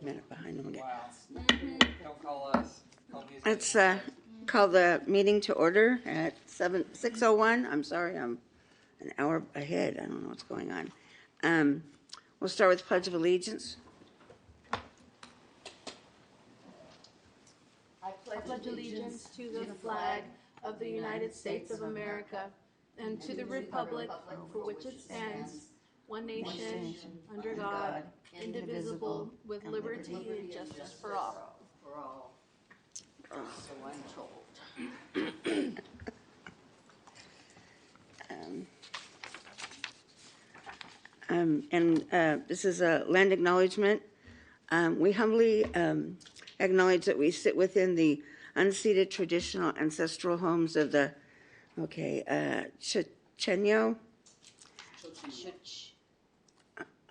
a minute behind them again. Wow. Don't call us. Call music. Let's call the meeting to order at 6:01. I'm sorry, I'm an hour ahead. I don't know what's going on. We'll start with Pledge of Allegiance. I pledge allegiance to the flag of the United States of America and to the republic for which it stands, one nation, under God, indivisible, with liberty and justice for all. So I'm told. This is a land acknowledgement. We humbly acknowledge that we sit within the unceded traditional ancestral homes of the, Chenyo.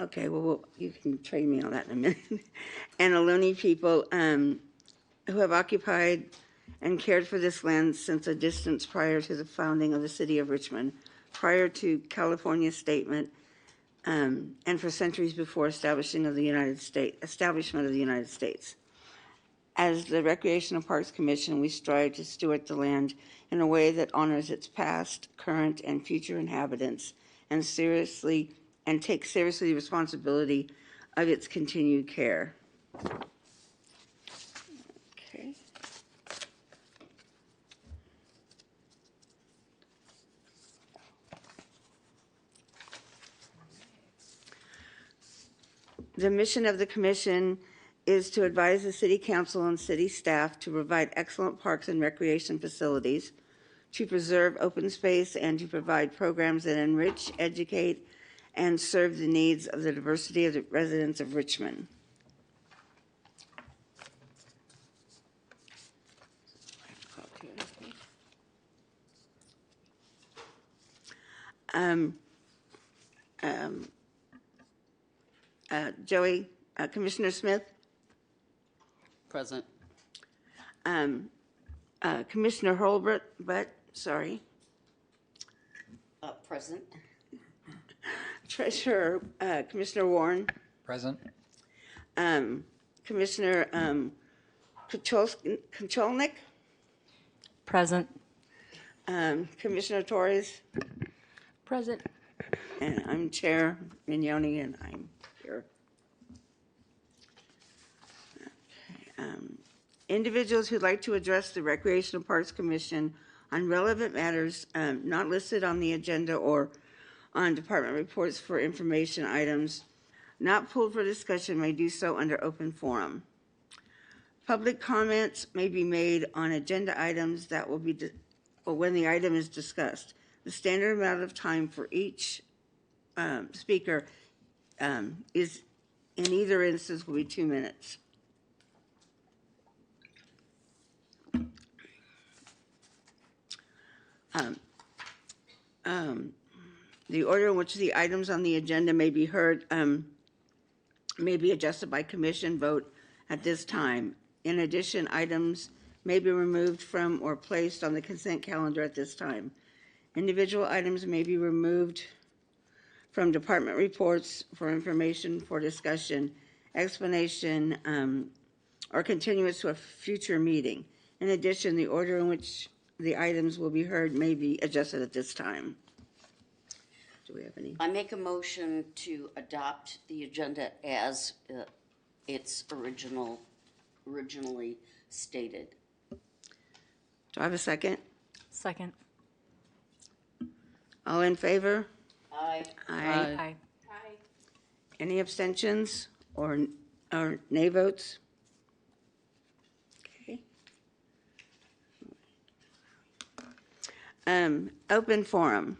Okay, well, you can train me on that in a minute. And Ohlone people who have occupied and cared for this land since a distance prior to the founding of the city of Richmond, prior to California's statement, and for centuries before establishment of the United States. As the Recreational Parks Commission, we strive to steward the land in a way that honors its past, current, and future inhabitants, and take seriously the responsibility of its continued care. Okay. The mission of the commission is to advise the city council and city staff to provide excellent parks and recreation facilities, to preserve open space, and to provide programs that enrich, educate, and serve the needs of the diversity of the residents of Richmond. Joey, Commissioner Smith, Present. Commissioner Holbert, sorry. Present. Treasurer, Commissioner Warren, Present. Commissioner Kocholnik, Present. Commissioner Torres, Present. and I'm Chair Mignoni, and I'm here. Okay, individuals who'd like to address the Recreational Parks Commission on relevant matters not listed on the agenda or on department reports for information items not pulled for discussion may do so under open forum. Public comments may be made on agenda items that will be when the item is discussed. The standard amount of time for each speaker is, in either instance, will be 2 minutes. The order in which the items on the agenda may be heard may be adjusted by commission vote at this time. In addition, items may be removed from or placed on the consent calendar at this time. Individual items may be removed from department reports for information, for discussion, explanation, or continuance to a future meeting. In addition, the order in which the items will be heard may be adjusted at this time. Do we have any? I make a motion to adopt the agenda as it's originally stated. Do I have a second? Second. All in favor? Aye. Aye. Any abstentions or nay votes? Okay. Open forum.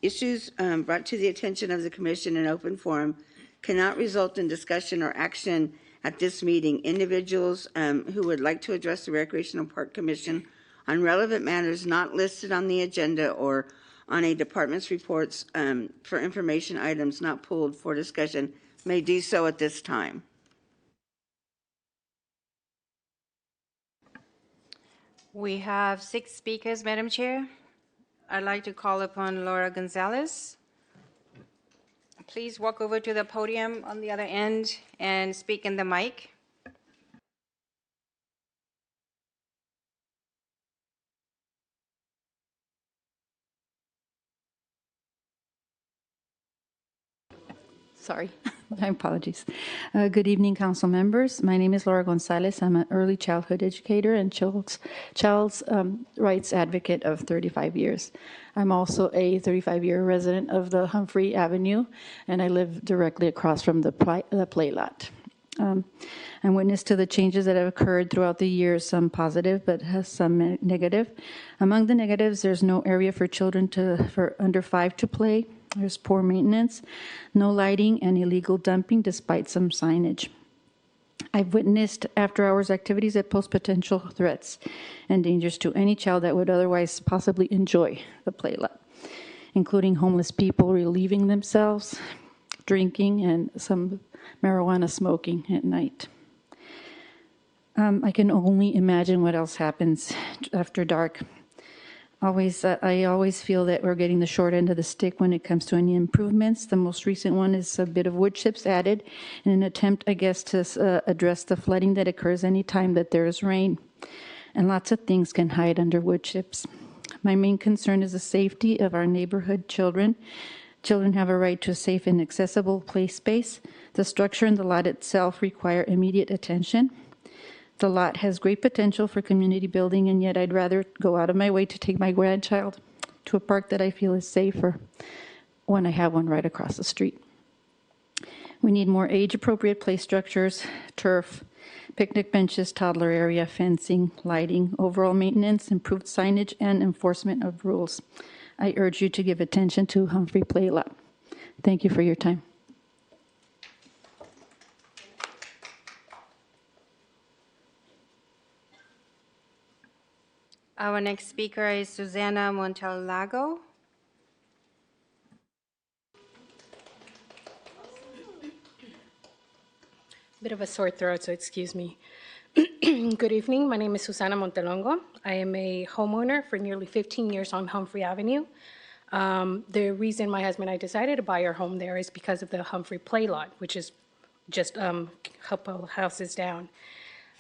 Issues brought to the attention of the commission in open forum cannot result in discussion or action at this meeting. Individuals who would like to address the Recreational Park Commission on relevant matters not listed on the agenda or on a department's reports for information items not pulled for discussion may do so at this time. We have 6 speakers, Madam Chair. I'd like to call upon Laura Gonzalez. please walk over to the podium on the other end and speak in the mic. Sorry, my apologies. Good evening, council members. My name is Laura Gonzalez. I'm an early childhood educator and child's rights advocate of 35 years. I'm also a 35-year resident of the Humphrey Avenue, and I live directly across from the play lot. I'm witness to the changes that have occurred throughout the years, some positive, but some negative. Among the negatives, there's no area for children for under 5 to play. There's poor maintenance, no lighting, and illegal dumping despite some signage. I've witnessed after-hours activities that pose potential threats and dangers to any child that would otherwise possibly enjoy the play lot, including homeless people relieving themselves, drinking, and some marijuana smoking at night. I can only imagine what else happens after dark. I always feel that we're getting the short end of the stick when it comes to any improvements. The most recent one is a bit of wood chips added in an attempt, I guess, to address the flooding that occurs anytime that there is rain. And lots of things can hide under wood chips. My main concern is the safety of our neighborhood children. Children have a right to a safe and accessible play space. The structure and the lot itself require immediate attention. The lot has great potential for community building, and yet I'd rather go out of my way to take my grandchild to a park that I feel is safer when I have one right across the street. We need more age-appropriate play structures, turf, picnic benches, toddler area, fencing, lighting, overall maintenance, improved signage, and enforcement of rules. I urge you to give attention to Humphrey Play Lot. Thank you for your time. Our next speaker is Susana Montelago. Bit of a sore throat, so excuse me. Good evening. My name is Susana Montelongo. I am a homeowner for nearly 15 years on Humphrey Avenue. The reason my husband and I decided to buy our home there is because of the Humphrey Play Lot, which is just a couple houses down.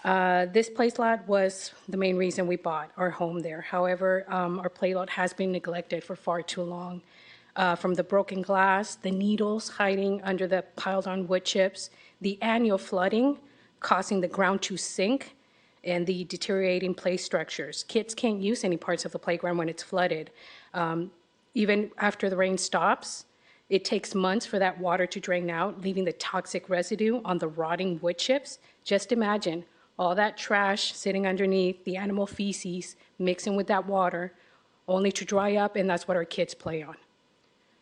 This place lot was the main reason we bought our home there. However, our play lot has been neglected for far too long. From the broken glass, the needles hiding under the piled on wood chips, the annual flooding causing the ground to sink, and the deteriorating play structures. Kids can't use any parts of the playground when it's flooded. Even after the rain stops, it takes months for that water to drain out, leaving the toxic residue on the rotting wood chips. Just imagine all that trash sitting underneath, the animal feces mixing with that water, only to dry up, and that's what our kids play on.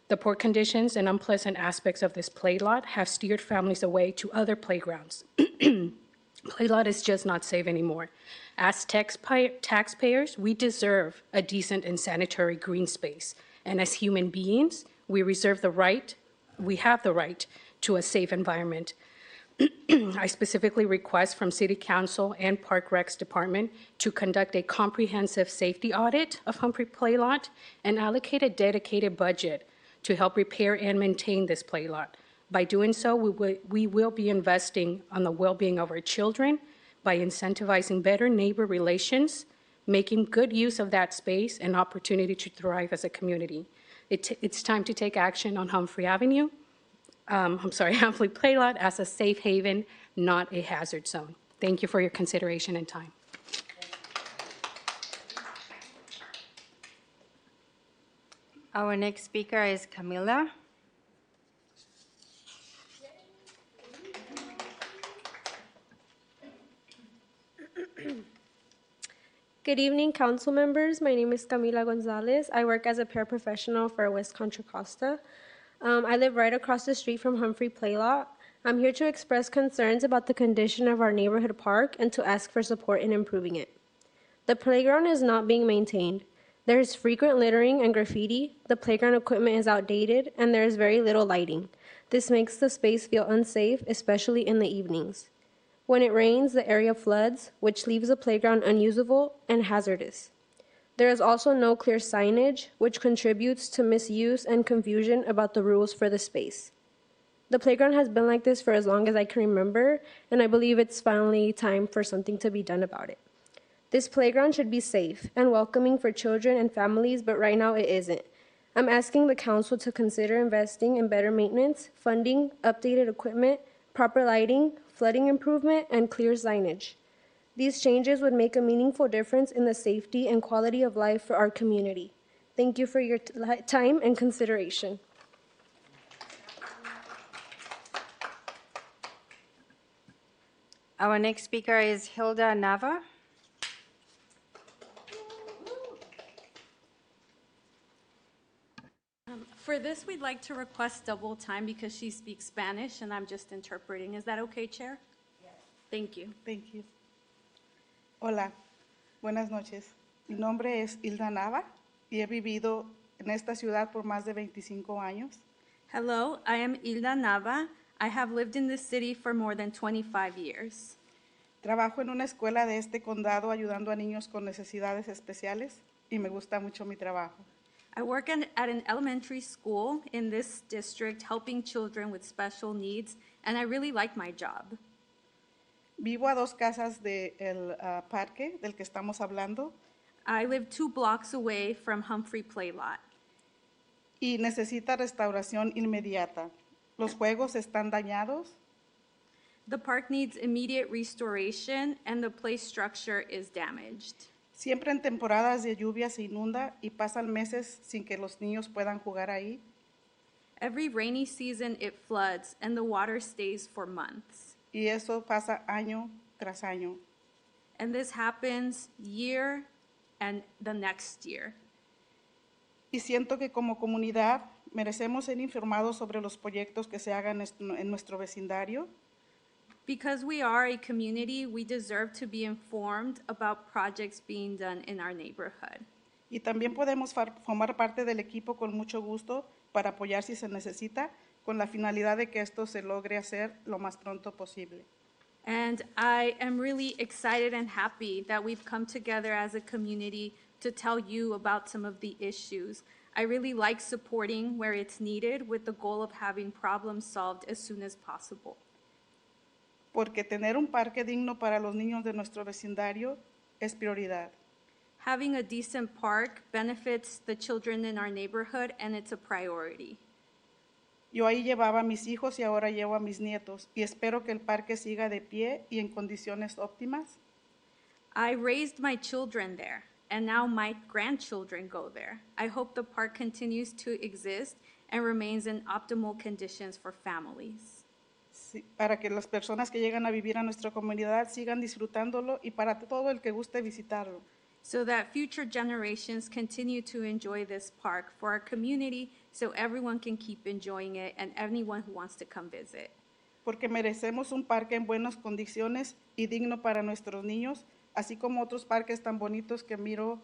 The poor conditions and unpleasant aspects of this play lot have steered families away to other playgrounds. Play lot is just not safe anymore. As taxpayers, we deserve a decent and sanitary green space. And as human beings, we have the right to a safe environment. I specifically request from City Council and Park Recs Department to conduct a comprehensive safety audit of Humphrey Play Lot and allocate a dedicated budget to help repair and maintain this play lot. By doing so, we will be investing on the well-being of our children by incentivizing better neighbor relations, making good use of that space and opportunity to thrive as a community. It's time to take action on Humphrey Avenue, Humphrey Play Lot as a safe haven, not a hazard zone. Thank you for your consideration and time. Our next speaker is Camila. Good evening, council members. My name is Camila Gonzalez. I work as a paraprofessional for West Contra Costa. I live right across the street from Humphrey Play Lot. I'm here to express concerns about the condition of our neighborhood park and to ask for support in improving it. The playground is not being maintained. There is frequent littering and graffiti, the playground equipment is outdated, and there is very little lighting. This makes the space feel unsafe, especially in the evenings. When it rains, the area floods, which leaves the playground unusable and hazardous. There is also no clear signage, which contributes to misuse and confusion about the rules for the space. The playground has been like this for as long as I can remember, and I believe it's finally time for something to be done about it. This playground should be safe and welcoming for children and families, but right now it isn't. I'm asking the council to consider investing in better maintenance, funding, updated equipment, proper lighting, flooding improvement, and clear signage. These changes would make a meaningful difference in the safety and quality of life for our community. Thank you for your time and consideration. Our next speaker is Hilda Nava. For this, we'd like to request double time because she speaks Spanish and I'm just interpreting. Is that okay, Chair? Yes. Thank you. Thank you. Hola, buenas noches. Mi nombre es Hilda Nava y he vivido en esta ciudad por más de 25 años. Hello, I am Hilda Nava. I have lived in this city for more than 25 years. Trabajo en una escuela de este condado ayudando a niños con necesidades especiales y me gusta mucho mi trabajo. I work at an elementary school in this district helping children with special needs, and I really like my job. Vivo a 2 casas del parque del que estamos hablando I live 2 blocks away from Humphrey Play Lot. y necesita restauración inmediata. Los juegos están dañados, The park needs immediate restoration, and the play structure is damaged. siempre en temporadas de lluvia se inunda y pasan meses sin que los niños puedan jugar ahí. Every rainy season, it floods, and the water stays for months. Y eso pasa año tras año. And this happens year and the next year. Y siento que como comunidad merecemos ser informados sobre los proyectos que se hagan en nuestro vecindario Because we are a community, we deserve to be informed about projects being done in our neighborhood. y también podemos formar parte del equipo con mucho gusto para apoyar si se necesita, con la finalidad de que esto se logre hacer lo más pronto posible. And I am really excited and happy that we've come together as a community to tell you about some of the issues. I really like supporting where it's needed with the goal of having problems solved as soon as possible. Porque tener un parque digno para los niños de nuestro vecindario es prioridad. Having a decent park benefits the children in our neighborhood, and it's a priority. Yo ahí llevaba a mis hijos y ahora llevo a mis nietos y espero que el parque siga de pie y en condiciones óptimas. I raised my children there, and now my grandchildren go there. I hope the park continues to exist and remains in optimal conditions for families. Sí, para que las personas que llegan a vivir a nuestra comunidad sigan disfrutándolo y para todo el que guste visitarlo. So that future generations continue to enjoy this park for our community, so everyone can keep enjoying it and anyone who wants to come visit. Porque merecemos un parque en buenas condiciones y digno para nuestros niños, así como otros parques tan bonitos que miro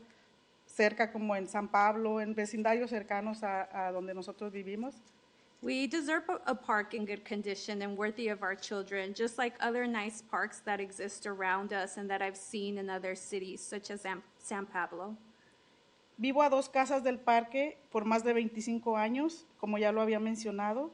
cerca como en San Pablo, en vecindarios cercanos a donde nosotros vivimos. We deserve a park in good condition and worthy of our children, just like other nice parks that exist around us and that I've seen in other cities, such as San Pablo. Vivo a 2 casas del parque por más de 25 años, como ya lo había mencionado,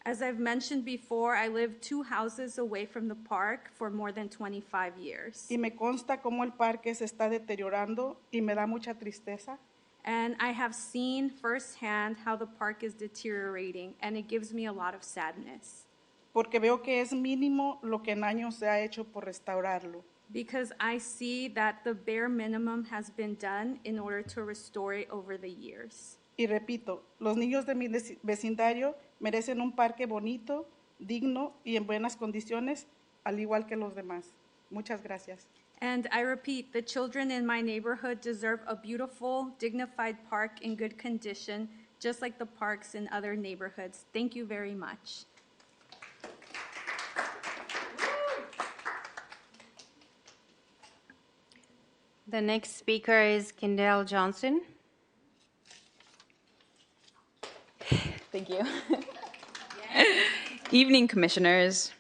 As I've mentioned before, I live 2 houses away from the park for more than 25 years. y me consta cómo el parque se está deteriorando y me da mucha tristeza. And I have seen firsthand how the park is deteriorating, and it gives me a lot of sadness. Porque veo que es mínimo lo que en años se ha hecho por restaurarlo. Because I see that the bare minimum has been done in order to restore it over the years. Y repito, los niños de mi vecindario merecen un parque bonito, digno y en buenas condiciones, al igual que los demás. Muchas gracias. And I repeat, the children in my neighborhood deserve a beautiful, dignified park in good condition, just like the parks in other neighborhoods. Thank you very much. The next speaker is Kendall Johnson. Thank you. Evening, Commissioners.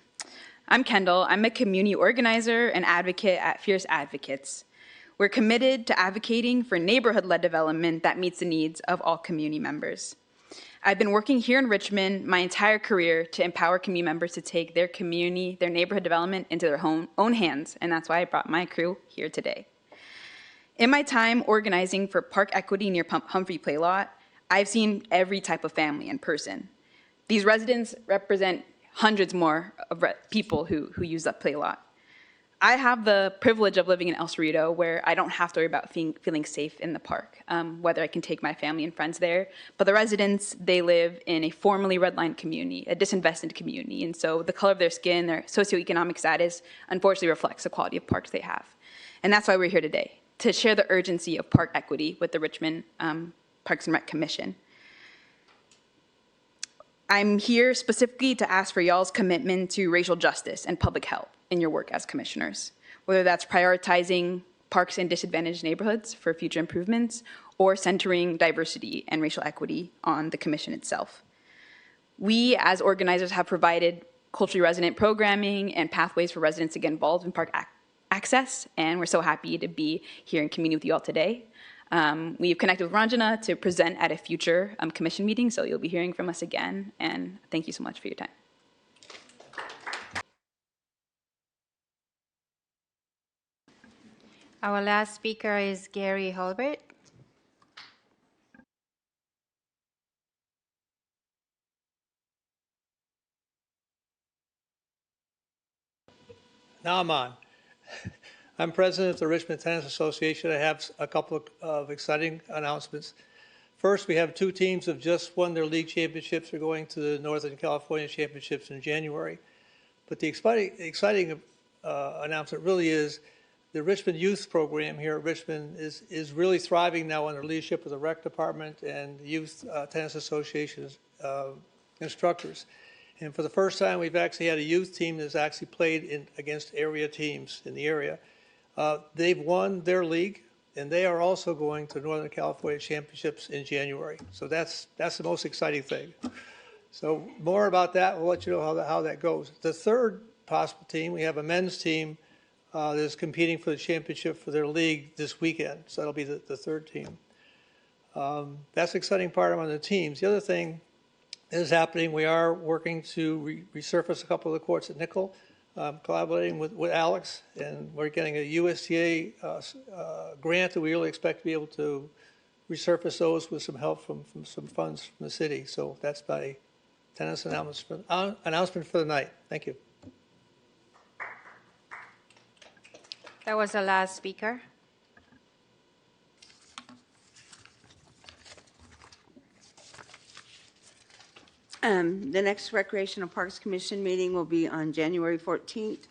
I'm Kendall. I'm a community organizer and advocate at Fierce Advocates. We're committed to advocating for neighborhood-led development that meets the needs of all community members. I've been working here in Richmond my entire career to empower community members to take their community, their neighborhood development into their own hands, and that's why I brought my crew here today. In my time organizing for park equity near Humphrey Playlot, I've seen every type of family in person. These residents represent hundreds more of people who use that Playlot. I have the privilege of living in El Cerrito, where I don't have to worry about feeling safe in the park, whether I can take my family and friends there. But the residents, they live in a formerly redlined community, a disinvested community, and so the color of their skin, their socioeconomic status, unfortunately reflects the quality of parks they have. And that's why we're here today, to share the urgency of park equity with the Richmond Parks and Rec Commission. I'm here specifically to ask for y'all's commitment to racial justice and public health in your work as commissioners, whether that's prioritizing parks in disadvantaged neighborhoods for future improvements or centering diversity and racial equity on the commission itself. We, as organizers, have provided culturally resonant programming and pathways for residents to get involved in park access, and we're so happy to be here in community with you all today. We've connected with Ranjana to present at a future commission meeting, so you'll be hearing from us again, and thank you so much for your time. Our last speaker is Gary Holbert. Now I'm on. I'm president of the Richmond Tennis Association. I have a couple of exciting announcements. First, we have two teams have just won their league championships. They're going to the Northern California Championships in January. But the exciting announcement really is the Richmond Youth Program here at Richmond is really thriving now under leadership of the Rec Department and the Youth Tennis Association's instructors. And for the first time, we've actually had a youth team that's actually played against area teams in the area. They've won their league, and they are also going to Northern California Championships in January. So that's the most exciting thing. So more about that, we'll let you know how that goes. The third possible team, we have a men's team that is competing for the championship for their league this weekend. So that'll be the third team. That's the exciting part on the teams. The other thing is happening. We are working to resurface a couple of the courts at Nickel, collaborating with Alex, and we're getting a USDA grant that we really expect to be able to resurface those with some help from some funds from the city. So that's my tennis announcement for the night. Thank you. That was the last speaker. The next Recreational Parks Commission meeting will be on January 14th,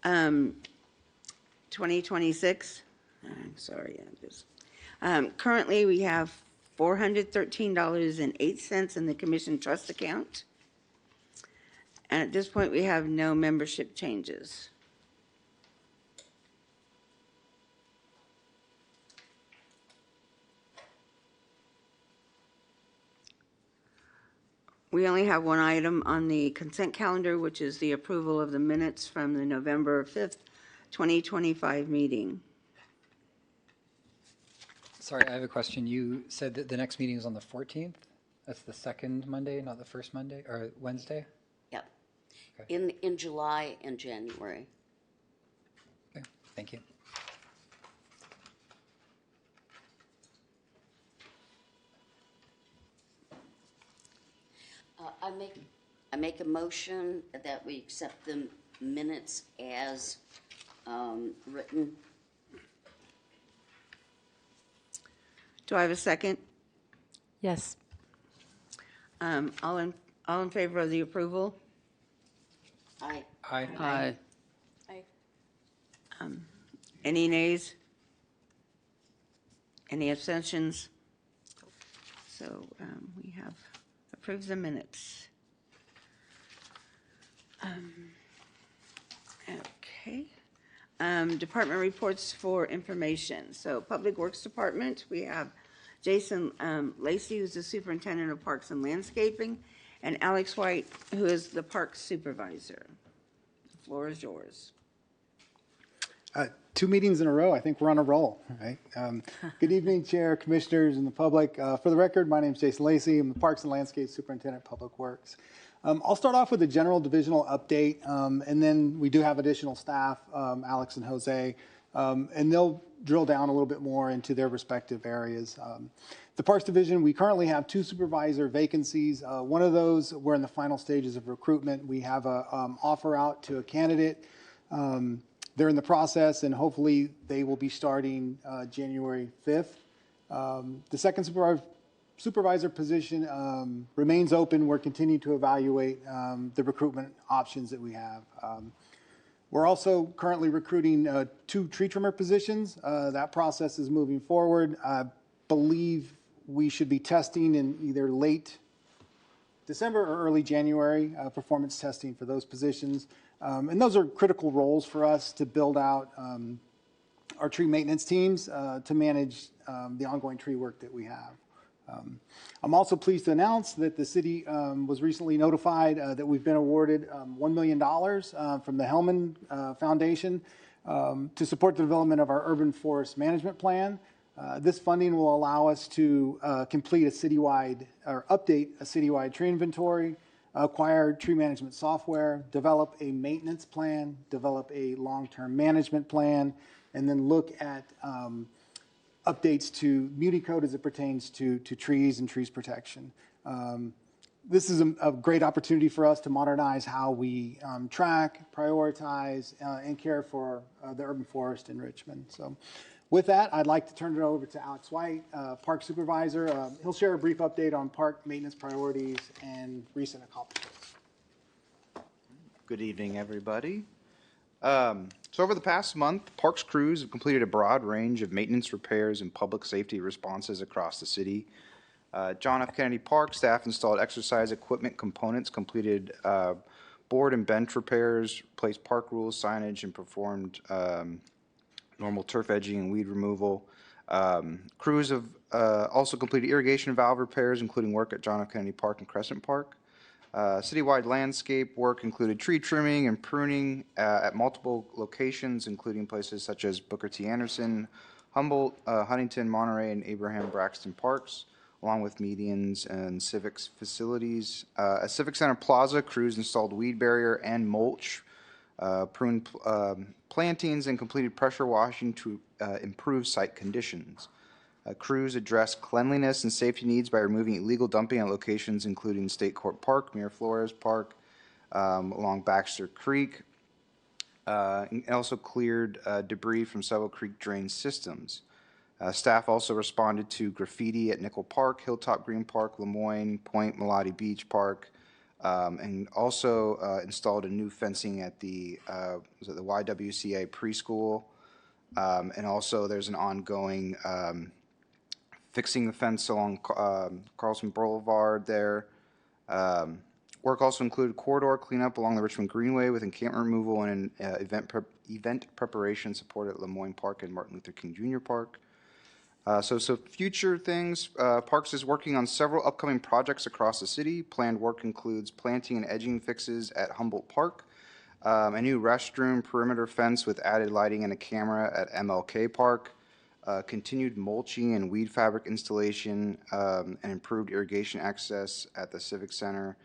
2026. I'm sorry. Currently, we have $413.08 in the commission trust account. And at this point, we have no membership changes. We only have one item on the consent calendar, which is the approval of the minutes from the November 5th, 2025 meeting. Sorry, I have a question. You said that the next meeting is on the 14th? That's the second Monday, not the first Monday, or Wednesday? Yep. Okay. In July and January. Okay, thank you. I make a motion that we accept the minutes as written. Do I have a second? Yes. All in favor of the approval? Aye. Aye. Aye. Any nays? Any abstentions? So we have approved the minutes. Okay. Department reports for information. So Public Works Department, we have Jason Lacey, who's the Superintendent of Parks and Landscaping, and Alex White, who is the Parks Supervisor. The floor is yours. Two meetings in a row. I think we're on a roll, right? Good evening, Chair, Commissioners, and the public. For the record, my name is Jason Lacey. I'm the Parks and Landscape Superintendent, Public Works. I'll start off with a general divisional update, and then we do have additional staff, Alex and Jose, and they'll drill down a little bit more into their respective areas. The Parks Division, we currently have 2 supervisor vacancies. One of those, we're in the final stages of recruitment. We have a offer out to a candidate. They're in the process, and hopefully they will be starting January 5th. The second supervisor position remains open. We're continuing to evaluate the recruitment options that we have. We're also currently recruiting 2 tree trimmer positions. That process is moving forward. I believe we should be testing in either late December or early January, performance testing for those positions. And those are critical roles for us to build out our tree maintenance teams to manage the ongoing tree work that we have. I'm also pleased to announce that the city was recently notified that we've been awarded $1 million from the Hellman Foundation to support the development of our urban forest management plan. This funding will allow us to complete a citywide, or update a citywide tree inventory, acquire tree management software, develop a maintenance plan, develop a long-term management plan, and then look at updates to Muni Code as it pertains to trees and trees protection. This is a great opportunity for us to modernize how we track, prioritize, and care for the urban forest in Richmond. So with that, I'd like to turn it over to Alex White, Park Supervisor. He'll share a brief update on park maintenance priorities and recent accomplishments. Good evening, everybody. So over the past month, Parks crews have completed a broad range of maintenance, repairs, and public safety responses across the city. John F. Kennedy Park staff installed exercise equipment components, completed board and bench repairs, replaced park rules, signage, and performed normal turf edging and weed removal. Crews have also completed irrigation valve repairs, including work at John F. Kennedy Park and Crescent Park. Citywide landscape work included tree trimming and pruning at multiple locations, including places such as Booker T. Anderson, Humboldt, Huntington, Monterey, and Abraham Braxton Parks, along with medians and civics facilities. At Civic Center Plaza, crews installed weed barrier and mulch, pruned plantings, and completed pressure washing to improve site conditions. Crews addressed cleanliness and safety needs by removing illegal dumping at locations including State Court Park, Miraflores Park, along Baxter Creek, and also cleared debris from several creek drain systems. Staff also responded to graffiti at Nickel Park, Hilltop Green Park, Lemoyne, Point Melody Beach Park, and also installed a new fencing at the YWCA preschool. And also there's an ongoing fixing the fence along Carlson Boulevard there. Work also included corridor cleanup along the Richmond Greenway with encampment removal and event preparation support at Lemoyne Park and Martin Luther King Jr. Park. So future things, Parks is working on several upcoming projects across the city. Planned work includes planting and edging fixes at Humboldt Park, a new restroom perimeter fence with added lighting and a camera at MLK Park, continued mulching and weed fabric installation, and improved irrigation access at the Civic Center,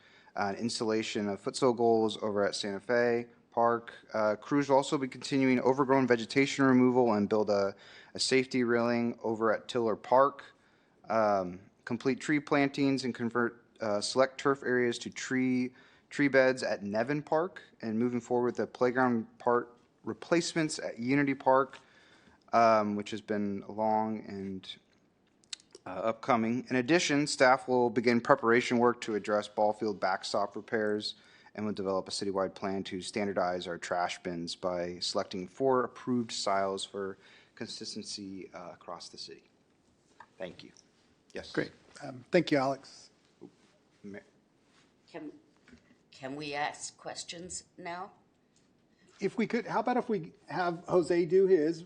installation of foot-stool goals over at Santa Fe Park. Crews will also be continuing overgrown vegetation removal and build a safety railing over at Tiller Park, complete tree plantings and convert select turf areas to tree beds at Nevin Park, and moving forward with the playground part replacements at Unity Park, which has been long and upcoming. In addition, staff will begin preparation work to address ball field backstop repairs and will develop a citywide plan to standardize our trash bins by selecting 4 approved styles for consistency across the city. Thank you. Yes. Great. Thank you, Alex. Can we ask questions now? If we could, how about if we have Jose do his,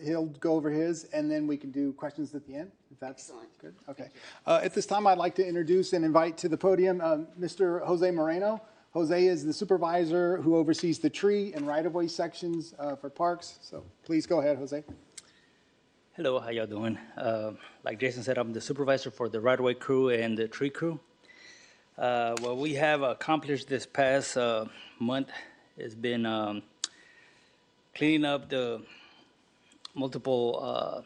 he'll go over his, and then we can do questions at the end, if that's good. Okay. At this time, I'd like to introduce and invite to the podium Mr. Jose Moreno. Jose is the supervisor who oversees the tree and right-of-way sections for parks. So please go ahead, Jose. Hello, how y'all doing? Like Jason said, I'm the supervisor for the right-of-way crew and the tree crew. What we have accomplished this past month has been cleaning up the multiple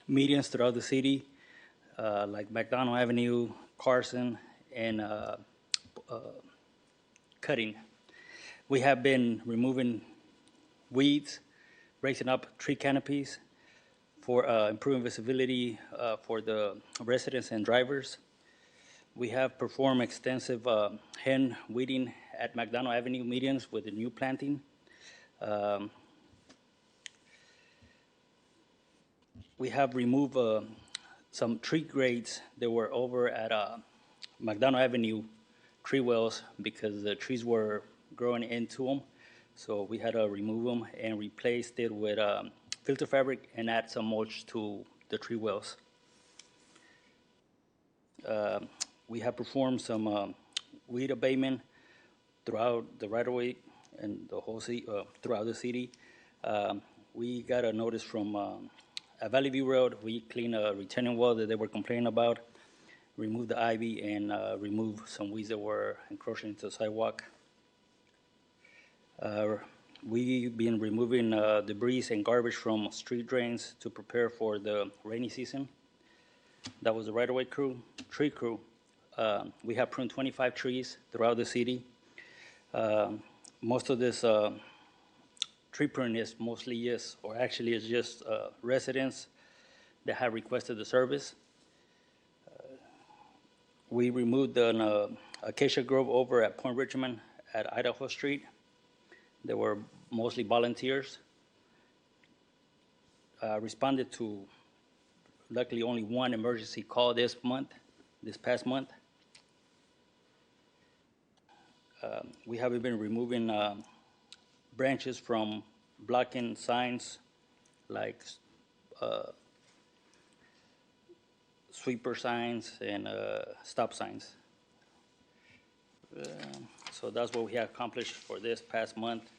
medians throughout the city, like McDonald Avenue, Carson, and cutting. We have been removing weeds, raising up tree canopies for improving visibility for the residents and drivers. We have performed extensive hand weeding at McDonald Avenue medians with the new planting. We have removed some tree grades that were over at McDonald Avenue tree wells because the trees were growing into them. So we had to remove them and replaced it with filter fabric and add some mulch to the tree wells. We have performed some weed abatement throughout the right-of-way and the whole city, throughout the city. We got a notice from at Valley View Road. We cleaned a retaining wall that they were complaining about, removed the ivy, and removed some weeds that were encroaching into the sidewalk. We've been removing debris and garbage from street drains to prepare for the rainy season. That was the right-of-way crew. Tree crew, we have pruned 25 trees throughout the city. Most of this tree pruning is mostly or actually is just residents that have requested the service. We removed an acacia grove over at Point Richmond at Idaho Street. They were mostly volunteers. Responded to luckily only one emergency call this past month. We have been removing branches from blocking signs like sweeper signs and stop signs. So that's what we have accomplished for this past month.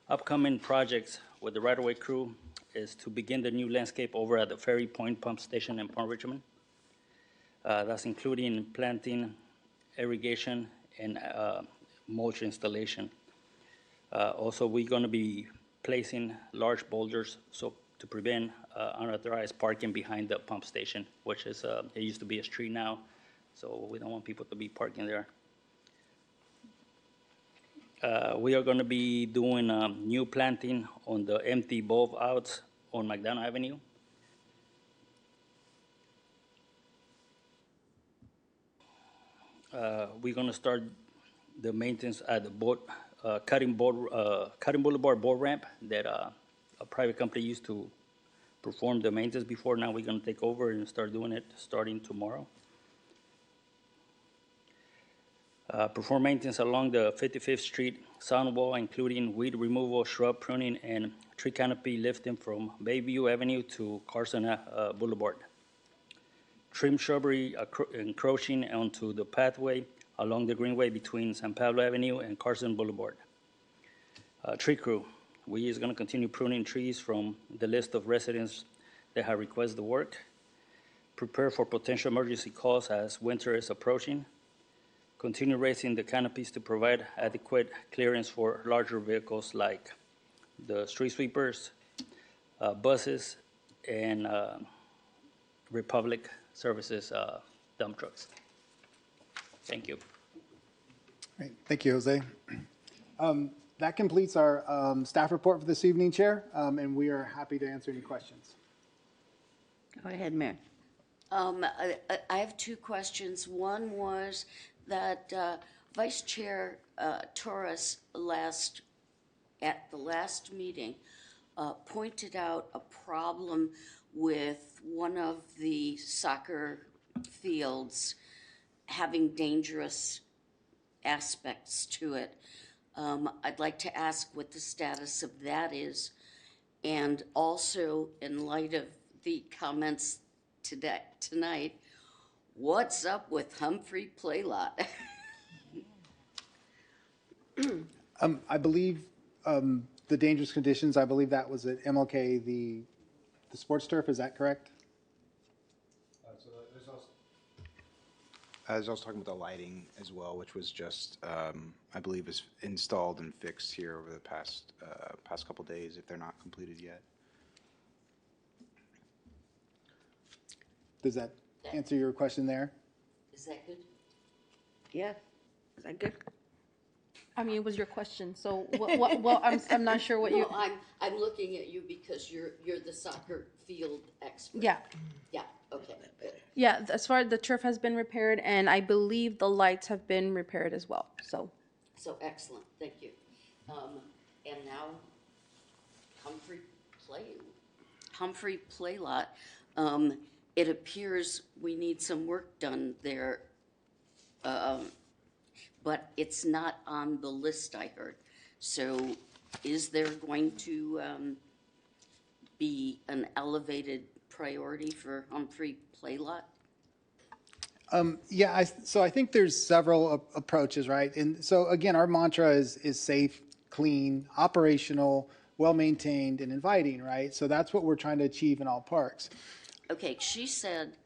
Upcoming projects with the right-of-way crew is to begin the new landscape over at the Ferry Point Pump Station in Point Richmond. That's including planting, irrigation, and mulch installation. Also, we're going to be placing large boulders to prevent unauthorized parking behind the pump station, which is it used to be a street now, so we don't want people to be parking there. We are going to be doing new planting on the empty bulb outs on McDonald Avenue. We're going to start the maintenance at the Cutting Boulevard boat ramp that a private company used to perform the maintenance before. Now we're going to take over and start doing it starting tomorrow. Perform maintenance along the 55th Street sound wall, including weed removal, shrub pruning, and tree canopy lifting from Bayview Avenue to Carson Boulevard. Trim shrubbery encroaching onto the pathway along the greenway between San Pablo Avenue and Carson Boulevard. Tree crew, we is going to continue pruning trees from the list of residents that have requested the work. Prepare for potential emergency calls as winter is approaching. Continue raising the canopies to provide adequate clearance for larger vehicles like the street sweepers, buses, and Republic Services dump trucks. Thank you. Great. Thank you, Jose. That completes our staff report for this evening, Chair, and we are happy to answer any questions. Go ahead, Mayor. I have two questions. One was that Vice Chair Torres at the last meeting pointed out a problem with one of the soccer fields having dangerous aspects to it. I'd like to ask what the status of that is, and also in light of the comments tonight, what's up with Humphrey Playlot? I believe the dangerous conditions, I believe that was at MLK, the sports turf, is that correct? I was also talking about the lighting as well, which was just, I believe, is installed and fixed here over the past couple days, if they're not completed yet. Does that answer your question there? Is that good? Yeah, is that good? I mean, it was your question, so I'm not sure what you, No, I'm looking at you because you're the soccer field expert. yeah. Yeah, okay, good. Yeah, as far as the turf has been repaired, and I believe the lights have been repaired as well, so. So excellent, thank you. And now Humphrey Play Lot. It appears we need some work done there, but it's not on the list, I heard. So is there going to be an elevated priority for Humphrey Play Lot? Yeah, so I think there's several approaches, right? And so again, our mantra is safe, clean, operational, well-maintained, and inviting, right? So that's what we're trying to achieve in all parks. Okay, she said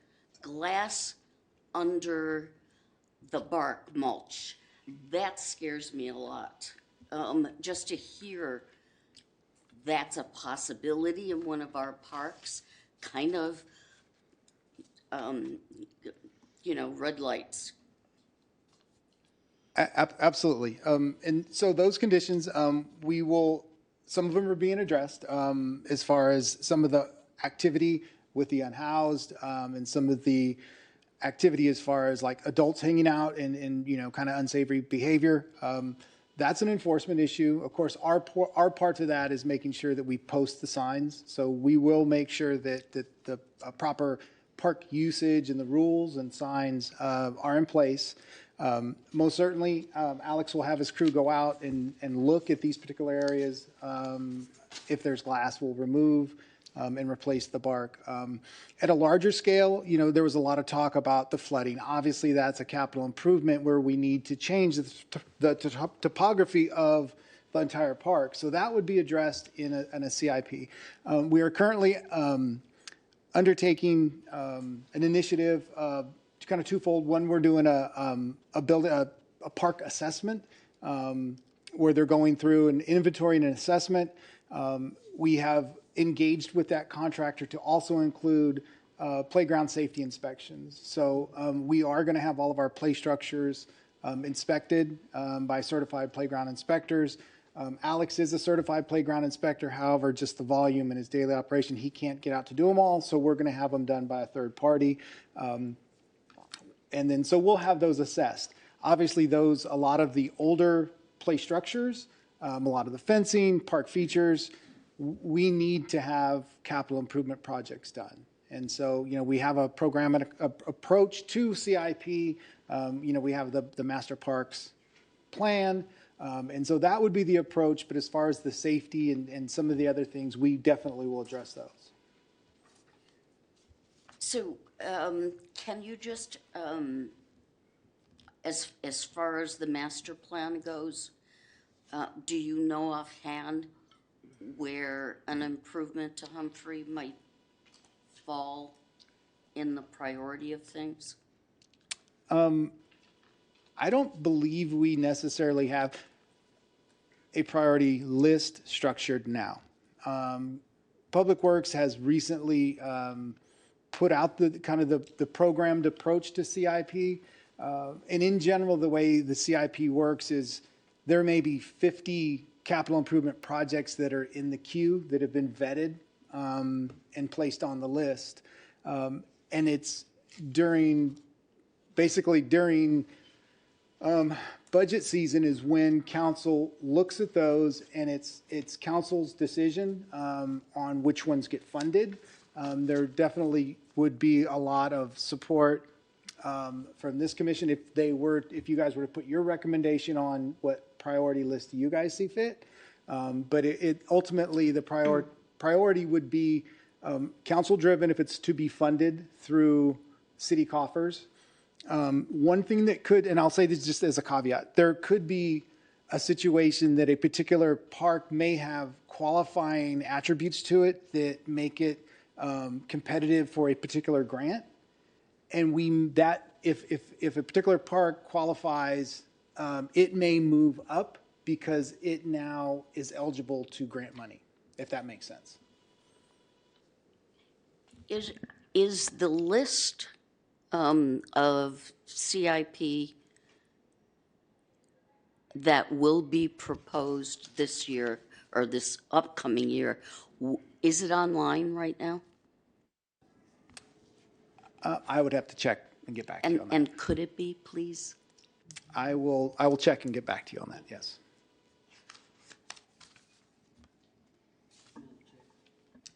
glass under the bark mulch. That scares me a lot. Just to hear that's a possibility in one of our parks, kind of, red lights. Absolutely. And so those conditions, some of them are being addressed as far as some of the activity with the unhoused and some of the activity as far as like adults hanging out and kind of unsavory behavior. That's an enforcement issue. Of course, our part to that is making sure that we post the signs. So we will make sure that the proper park usage and the rules and signs are in place. Most certainly, Alex will have his crew go out and look at these particular areas. If there's glass, we'll remove and replace the bark. At a larger scale, there was a lot of talk about the flooding. Obviously, that's a capital improvement where we need to change the topography of the entire park. So that would be addressed in a CIP. We are currently undertaking an initiative, kind of twofold. One, we're doing a park assessment where they're going through an inventory and an assessment. We have engaged with that contractor to also include playground safety inspections. So we are going to have all of our play structures inspected by certified playground inspectors. Alex is a certified playground inspector. However, just the volume in his daily operation, he can't get out to do them all. So we're going to have them done by a third party. And then so we'll have those assessed. Obviously, a lot of the older play structures, a lot of the fencing, park features, we need to have capital improvement projects done. And so, we have a program and approach to CIP. We have the master parks plan. And so that would be the approach. But as far as the safety and some of the other things, we definitely will address those. So can you just, as far as the master plan goes, do you know offhand where an improvement to Humphrey might fall in the priority of things? I don't believe we necessarily have a priority list structured now. Public Works has recently put out the programmed approach to CIP. And in general, the way the CIP works is there may be 50 capital improvement projects that are in the queue that have been vetted and placed on the list. And it's during budget season is when council looks at those, and it's council's decision on which ones get funded. There definitely would be a lot of support from this commission if you guys were to put your recommendation on what priority list you guys see fit. But it ultimately the priority would be council driven if it's to be funded through city coffers. One thing that could, and I'll say this just as a caveat, there could be a situation that a particular park may have qualifying attributes to it that make it competitive for a particular grant. And if a particular park qualifies, it may move up because it now is eligible to grant money, if that makes sense. Is the list of CIP that will be proposed this year or this upcoming year, is it online right now? I would have to check and get back to you on that. And could it be, please? I will check and get back to you on that, yes.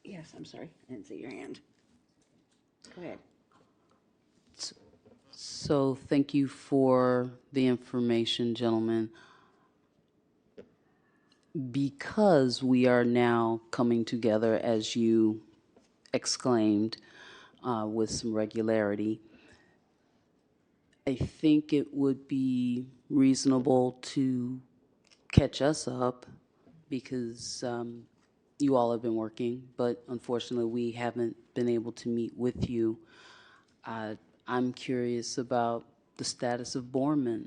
Yes, I'm sorry, I didn't see your hand. Go ahead. So thank you for the information, gentlemen. Because we are now coming together, as you exclaimed, with some regularity, I think it would be reasonable to catch us up because you all have been working, but unfortunately we haven't been able to meet with you. I'm curious about the status of Borman.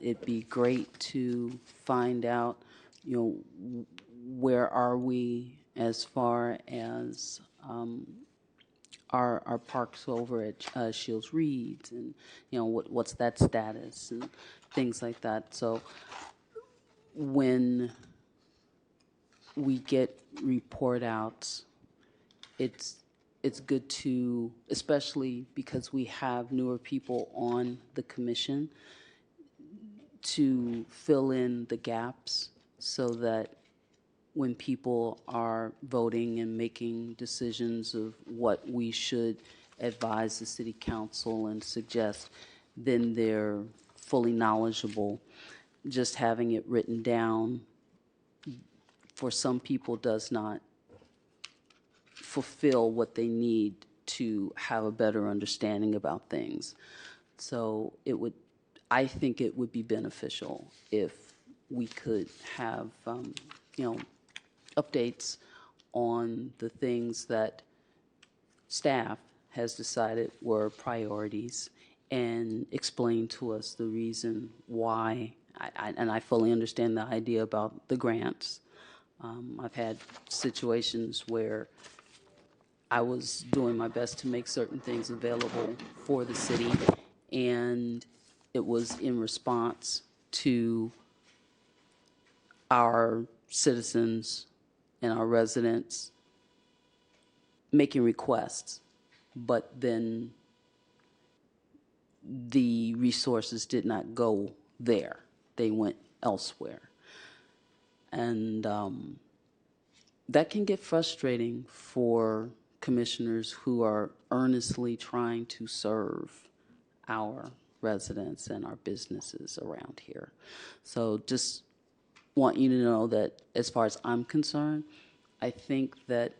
It'd be great to find out, where are we as far as our parks over at Shields Reeds, and what's that status and things like that. So when we get report outs, it's good to, especially because we have newer people on the commission, to fill in the gaps so that when people are voting and making decisions of what we should advise the city council and suggest, then they're fully knowledgeable. Just having it written down for some people does not fulfill what they need to have a better understanding about things. So I think it would be beneficial if we could have, updates on the things that staff has decided were priorities and explain to us the reason why. And I fully understand the idea about the grants. I've had situations where I was doing my best to make certain things available for the city, and it was in response to our citizens and our residents making requests, but then the resources did not go there. They went elsewhere. And that can get frustrating for commissioners who are earnestly trying to serve our residents and our businesses around here. So just want you to know that as far as I'm concerned, I think that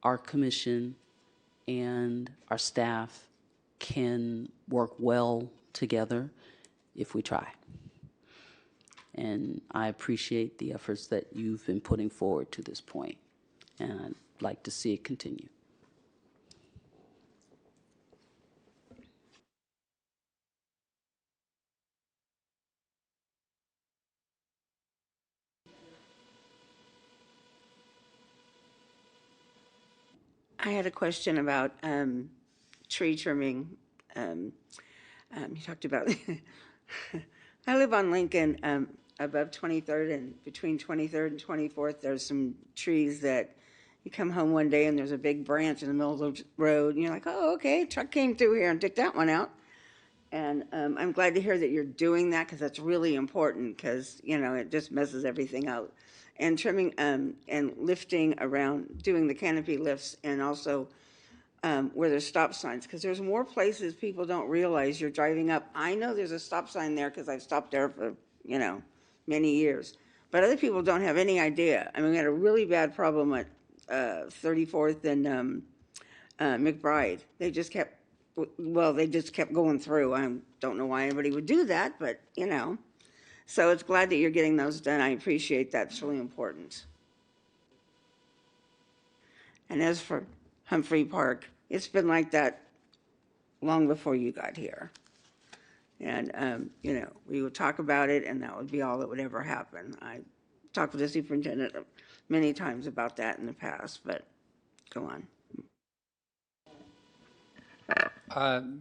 our commission and our staff can work well together if we try. And I appreciate the efforts that you've been putting forward to this point, and I'd like to see it continue. I had a question about tree trimming. You talked about, I live on Lincoln, above 23rd, and between 23rd and 24th, there's some trees that you come home one day and there's a big branch in the middle of the road, and you're like, oh, okay, truck came through here and took that one out. And I'm glad to hear that you're doing that, because that's really important, because, it just messes everything out. And trimming and lifting around, doing the canopy lifts, and also where there's stop signs, because there's more places people don't realize you're driving up. I know there's a stop sign there because I've stopped there for, many years. But other people don't have any idea. I mean, we had a really bad problem at 34th and McBride. They just kept going through. I don't know why anybody would do that, but, So it's glad that you're getting those done. I appreciate that. It's really important. And as for Humphrey Park, it's been like that long before you got here. And, we would talk about it, and that would be all that would ever happen. I talked with the superintendent many times about that in the past, but go on.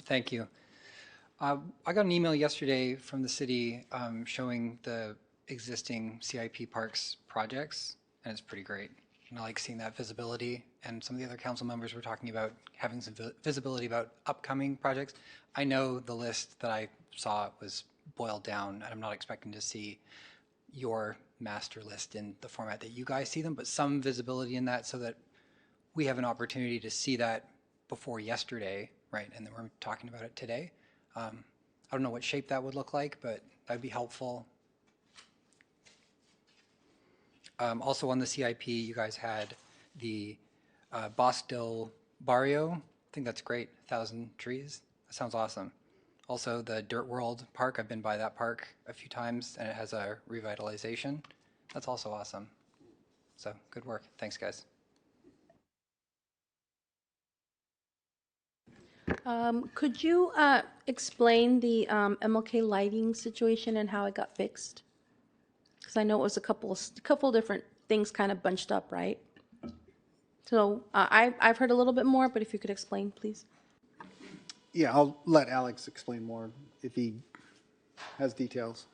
Thank you. I got an email yesterday from the city showing the existing CIP parks projects, and it's pretty great. And I like seeing that visibility. And some of the other council members were talking about having some visibility about upcoming projects. I know the list that I saw was boiled down, and I'm not expecting to see your master list in the format that you guys see them, but some visibility in that so that we have an opportunity to see that before yesterday, right? And then we're talking about it today. I don't know what shape that would look like, but that'd be helpful. Also on the CIP, you guys had the Bosque Barrio. I think that's great, 1,000 trees. That sounds awesome. Also the Dirt World Park, I've been by that park a few times and it has a revitalization. That's also awesome. So good work. Thanks, guys. Could you explain the MLK lighting situation and how it got fixed? Because I know it was a couple different things kind of bunched up, right? So I've heard a little bit more, but if you could explain, please. Yeah, I'll let Alex explain more if he has details.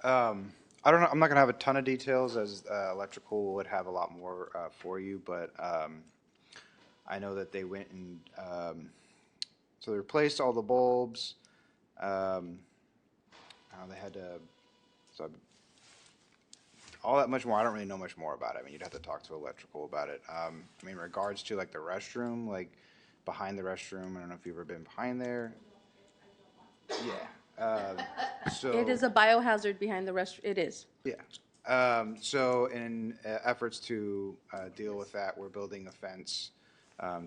I don't know. I'm not going to have a ton of details as electrical would have a lot more for you, but I know that they went and so they replaced all the bulbs. They had to, so all that much more. I don't really know much more about it. I mean, you'd have to talk to electrical about it. I mean, in regards to like the restroom, like behind the restroom, I don't know if you've ever been behind there. Yeah. So It is a biohazard behind the rest. It is. Yeah. So in efforts to deal with that, we're building a fence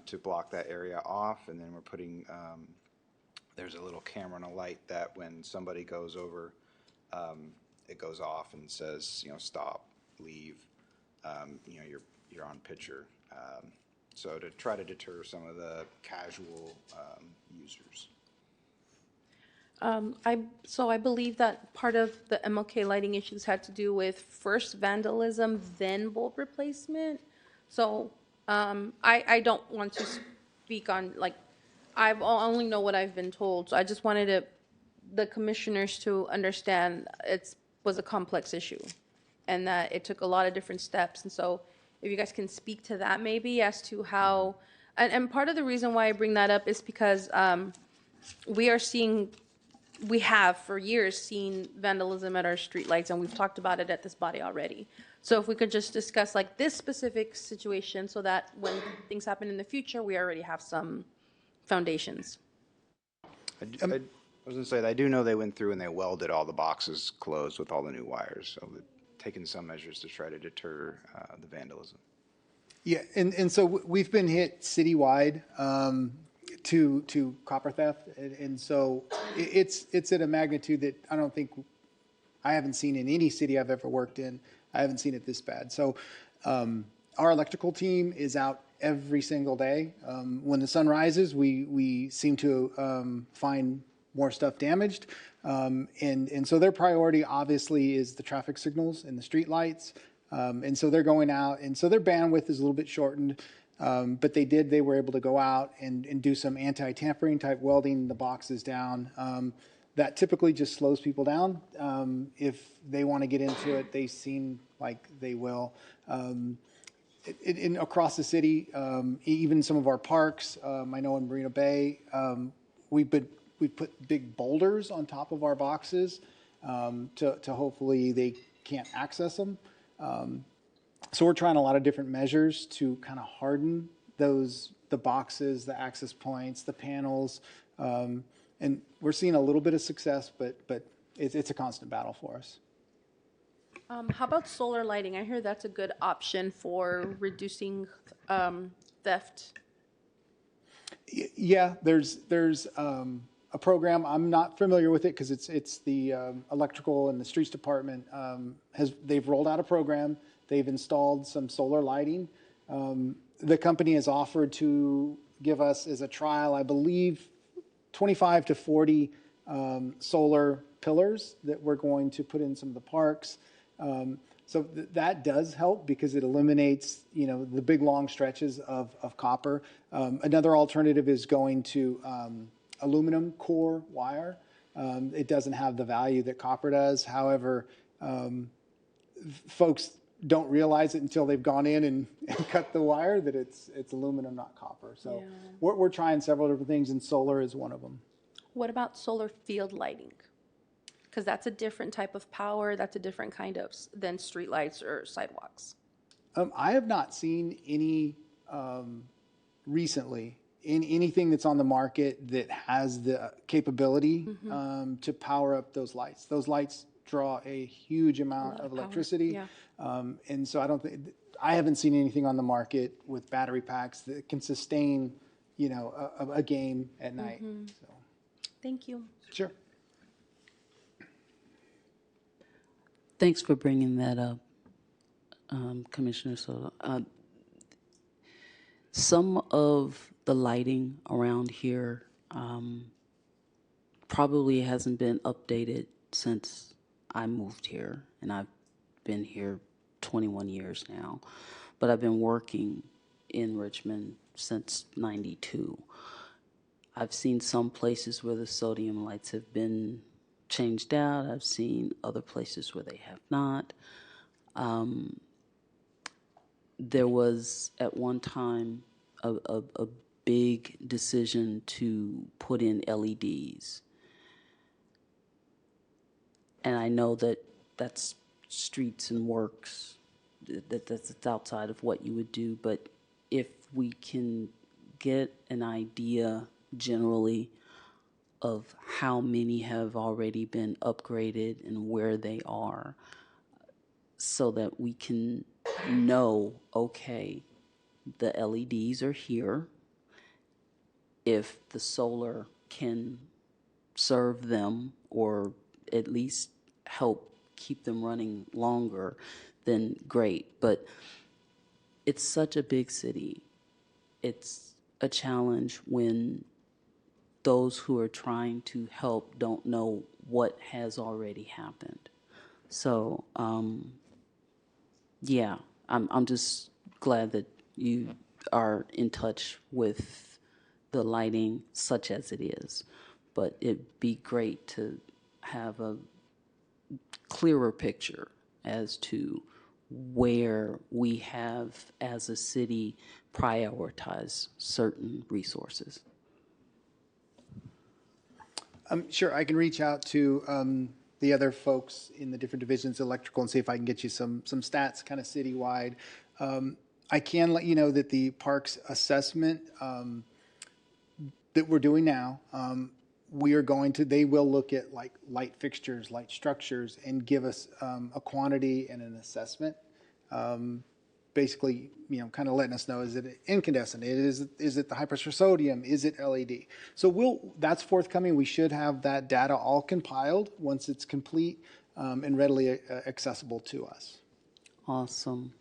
to block that area off, and then we're putting, there's a little camera and a light that when somebody goes over, it goes off and says, stop, leave, you're on picture. So to try to deter some of the casual users. I believe that part of the MLK lighting issues had to do with first vandalism, then bulb replacement. So I don't want to speak on, like, I only know what I've been told. So I just wanted the commissioners to understand it was a complex issue and that it took a lot of different steps. And so if you guys can speak to that maybe as to how, and part of the reason why I bring that up is because we have for years seen vandalism at our streetlights, and we've talked about it at this body already. So if we could just discuss like this specific situation so that when things happen in the future, we already have some foundations. I was going to say, I do know they went through and they welded all the boxes closed with all the new wires. So they've taken some measures to try to deter the vandalism. Yeah, and so we've been hit citywide to copper theft, and so it's at a magnitude that I haven't seen in any city I've ever worked in. I haven't seen it this bad. So our electrical team is out every single day. When the sun rises, we seem to find more stuff damaged, and so their priority obviously is the traffic signals and the street lights. And so they're going out, and so their bandwidth is a little bit shortened, but they were able to go out and do some anti-tampering type welding the boxes down. That typically just slows people down. If they want to get into it, they seem like they will. Across the city, even some of our parks, I know in Marina Bay, we put big boulders on top of our boxes to hopefully they can't access them. So we're trying a lot of different measures to kind of harden the boxes, the access points, the panels, and we're seeing a little bit of success, but it's a constant battle for us. How about solar lighting? I hear that's a good option for reducing theft. Yeah, there's a program. I'm not familiar with it because it's the electrical and the streets department they've rolled out a program. They've installed some solar lighting. The company has offered to give us as a trial, I believe, 25 to 40 solar pillars that we're going to put in some of the parks. That does help because it eliminates, the big long stretches of copper. Another alternative is going to aluminum core wire. It doesn't have the value that copper does. However, folks don't realize it until they've gone in and cut the wire that it's aluminum, not copper. So we're trying several different things, and solar is one of them. What about solar field lighting? Because that's a different type of power. That's a different kind of than streetlights or sidewalks. I have not seen any recently in anything that's on the market that has the capability to power up those lights. Those lights draw a huge amount of electricity. And so I haven't seen anything on the market with battery packs that can sustain, a game at night. So. Thank you. Sure. Thanks for bringing that up, Commissioner Soto. Some of the lighting around here probably hasn't been updated since I moved here, and I've been here 21 years now, but I've been working in Richmond since '92. I've seen some places where the sodium lights have been changed out. I've seen other places where they have not. There was at one time a big decision to put in LEDs. And I know that that's streets and works, that's outside of what you would do, but if we can get an idea generally of how many have already been upgraded and where they are, so that we can know, okay, the LEDs are here. If the solar can serve them or at least help keep them running longer, then great. But it's such a big city. It's a challenge when those who are trying to help don't know what has already happened. So, yeah, I'm just glad that you are in touch with the lighting such as it is. But it'd be great to have a clearer picture as to where we have, as a city, prioritized certain resources. Sure, I can reach out to the other folks in the different divisions of electrical and see if I can get you some stats kind of citywide. I can let you know that the parks assessment that we're doing now, they will look at like light fixtures, light structures, and give us a quantity and an assessment. Basically, kind of letting us know, is it incandescent? Is it the high pressure sodium? Is it LED? So that's forthcoming. We should have that data all compiled once it's complete and readily accessible to us. Awesome.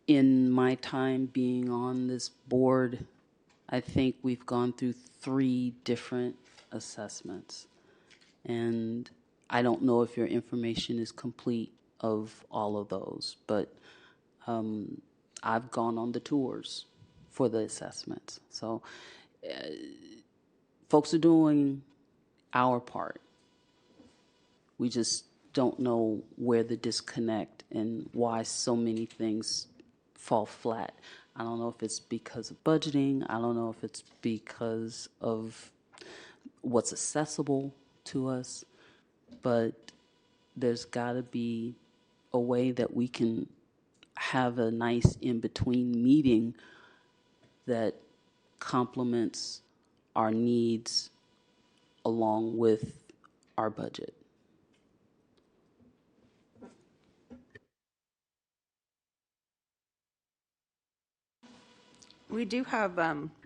In my time being on this board, I think we've gone through 3 different assessments. And I don't know if your information is complete of all of those, but I've gone on the tours for the assessments. So folks are doing our part. We just don't know where the disconnect and why so many things fall flat. I don't know if it's because of budgeting. I don't know if it's because of what's accessible to us, but there's got to be a way that we can have a nice in-between meeting that complements our needs along with our budget. We do have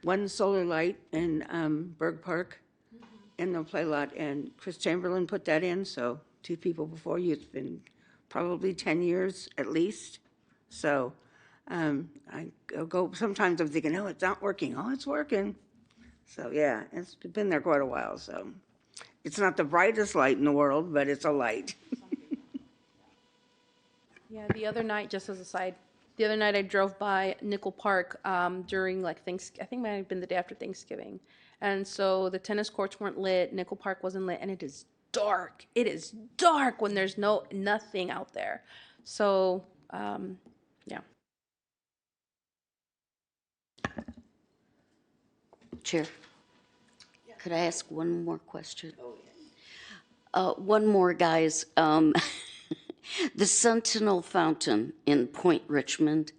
one solar light in Berg Park in the play lot, and Chris Chamberlain put that in, so two people before you. It's been probably 10 years at least. So I go, sometimes I'm thinking, oh, it's not working. Oh, it's working. So yeah, it's been there quite a while, so. It's not the brightest light in the world, but it's a light. Yeah, the other night, just as a side, the other night I drove by Nickel Park during like I think it might have been the day after Thanksgiving. And so the tennis courts weren't lit, Nickel Park wasn't lit, and it is dark. It is dark when there's nothing out there. So, yeah. Chair, could I ask one more question? One more, guys. The Sentinel Fountain in Point Richmond.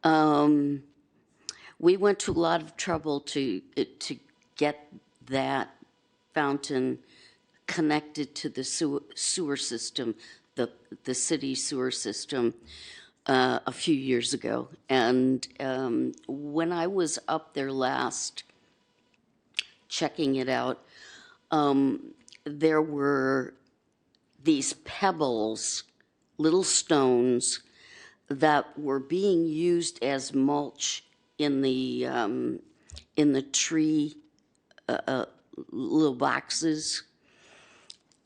We went to a lot of trouble to get that fountain connected to the sewer system, the city sewer system, a few years ago. And when I was up there last checking it out, there were these pebbles, little stones, that were being used as mulch in the tree little boxes,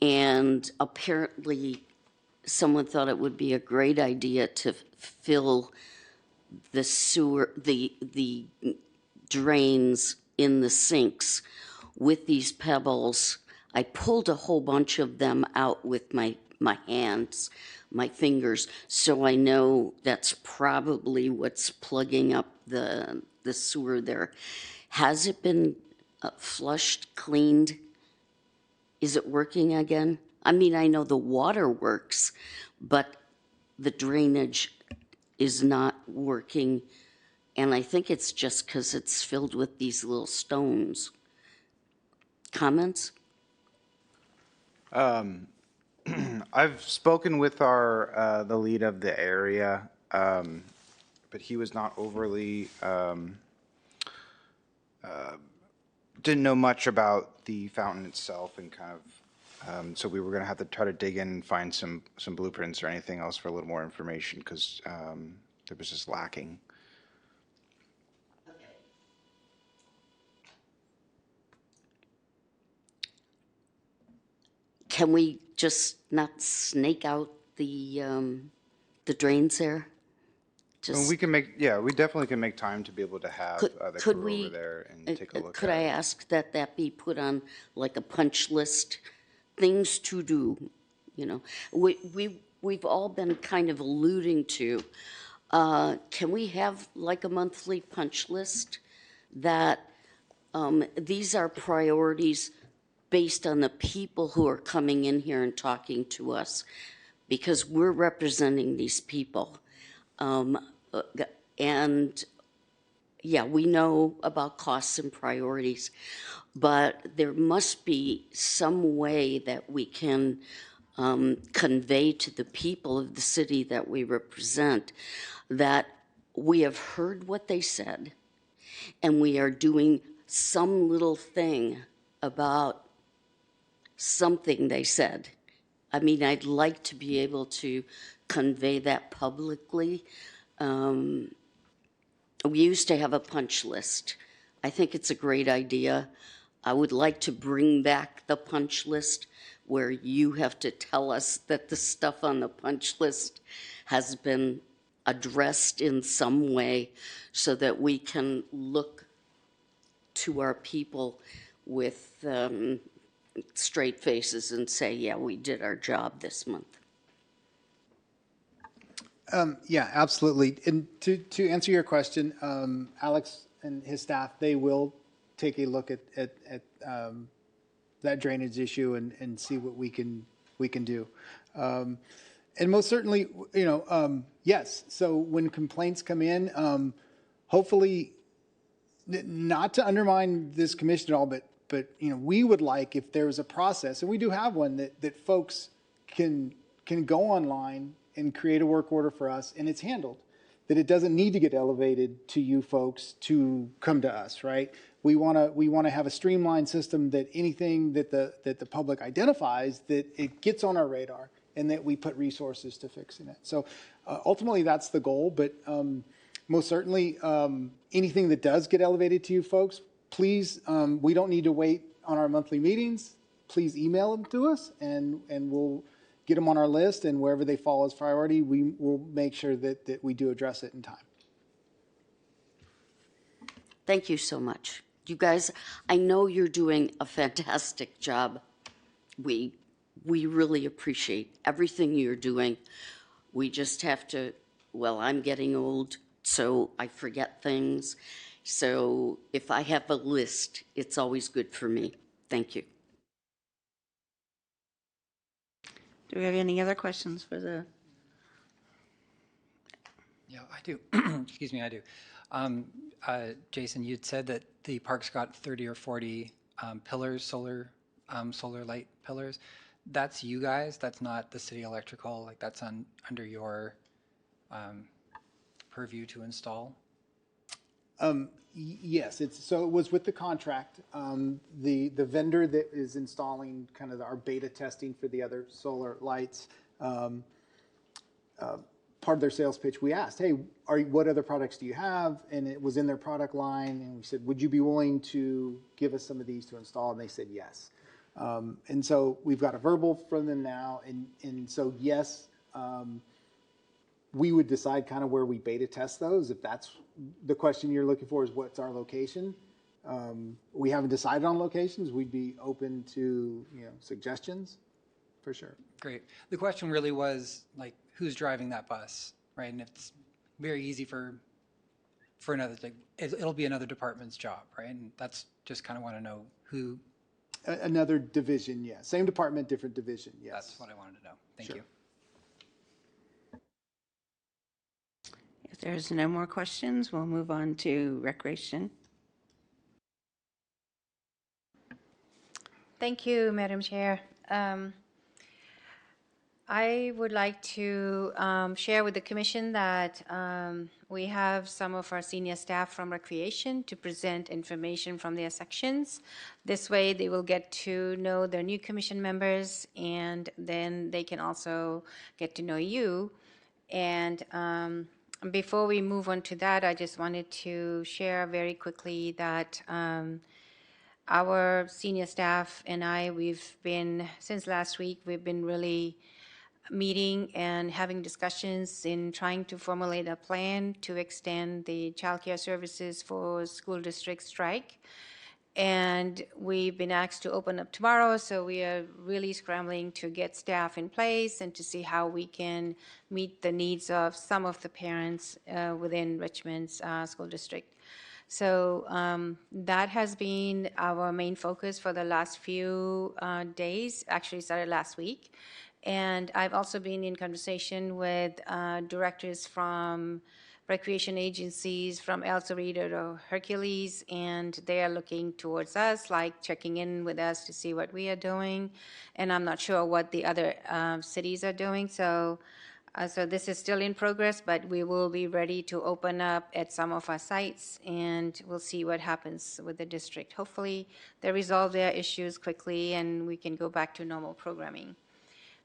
and apparently someone thought it would be a great idea to fill the sewer, the drains in the sinks with these pebbles. I pulled a whole bunch of them out with my hands, my fingers, so I know that's probably what's plugging up the sewer there. Has it been flushed, cleaned? Is it working again? I mean, I know the water works, but the drainage is not working, and I think it's just because it's filled with these little stones. Comments? I've spoken with the lead of the area, but he was not overly, didn't know much about the fountain itself, and kind of, so we were going to have to try to dig in and find some blueprints or anything else for a little more information, because there was just lacking. Can we just not snake out the drains there? Well, we can make, yeah, we definitely can make time to be able to have the Could crew we, over there and take a look could at I it. ask that be put on like a punch list? Things to do, you know? We've all been kind of alluding to, can we have like a monthly punch list that these are priorities based on the people who are coming in here and talking to us, because we're representing these people. And yeah, we know about costs and priorities, but there must be some way that we can convey to the people of the city that we represent that we have heard what they said, and we are doing some little thing about something they said. I mean, I'd like to be able to convey that publicly. We used to have a punch list. I think it's a great idea. I would like to bring back the punch list where you have to tell us that the stuff on the punch list has been addressed in some way, so that we can look to our people with straight faces and say, yeah, we did our job this month. Yeah, absolutely. And to answer your question, Alex and his staff, they will take a look at that drainage issue and see what we can do. And most certainly, you know, yes. So when complaints come in, hopefully, not to undermine this commission at all, but you know, we would like, if there's a process, and we do have one, that folks can go online and create a work order for us, and it's handled. that it doesn't need to get elevated to you folks to come to us, right? We want to have a streamlined system that anything that the public identifies, that it gets on our radar and that we put resources to fixing it. So ultimately, that's the goal. But most certainly, anything that does get elevated to you folks, please, we don't need to wait on our monthly meetings. Please email them to us, and we'll get them on our list, and wherever they fall as priority, we will make sure that we do address it in time. Thank you so much. You guys, I know you're doing a fantastic job. We really appreciate everything you're doing. We just have to, well, I'm getting old, so I forget things. So if I have a list, it's always good for me. Thank you. Do we have any other questions for the? Yeah, I do. Excuse me, I do. Jason, you'd said that the park's got 30 or 40 pillars, solar light pillars. That's you guys. That's not the city electrical. Like that's under your purview to install. Yes, so it was with the contract. The vendor that is installing kind of our beta testing for the other solar lights, part of their sales pitch, we asked, hey, what other products do you have? And it was in their product line. And we said, would you be willing to give us some of these to install? And they said yes. And so we've got a verbal from them now. And so, yes, we would decide kind of where we beta test those. If that's the question you're looking for, is what's our location? We haven't decided on locations. We'd be open to suggestions for sure. Great. The question really was like, who's driving that bus, right? And it's very easy for another, like, it'll be another department's job, right? And that's just kind of want to know who. Another division, yes. Same department, different division, yes. That's what I wanted to know. Thank you. If there's no more questions, we'll move on to recreation. Thank you, Madam Chair. I would like to share with the Commission that we have some of our senior staff from Recreation to present information from their sections. This way, they will get to know their new Commission members, and then they can also get to know you. And before we move on to that, I just wanted to share very quickly that our senior staff and I, since last week, we've been really meeting and having discussions in trying to formulate a plan to extend the childcare services for school district strike. And we've been asked to open up tomorrow, so we are really scrambling to get staff in place and to see how we can meet the needs of some of the parents within Richmond's school district. So that has been our main focus for the last few days, actually started last week. And I've also been in conversation with directors from recreation agencies, from El Cerrito to Hercules, and they are looking towards us, like checking in with us to see what we are doing. And I'm not sure what the other cities are doing. So this is still in progress, but we will be ready to open up at some of our sites, and we'll see what happens with the district. Hopefully, they resolve their issues quickly, and we can go back to normal programming.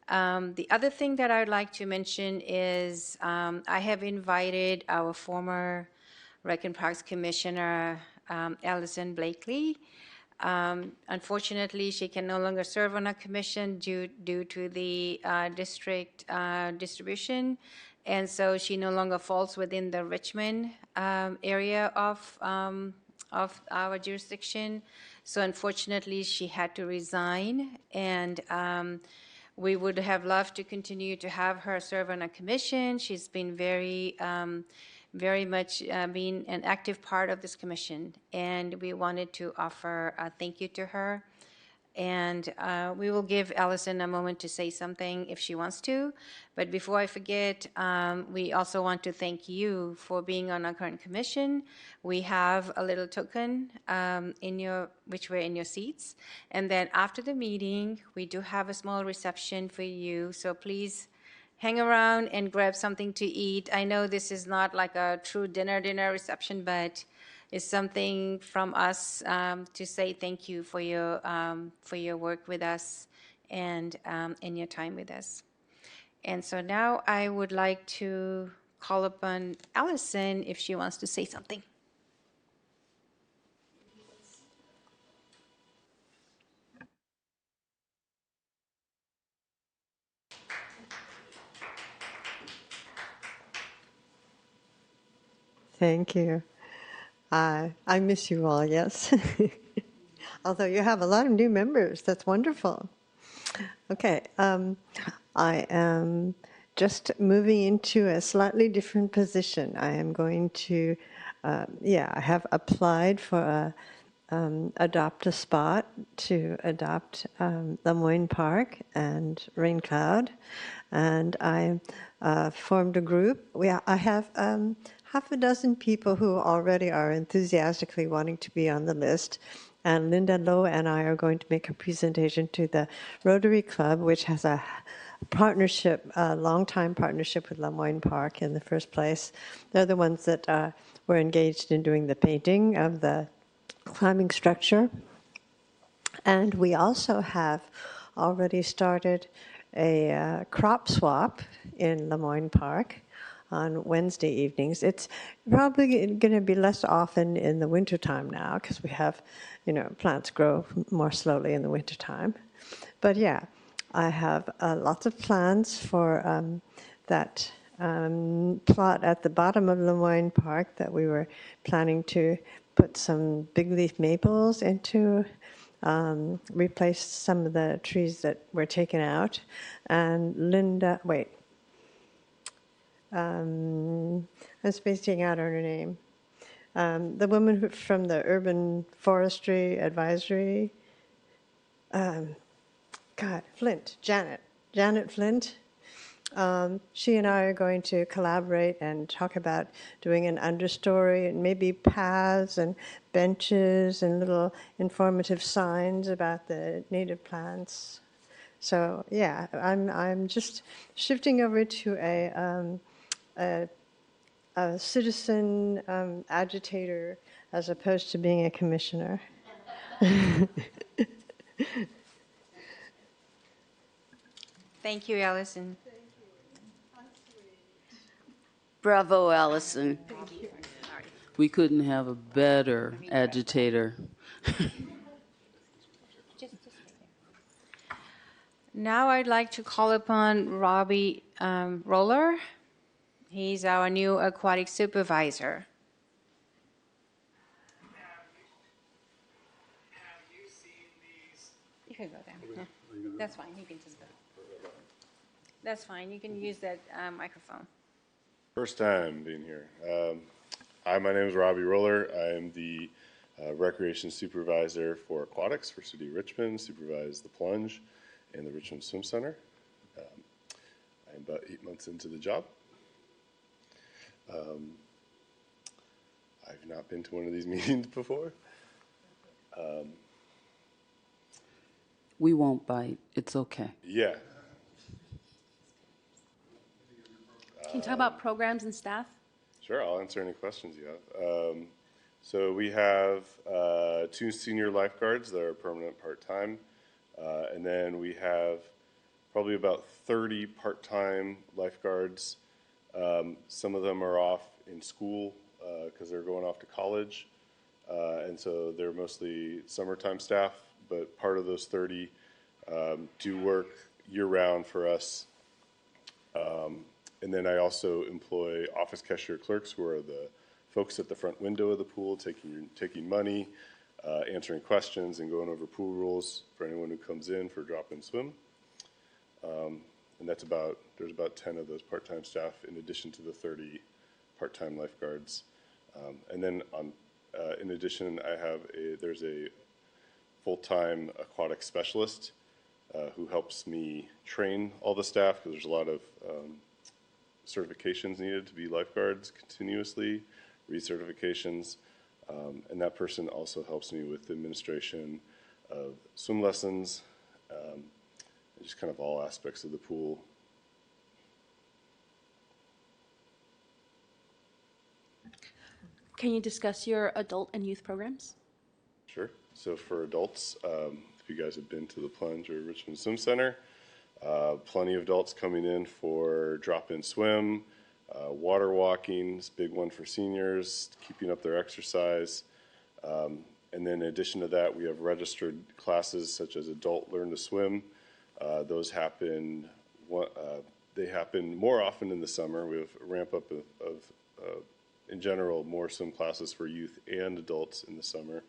The other thing that I'd like to mention is I have invited our former Rec and Parks Commissioner, Allison Blakely. Unfortunately, she can no longer serve on a commission due to the district distribution, and so she no longer falls within the Richmond area of our jurisdiction. So unfortunately, she had to resign, and we would have loved to continue to have her serve on a commission. She's been very much being an active part of this commission, and we wanted to offer a thank you to her. And we will give Allison a moment to say something if she wants to. But before I forget, we also want to thank you for being on our current commission. We have a little token which were in your seats. And then after the meeting, we do have a small reception for you. So please hang around and grab something to eat. I know this is not like a true dinner reception, but it's something from us to say thank you for your work with us and your time with us. And so now I would like to call upon Allison if she wants to say something. Thank you. I miss you all, yes. Although you have a lot of new members, that's wonderful. Okay, I am just moving into a slightly different position. I am going to, I have applied for adopt a spot to adopt Lemoyne Park and Rain Cloud, and I formed a group. I have half a dozen people who already are enthusiastically wanting to be on the list. And Linda Lowe and I are going to make a presentation to the Rotary Club, which has a partnership, a long-time partnership with Lemoyne Park in the first place. They're the ones that were engaged in doing the painting of the climbing structure. And we also have already started a crop swap in Lemoyne Park on Wednesday evenings. It's probably going to be less often in the wintertime now because we have, plants grow more slowly in the wintertime. But yeah, I have lots of plans for that plot at the bottom of Lemoyne Park that we were planning to put some big leaf maples into, replace some of the trees that were taken out. And I'm spacing out on her name. The woman from the Urban Forestry Advisory, Janet Flint. She and I are going to collaborate and talk about doing an understory and maybe paths and benches and little informative signs about the native plants. So yeah, I'm just shifting over to a citizen agitator as opposed to being a commissioner. Thank you, Allison. Bravo, Allison. We couldn't have a better agitator. Now I'd like to call upon Robbie Roller. He's our new aquatic supervisor. You can go there. No, that's fine. You can just go. That's fine. You can use that microphone. First time being here. Hi, my name is Robbie Roller. I am the recreation supervisor for aquatics for City of Richmond, supervise the plunge and the Richmond Swim Center. I'm about 8 months into the job. I've not been to one of these meetings before. We won't bite. It's okay. Yeah. Can you talk about programs and staff? Sure, I'll answer any questions you have. So we have 2 senior lifeguards that are permanent part-time, and then we have probably about 30 part-time lifeguards. Some of them are off in school because they're going off to college, and so they're mostly summertime staff, but part of those 30 do work year-round for us. And then I also employ office cashier clerks, who are the folks at the front window of the pool taking money, answering questions, and going over pool rules for anyone who comes in for drop-in swim. And there's about 10 of those part-time staff in addition to the 30 part-time lifeguards. And then in addition, there's a full-time aquatic specialist who helps me train all the staff, because there's a lot of certifications needed to be lifeguards continuously, recertifications, and that person also helps me with the administration of swim lessons, and just kind of all aspects of the pool. can you discuss your adult and youth programs? Sure. So for adults, if you guys have been to the Plunge or Richmond Swim Center, plenty of adults coming in for drop-in swim, water walking, is a big one for seniors, keeping up their exercise. And then in addition to that, we have registered classes such as Adult Learn to Swim. Those happen, they happen more often in the summer. We have a ramp up of in general, more swim classes for youth and adults in the summer.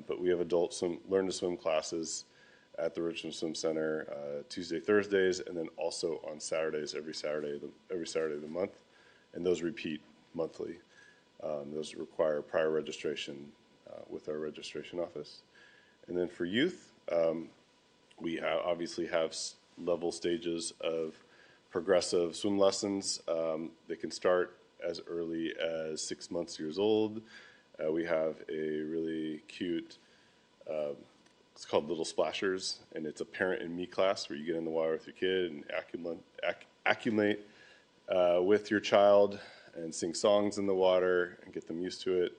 But we have adult learn to swim classes at the Richmond Swim Center Tuesday, Thursdays, and then also on Saturdays, every Saturday of the month. And those repeat monthly. Those require prior registration with our registration office. And then for youth, we obviously have level stages of progressive swim lessons. They can start as early as 6 months years old. We have a really cute, it's called Little Splashers, and it's a parent and me class where you get in the water with your kid and accumulate with your child and sing songs in the water and get them used to it.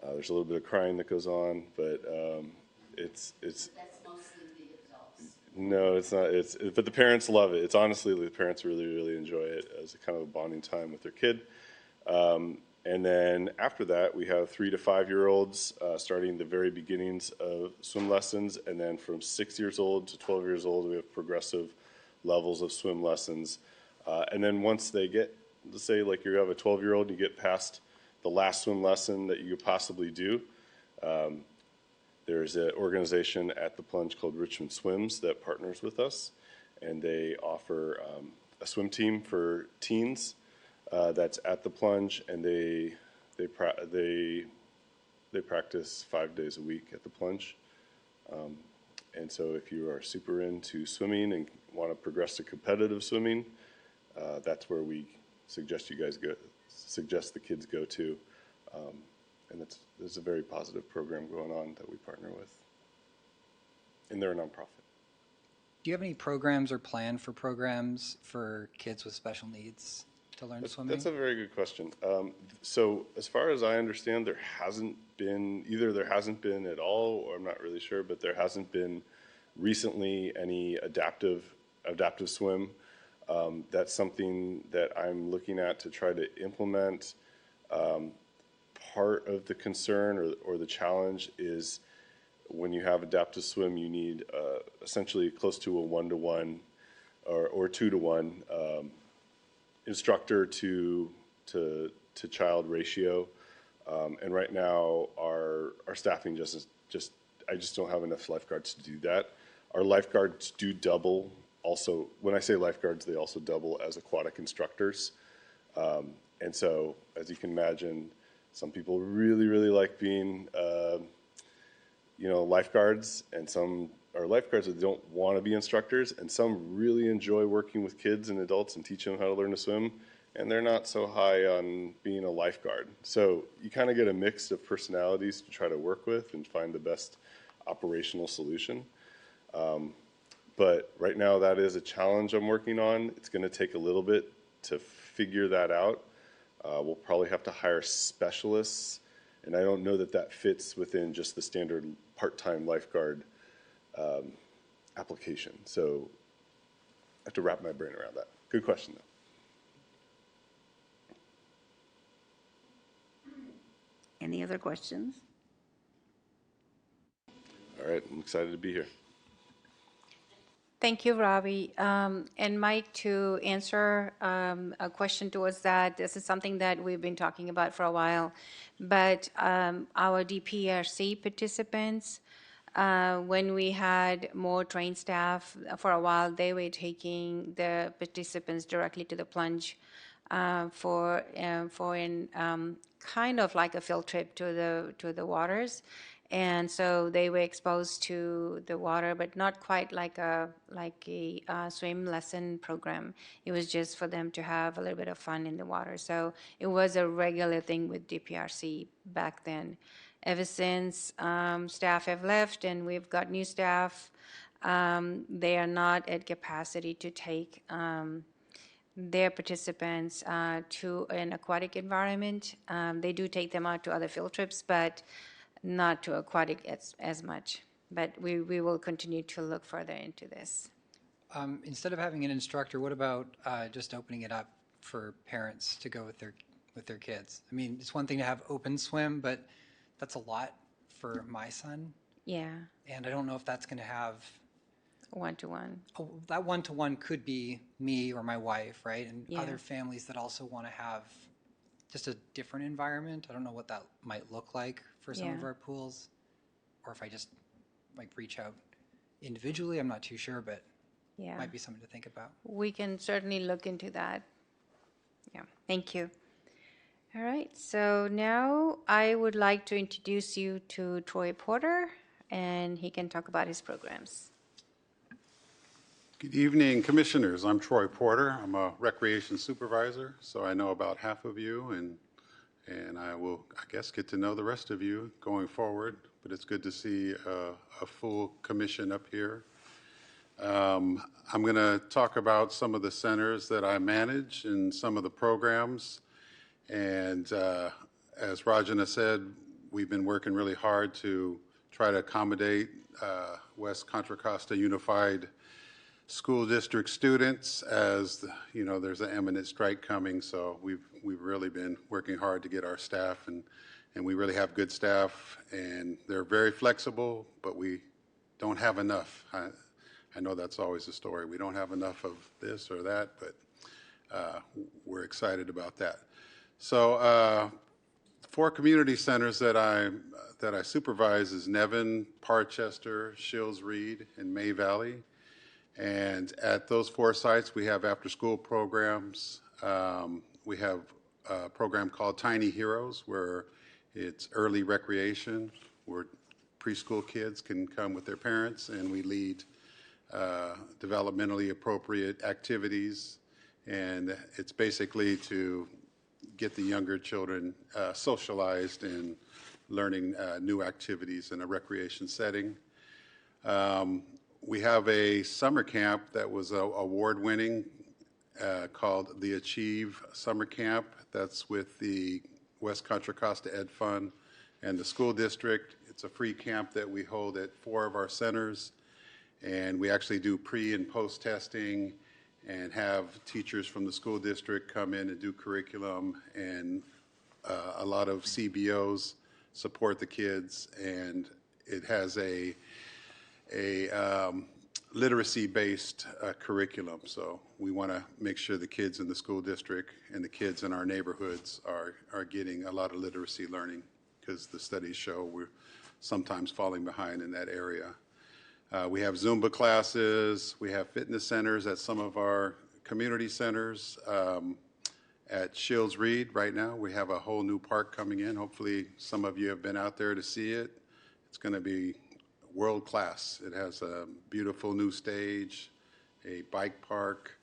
There's a little bit of crying that goes on, but it's. That's mostly the adults. No, it's not. But the parents love it. It's honestly, the parents really enjoy it as a kind of a bonding time with their kid. And then after that, we have 3 to 5 year olds starting the very beginnings of swim lessons. And then from 6 years old to 12 years old, we have progressive levels of swim lessons. And then once they get, let's say like you have a 12-year-old, you get past the last swim lesson that you could possibly do. There's an organization at the Plunge called Richmond Swims that partners with us. And they offer a swim team for teens. That's at the Plunge, and they practice 5 days a week at the Plunge. And so if you are super into swimming and want to progress to competitive swimming, that's where we suggest the kids go to. And there's a very positive program going on that we partner with. And they're a nonprofit. Do you have any programs or plan for programs for kids with special needs to learn swimming? That's a very good question. So as far as I understand, there hasn't been at all, or I'm not really sure, but there hasn't been recently any adaptive swim. That's something that I'm looking at to try to implement. Part of the concern or the challenge is when you have adaptive swim, you need essentially close to a 1-to-1 or 2-to-1 instructor to child ratio. And right now our staffing I just don't have enough lifeguards to do that. Our lifeguards do double. Also, when I say lifeguards, they also double as aquatic instructors. And so, as you can imagine, some people really like being, lifeguards, and some are lifeguards that don't want to be instructors, and some really enjoy working with kids and adults and teaching them how to learn to swim, and they're not so high on being a lifeguard. So you kind of get a mix of personalities to try to work with and find the best operational solution. But right now, that is a challenge I'm working on. It's going to take a little bit to figure that out. We'll probably have to hire specialists, and I don't know that fits within just the standard part-time lifeguard application. So I have to wrap my brain around that. Good question, though. Any other questions? All right, I'm excited to be here. Thank you, Robbie. And Mike, to answer a question towards that, this is something that we've been talking about for a while, but our DPRC participants, when we had more trained staff for a while, they were taking the participants directly to the Plunge for kind of like a field trip to the waters. And so they were exposed to the water, but not quite like a swim lesson program. It was just for them to have a little bit of fun in the water. So it was a regular thing with DPRC back then. Ever since staff have left and we've got new staff, they are not at capacity to take their participants to an aquatic environment. They do take them out to other field trips, but not to aquatic as much. But we will continue to look further into this. Instead of having an instructor, what about just opening it up for parents to go with their kids? I mean, it's one thing to have open swim, but that's a lot for my son. Yeah, And I don't know if that's going to have one-to-one. oh, that one-to-one could be me or my wife, right? And Yeah. other families that also want to have just a different environment. I don't know what that might look like for some of Yeah. our pools, or if I just like reach out individually. I'm not too sure, but Yeah. might be something to think about. We can certainly look into that. Yeah, thank you. All right, so now I would like to introduce you to Troy Porter, and he can talk about his programs. Good evening, Commissioners. I'm Troy Porter. I'm a recreation supervisor, so I know about half of you, and I will, I guess, get to know the rest of you going forward. But it's good to see a full commission up here. I'm going to talk about some of the centers that I manage and some of the programs. And as Rajana said, we've been working really hard to try to accommodate West Contra Costa Unified School District students as, you know, there's an imminent strike coming. So we've really been working hard to get our staff, and we really have good staff, and they're very flexible, but we don't have enough. I know that's always the story. We don't have enough of this or that, but we're excited about that. So 4 community centers that I supervise is Nevin, Parchester, Shields Reed, and May Valley. And at those 4 sites, we have after-school programs. We have a program called Tiny Heroes, where it's early recreation, where preschool kids can come with their parents, and we lead developmentally appropriate activities. And it's basically to get the younger children socialized and learning new activities in a recreation setting. We have a summer camp that was award-winning called the Achieve Summer Camp. That's with the West Contra Costa Ed Fund and the school district. It's a free camp that we hold at 4 of our centers. And we actually do pre and post testing and have teachers from the school district come in and do curriculum, and a lot of CBOs support the kids, and it has a literacy-based curriculum. So we want to make sure the kids in the school district and the kids in our neighborhoods are getting a lot of literacy learning, because the studies show we're sometimes falling behind in that area. We have Zumba classes. We have fitness centers at some of our community centers. At Shields Reed right now, we have a whole new park coming in. Hopefully some of you have been out there to see it. It's going to be world class. It has a beautiful new stage, a bike park,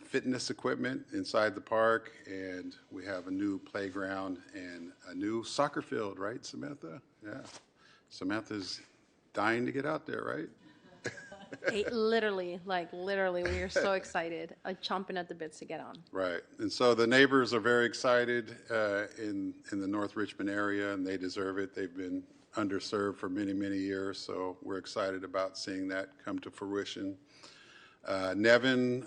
fitness equipment inside the park, and we have a new playground and a new soccer field, right, Samantha? Yeah. Samantha's dying to get out there, right? Literally, we are so excited, chomping at the bits to get on. Right. And so the neighbors are very excited in the North Richmond area, and they deserve it. They've been underserved for many, many years, so we're excited about seeing that come to fruition. Nevin,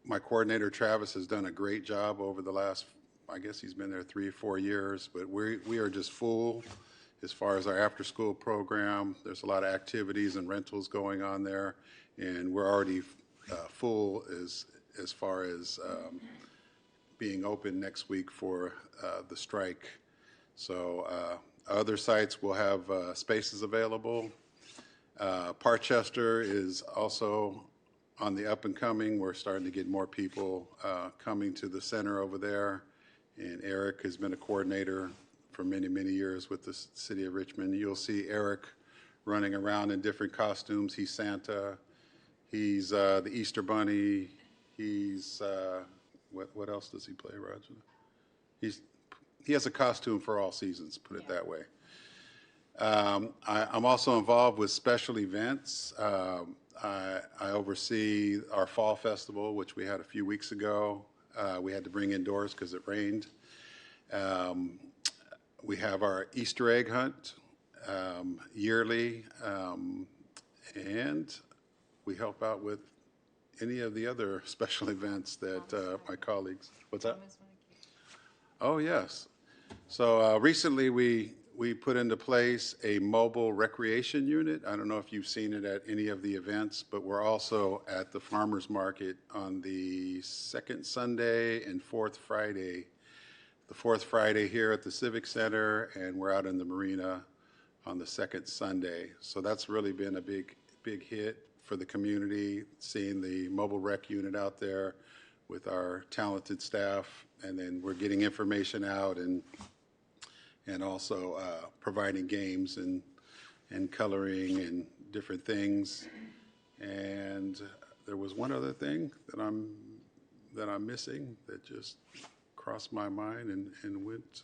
my coordinator Travis has done a great job over the last, I guess he's been there 3 or 4 years, but we are just full as far as our after-school program. There's a lot of activities and rentals going on there, and we're already full as far as being open next week for the strike. So other sites will have spaces available. Parchester is also on the up and coming. We're starting to get more people coming to the center over there, and Eric has been a coordinator for many, many years with the city of Richmond. You'll see Eric running around in different costumes. He's Santa. He's the Easter Bunny. He's, what else does he play, Roger? He has a costume for all seasons, put it that way. I'm also involved with special events. I oversee our fall festival, which we had a few weeks ago. We had to bring indoors because it rained. We have our Easter egg hunt yearly, and we help out with any of the other special events that my colleagues. What's that? Oh, yes. So recently we put into place a mobile recreation unit. I don't know if you've seen it at any of the events, but we're also at the farmers market on the second Sunday and fourth Friday. The fourth Friday here at the Civic Center, and we're out in the marina on the second Sunday. So that's really been a big hit for the community, seeing the mobile rec unit out there with our talented staff. And then we're getting information out and also providing games and coloring and different things. And there was one other thing that I'm missing that just crossed my mind and went,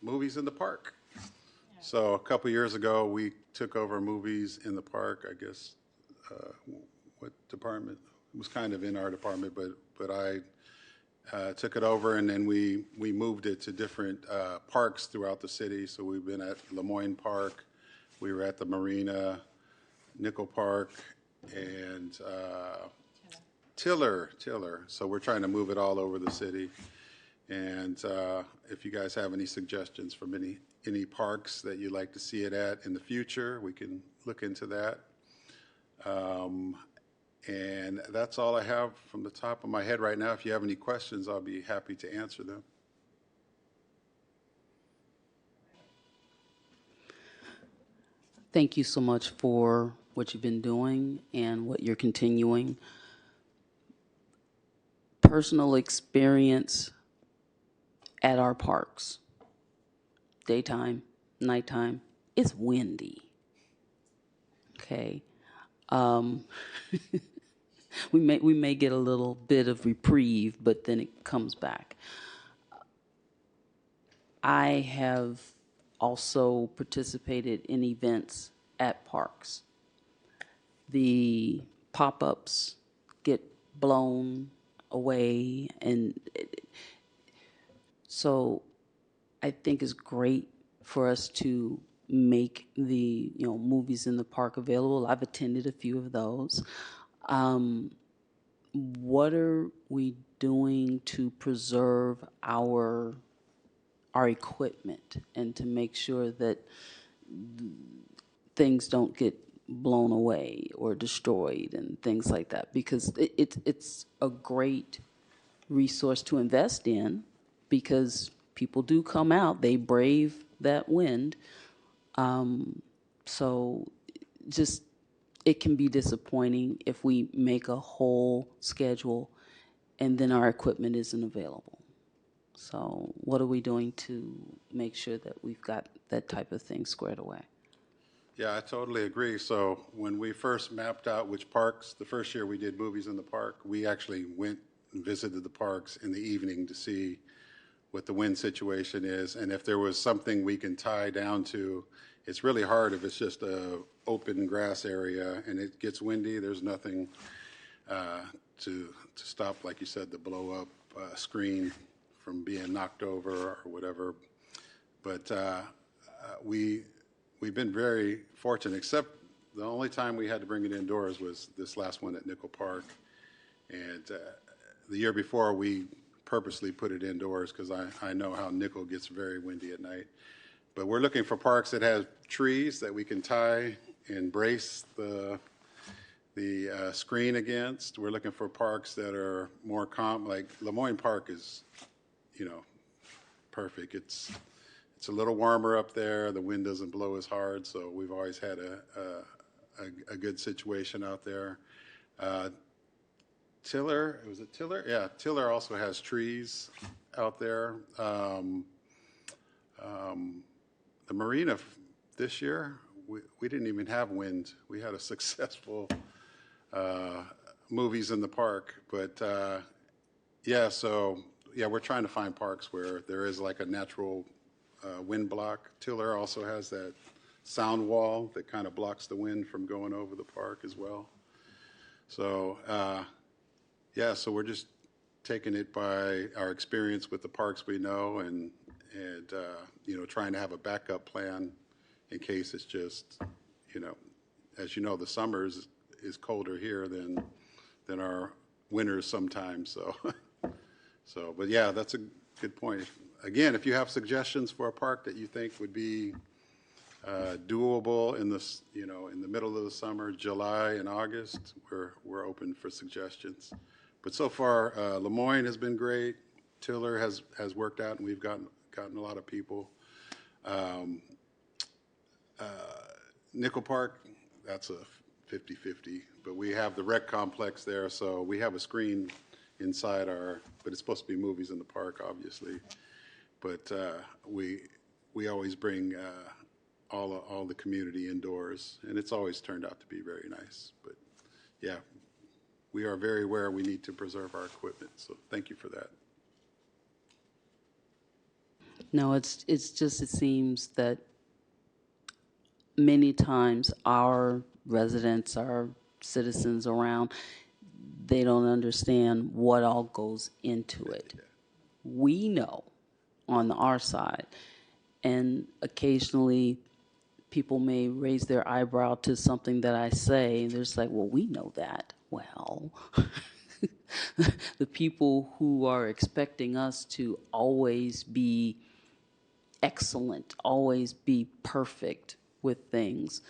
movies in the park. So a couple years ago, we took over movies in the park. I guess, what department? It was kind of in our department, but I took it over, and then we moved it to different parks throughout the city. So we've been at Lemoyne Park, we were at the Marina, Nickel Park, and Tiller. So we're trying to move it all over the city. And if you guys have any suggestions from any parks that you'd like to see it at in the future, we can look into that. And that's all I have from the top of my head right now. If you have any questions, I'll be happy to answer them. Thank you so much for what you've been doing and what you're continuing. Personal experience at our parks, daytime, nighttime, it's windy. Okay. We may get a little bit of reprieve, but then it comes back. I have also participated in events at parks. The pop-ups get blown away, and so I think it's great for us to make the movies in the park available. I've attended a few of those. What are we doing to preserve our equipment and to make sure that things don't get blown away or destroyed and things like that? Because it's a great resource to invest in, because people do come out, they brave that wind. So just, it can be disappointing if we make a whole schedule and then our equipment isn't available. So what are we doing to make sure that we've got that type of thing squared away? Yeah, I totally agree. So when we first mapped out which parks, the first year we did movies in the park, we actually went and visited the parks in the evening to see what the wind situation is, and if there was something we can tie down to. It's really hard if it's just a open grass area and it gets windy. There's nothing to stop, like you said, the blow up screen from being knocked over or whatever. But we've been very fortunate, except the only time we had to bring it indoors was this last one at Nickel Park. And the year before, we purposely put it indoors because I know how Nickel gets very windy at night. But we're looking for parks that have trees that we can tie and brace the screen against. We're looking for parks that are more calm, like Lemoyne Park is, perfect. It's a little warmer up there. The wind doesn't blow as hard, so we've always had a good situation out there. Tiller, was it Tiller? Yeah, Tiller also has trees out there. The marina this year, we didn't even have wind. We had a successful movies in the park. But we're trying to find parks where there is like a natural wind block. Tiller also has that sound wall that kind of blocks the wind from going over the park as well. So, yeah, so we're just taking it by our experience with the parks we know and you know, trying to have a backup plan in case it's just, you know, as you know, the summers is colder here than our winters sometimes. So, but yeah, that's a good point. Again, if you have suggestions for a park that you think would be doable in this, you know, in the middle of the summer, July and August, we're open for suggestions. But so far, Lemoyne has been great. Tiller has worked out, and we've gotten a lot of people. Nickel Park, that's a 50-50, but we have the rec complex there, so we have a screen inside but it's supposed to be movies in the park, obviously. But we always bring all the community indoors, and it's always turned out to be very nice. But yeah, we are very aware we need to preserve our equipment, so thank you for that. No, it's just, it seems that many times our residents, our citizens around, they don't understand what all goes into it. We know on our side, and occasionally people may raise their eyebrow to something that I say, and they're just like, well, we know that. Well, the people who are expecting us to always be excellent, always be perfect with things,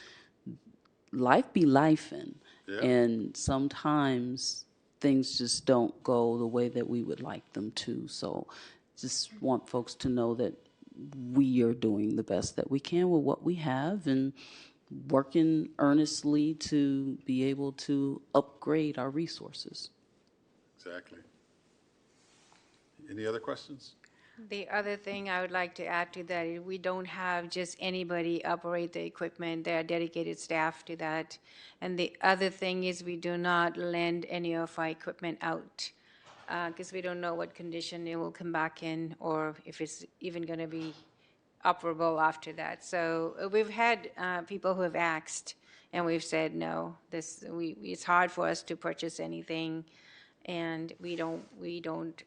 life be lifing. Yeah. And sometimes things just don't go the way that we would like them to. So just want folks to know that we are doing the best that we can with what we have and working earnestly to be able to upgrade our resources. Exactly. Any other questions? The other thing I would like to add to that is we don't have just anybody operate the equipment. There are dedicated staff to that. And the other thing is we do not lend any of our equipment out because we don't know what condition it will come back in or if it's even going to be operable after that. So we've had people who have asked and we've said, no, it's hard for us to purchase anything. And we don't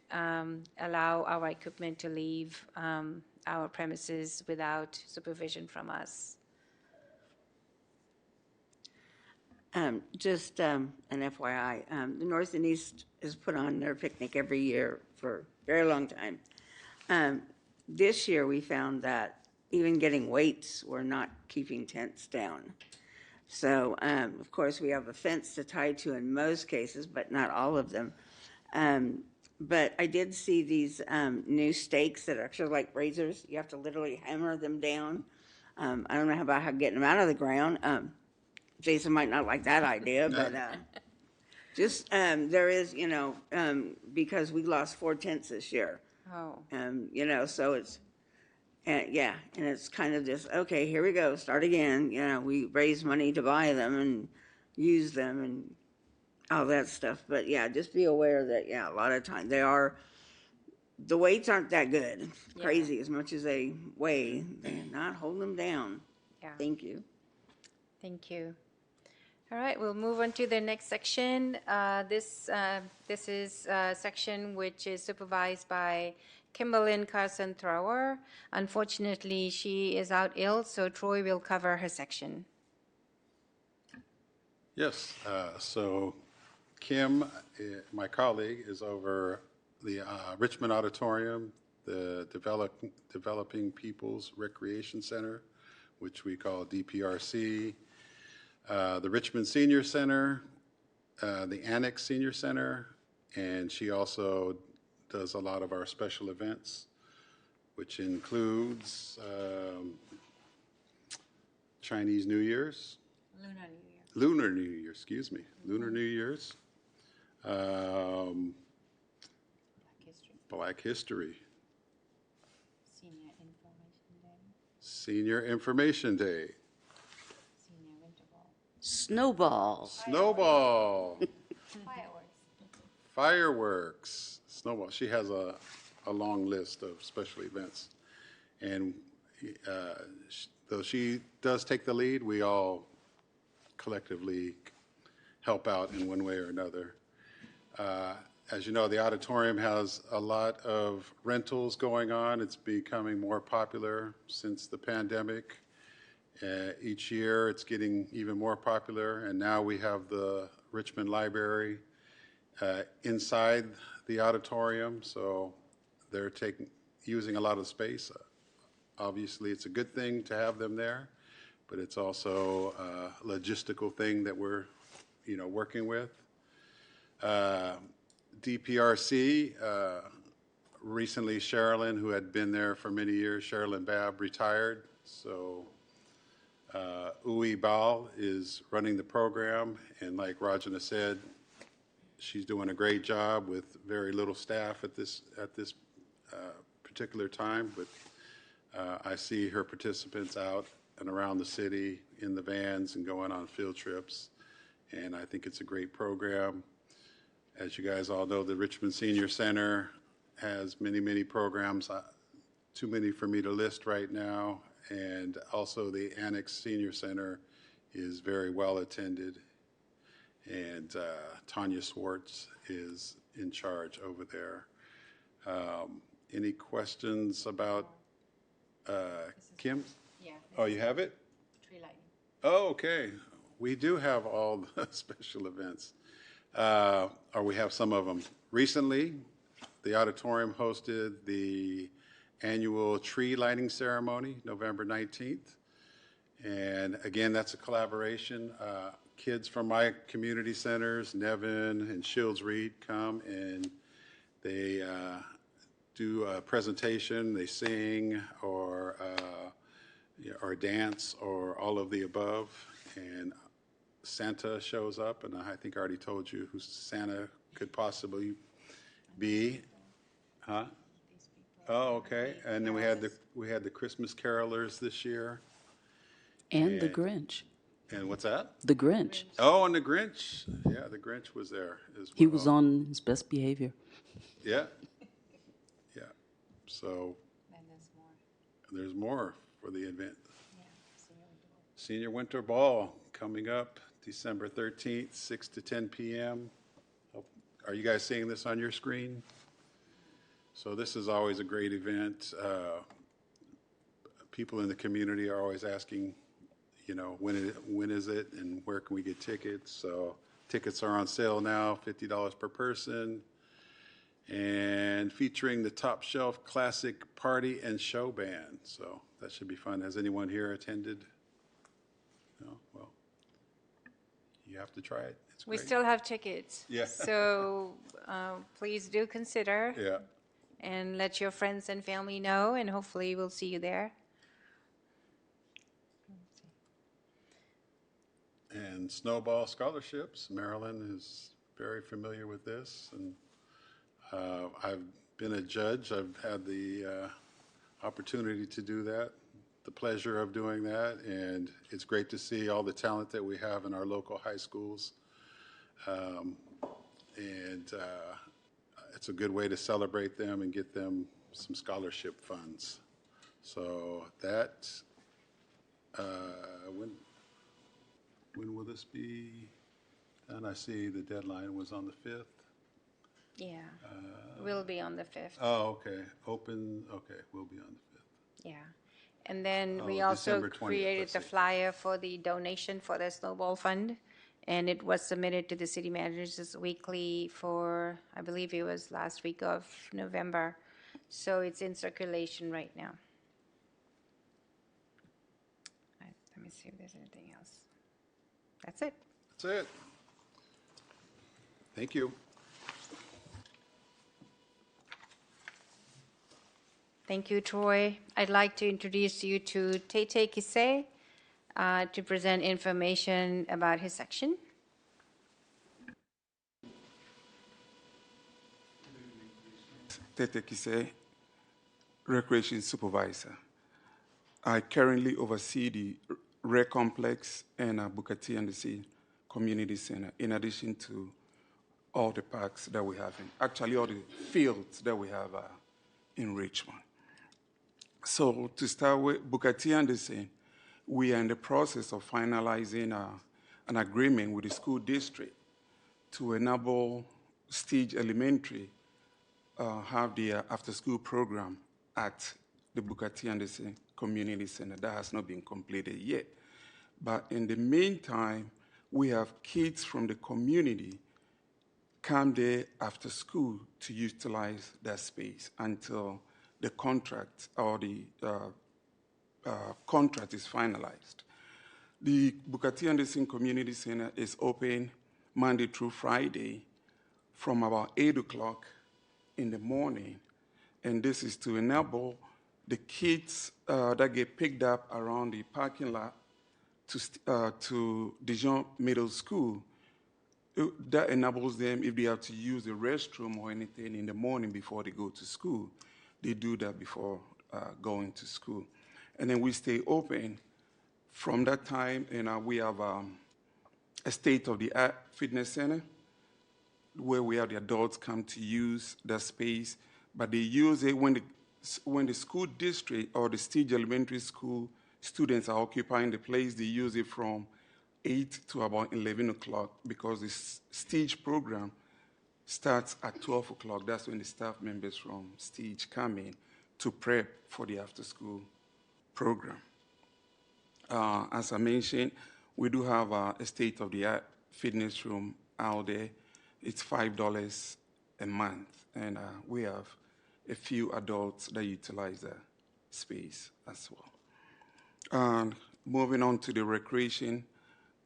allow our equipment to leave our premises without supervision from us. Just an FYI, the North and East has put on their picnic every year for a very long time. This year, we found that even getting weights were not keeping tents down. So, of course, we have a fence to tie to in most cases, but not all of them. But I did see these new stakes that are actually like razors. You have to literally hammer them down. I don't know about how getting them out of the ground. Jason might not like that idea, but just there is, because we lost 4 tents this year. Oh. So it's, yeah, and it's kind of just, okay, here we go, start again. We raise money to buy them and use them and all that stuff. But yeah, just be aware that, a lot of times the weights aren't that good. Crazy as much as they weigh, they're not holding them down. Yeah. Thank you. Thank you. All right, we'll move on to the next section. This is a section which is supervised by Kimberlyn Carson-Thrower. Unfortunately, she is out ill, so Troy will cover her section. Yes, so Kim, my colleague, is over the Richmond Auditorium, the Developing People's Recreation Center, which we call DPRC, the Richmond Senior Center, the Annex Senior Center, and she also does a lot of our special events, which includes Chinese New Year's. Lunar New Year, excuse me. Lunar New Year's. Black History. Senior Information Day. Snowball. Snowball. Fireworks. Snowball. She has a long list of special events. And though she does take the lead, we all collectively help out in one way or another. As you know, the auditorium has a lot of rentals going on. It's becoming more popular since the pandemic. Each year, it's getting even more popular, and now we have the Richmond Library inside the auditorium, so they're using a lot of space. Obviously, it's a good thing to have them there, but it's also a logistical thing that we're, working with. DPRC, recently Sherilyn, who had been there for many years, Sherilyn Babb, retired, so Uwe Ball is running the program, and like Rajana said, she's doing a great job with very little staff at this particular time, but I see her participants out and around the city in the vans and going on field trips, and I think it's a great program. As you guys all know, the Richmond Senior Center has many, many programs, too many for me to list right now, and also the Annex Senior Center is very well attended, and Tanya Swartz is in charge over there. Any questions about Kim? Yeah. Oh, you have it? Tree lighting. Oh, okay. We do have all the special events, or we have some of them. Recently, the auditorium hosted the annual tree lighting ceremony, November 19th. And again, that's a collaboration. Kids from my community centers, Nevin and Shields Reed, come and they do a presentation, they sing or dance or all of the above. And Santa shows up, and I think I already told you who Santa could possibly be. Huh? Oh, okay. And then we had the Christmas carolers this year. And the Grinch. And what's that? The Grinch. Oh, and the Grinch. Yeah, the Grinch was there as well. He was on his best behavior. Yeah. Yeah. So there's more for the event. Senior Winter Ball coming up December 13th, 6 to 10 p.m. Are you guys seeing this on your screen? So this is always a great event. People in the community are always asking, when is it and where can we get tickets? So tickets are on sale now, $50 per person, and featuring the Top Shelf Classic Party and Show Band. So that should be fun. Has anyone here attended? No? Well, you have to try it. It's We great. still have tickets. Yeah. So please do consider. Yeah. And let your friends and family know, and hopefully we'll see you there. And Snowball Scholarships, Marilyn is very familiar with this, and I've been a judge. I've had the opportunity to do that, the pleasure of doing that, and it's great to see all the talent that we have in our local high schools. It's a good way to celebrate them and get them some scholarship funds. So that, when will this be? And I see the deadline was on the 5th. Yeah, we'll be on the 5th. Oh, okay. We'll be on the 5th. Yeah. And then we Oh, also December 20th, created let's the see. flyer for the donation for the Snowball Fund. And it was submitted to the city managers weekly for, I believe it was last week of November. So it's in circulation right now. Let me see if there's anything else. That's it. That's it. Thank you. Thank you, Troy. I'd like to introduce you to Tete Kisei to present information about his section. Tete Kisei, Recreation Supervisor. I currently oversee the Rec Complex and Booker T and the Sea Community Center, in addition to all the parks that we have, actually all the fields that we have in Richmond. So to start with, Booker T. Anderson, we are in the process of finalizing an agreement with the school district to enable Stage Elementary have the after-school program at the Booker T. Anderson Community Center. That has not been completed yet. But in the meantime, we have kids from the community come there after school to utilize that space until the contract or the contract is finalized. The Booker T. Anderson Community Center is open Monday through Friday from about 8 o'clock in the morning, and this is to enable the kids that get picked up around the parking lot to Dijon Middle School. That enables them, if they have to use the restroom or anything in the morning before they go to school, they do that before going to school. And then we stay open from that time, and we have a state-of-the-art fitness center where we have the adults come to use the space, but they use it when the school district or the Stage Elementary School students are occupying the place. They use it from 8 to about 11 o'clock because the Stage program starts at 12 o'clock. That's when the staff members from Stage come in to prep for the after-school program. As I mentioned, we do have a state-of-the-art fitness room out there. It's $5 a month, and we have a few adults that utilize the space as well. And moving on to the recreation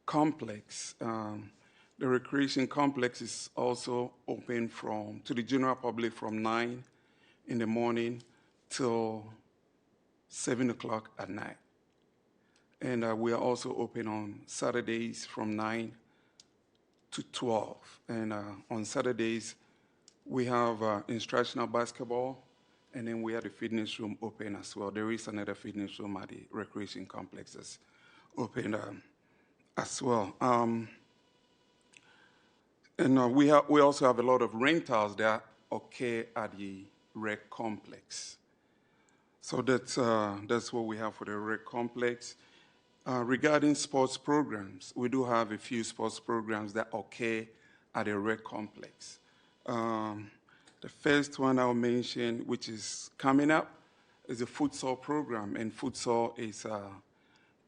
complex. The recreation complex is also open to the general public from 9 in the morning till 7 o'clock at night. And we are also open on Saturdays from 9 to 12. And on Saturdays, we have instructional basketball, and then we have the fitness room open as well. There is another fitness room at the recreation complex that's open as well. And we also have a lot of rentals that occur at the rec complex. So that's what we have for the rec complex. Regarding sports programs, we do have a few sports programs that occur at the rec complex. The first one I'll mention, which is coming up, is the futsal program. And futsal is an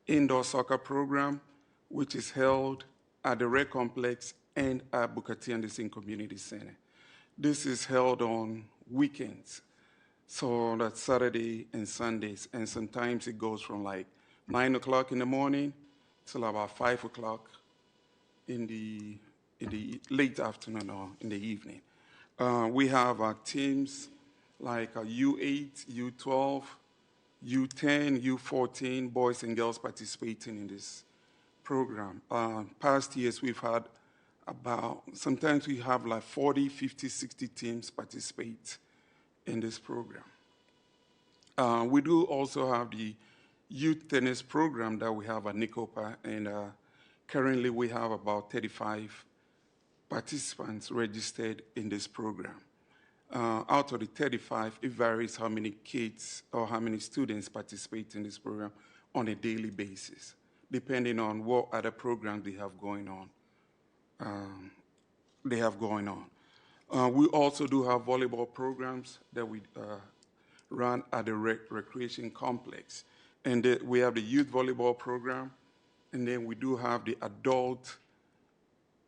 indoor soccer program which is held at the rec complex and at Booker T. Anderson Community Center. This is held on weekends, so that's Saturday and Sundays, and sometimes it goes from like 9 o'clock in the morning till about 5 o'clock in the late afternoon or in the evening. We have teams like U8, U12, U10, U14, boys and girls participating in this program. Past years, we've had sometimes we have like 40, 50, 60 teams participate in this program. We do also have the youth tennis program that we have at Nicopa, and currently we have about 35 participants registered in this program. Out of the 35, it varies how many kids or how many students participate in this program on a daily basis, depending on what other programs they have going on. We also do have volleyball programs that we run at the recreation complex. And we have the youth volleyball program, and then we do have the adult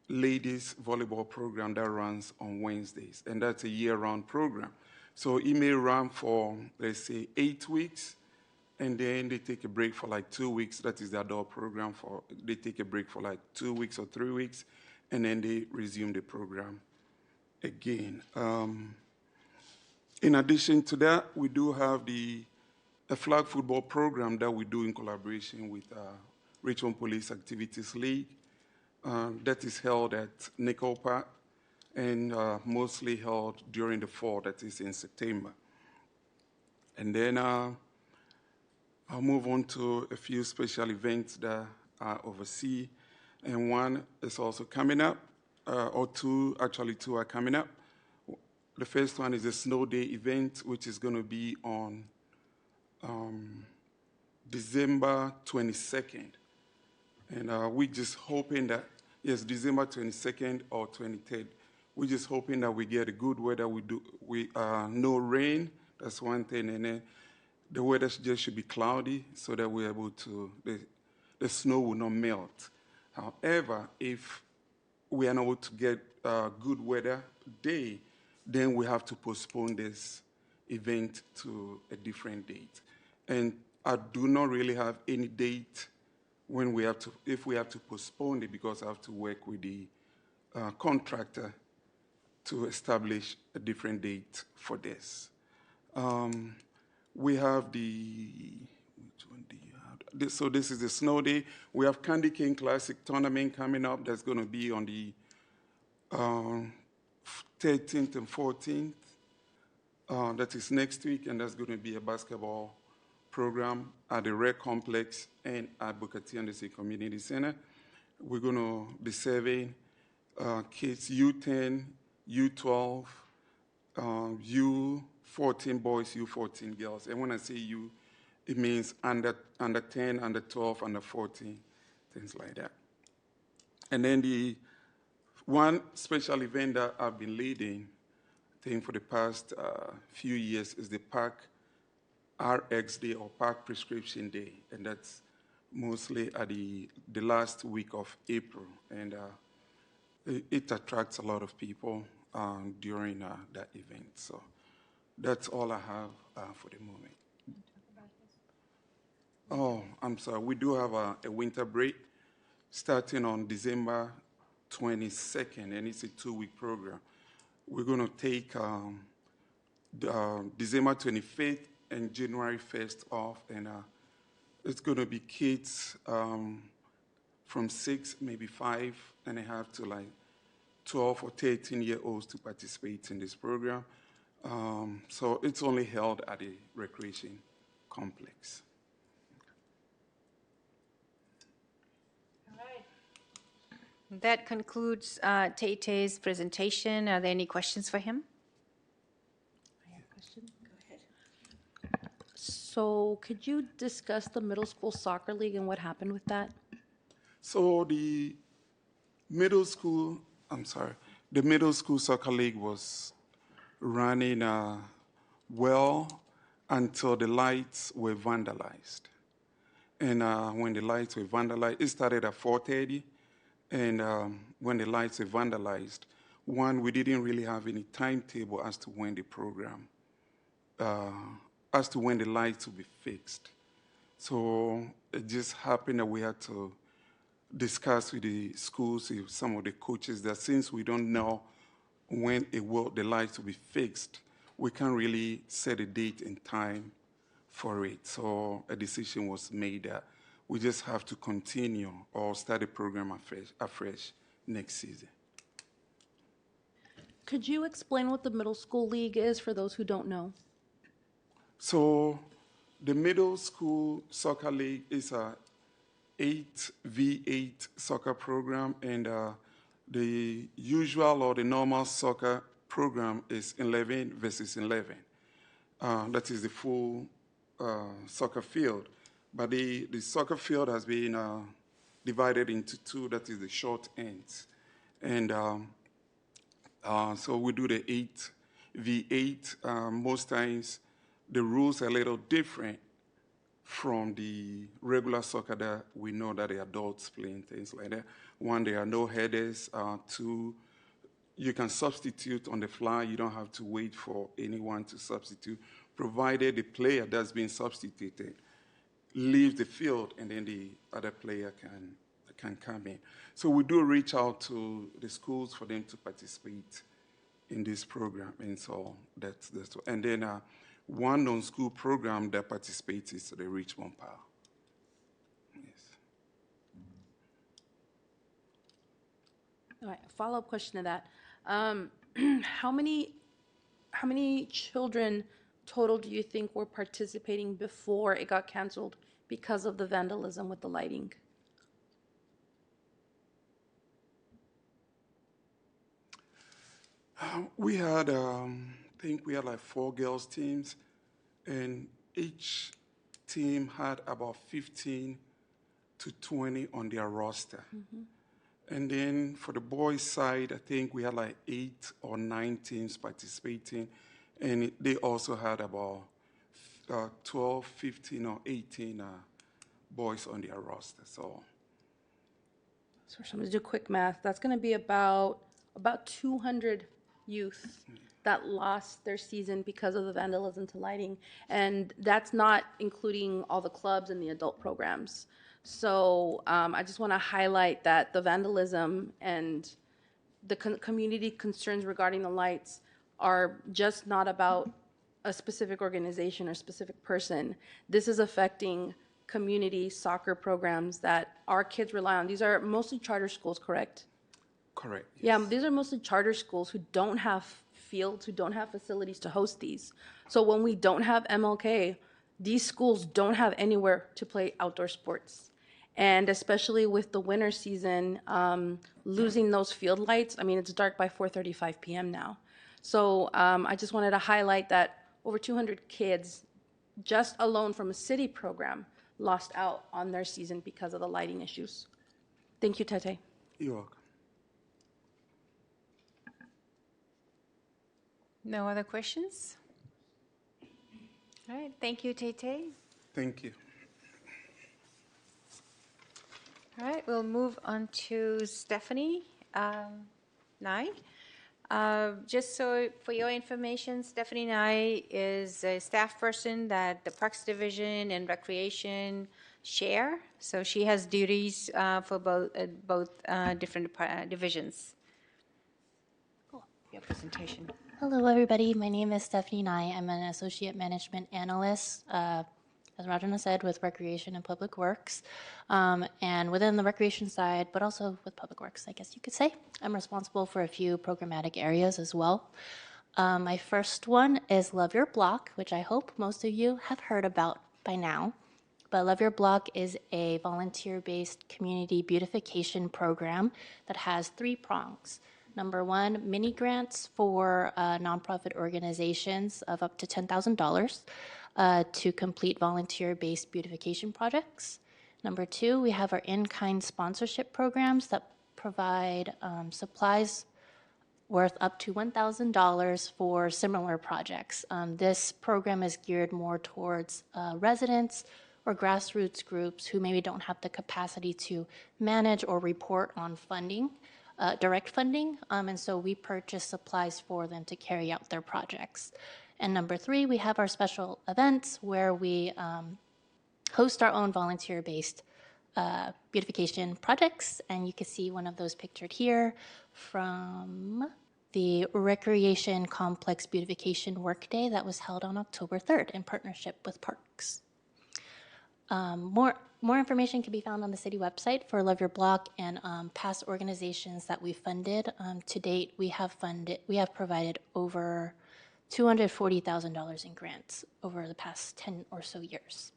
ladies volleyball program that runs on Wednesdays, and that's a year-round program. So it may run for, let's say, 8 weeks, and then they take a break for like 2 weeks. That is the adult program. They take a break for like 2 weeks or 3 weeks, and then they resume the program again. In addition to that, we do have a flag football program that we do in collaboration with Richmond Police Activities League. That is held at Nickel Park and mostly held during the fall, that is in September. And then I'll move on to a few special events that I oversee. And one is also coming up, or two are coming up. The first one is a snow day event, which is going to be on December 22nd. And we're just hoping that, yes, December 22nd or 23rd. We're just hoping that we get a good weather. No rain, that's one thing. And then the weather just should be cloudy so that we're able to, the snow will not melt. However, if we are not able to get good weather day, then we have to postpone this event to a different date. And I do not really have any date when we have to, if we have to postpone it, because I have to work with the contractor to establish a different date for this. We have which one do you have? So this is the snow day. We have Candy Cane Classic tournament coming up. That's going to be on the 13th and 14th. That is next week, and that's going to be a basketball program at the Rec Complex and at Booker T. Anderson Community Center. We're going to be serving kids U10, U12, U14 boys, U14 girls. And when I say U, it means under 10, under 12, under 14, things like that. And then the one special event that I've been leading, I think for the past few years, is the Park RX Day or Park Prescription Day. And that's mostly at the last week of April. And it attracts a lot of people during that event. So that's all I have for the moment. Oh, I'm sorry. We do have a winter break starting on December 22nd, and it's a 2-week program. We're going to take December 25th and January 1st off, and it's going to be kids from 6, maybe 5.5 to like 12 or 13-year-olds to participate in this program. So it's only held at a recreation complex. That concludes Tay-Tay's presentation. Are there any questions for him? So could you discuss the middle school soccer league and what happened with that? So the middle school soccer league was running well until the lights were vandalized. And when the lights were vandalized, it started at 4:30. And when the lights were vandalized, we didn't really have any timetable as to when the program, as to when the lights would be fixed. So it just happened that we had to discuss with the schools, with some of the coaches, that since we don't know when the lights will be fixed, we can't really set a date and time for it. So a decision was made that we just have to continue or start the program afresh next season. Could you explain what the middle school league is for those who don't know? So the middle school soccer league is a 8v8 soccer program, and the usual or the normal soccer program is 11 versus 11. That is the full soccer field. But the soccer field has been divided into two, that is the short ends. And so we do the 8v8. Most times the rules are a little different from the regular soccer that we know that the adults play and things like that. One, there are no headers. Two, you can substitute on the fly. You don't have to wait for anyone to substitute, provided the player that's been substituted leaves the field and then the other player can come in. So we do reach out to the schools for them to participate in this program. And so that's and then one non-school program that participates is the Richmond Power. Yes. All right, follow-up question to that. How many children total do you think were participating before it got canceled because of the vandalism with the lighting? We had, I think we had like 4 girls teams, and each team had about 15 to 20 on their roster. And then for the boys' side, I think we had like 8 or 9 teams participating, and they also had about 12, 15, or 18 boys on their roster. So I'm going to do quick math. That's going to be about 200 youth that lost their season because of the vandalism to lighting. And that's not including all the clubs and the adult programs. So I just want to highlight that the vandalism and the community concerns regarding the lights are just not about a specific organization or specific person. This is affecting community soccer programs that our kids rely on. These are mostly charter schools, correct? correct. Yeah, these are mostly charter schools who don't have fields, who don't have facilities to host these. So when we don't have MLK, these schools don't have anywhere to play outdoor sports. And especially with the winter season, losing those field lights, I mean, it's dark by 4:35 p.m. now. So I just wanted to highlight that over 200 kids, just alone from a city program, lost out on their season because of the lighting issues. Thank you, Tete. You're welcome. No other questions? All right, thank you, Tete. Thank you. All right, we'll move on to Stephanie Nye. Just so for your information, Stephanie Nye is a staff person that the Parks Division and Recreation share. So she has duties for both different divisions. Cool. Your presentation. Hello, everybody. My name is Stephanie Nye. I'm an associate management analyst, as Rajana said, with Recreation and Public Works. And within the recreation side, but also with Public Works, I guess you could say, I'm responsible for a few programmatic areas as well. My first one is Love Your Block, which I hope most of you have heard about by now. But Love Your Block is a volunteer-based community beautification program that has 3 prongs. Number 1, mini grants for nonprofit organizations of up to $10,000 to complete volunteer-based beautification projects. Number 2, we have our in-kind sponsorship programs that provide supplies worth up to $1,000 for similar projects. This program is geared more towards residents or grassroots groups who maybe don't have the capacity to manage or report on funding. Direct funding, and so we purchase supplies for them to carry out their projects. And number 3, we have our special events where we host our own volunteer-based beautification projects, and you can see one of those pictured here from the Recreation Complex Beautification Workday that was held on October 3rd in partnership with Parks. More information can be found on the city website for Love Your Block and past organizations that we funded. To date, we have provided over $240,000 in grants over the past 10 or so years.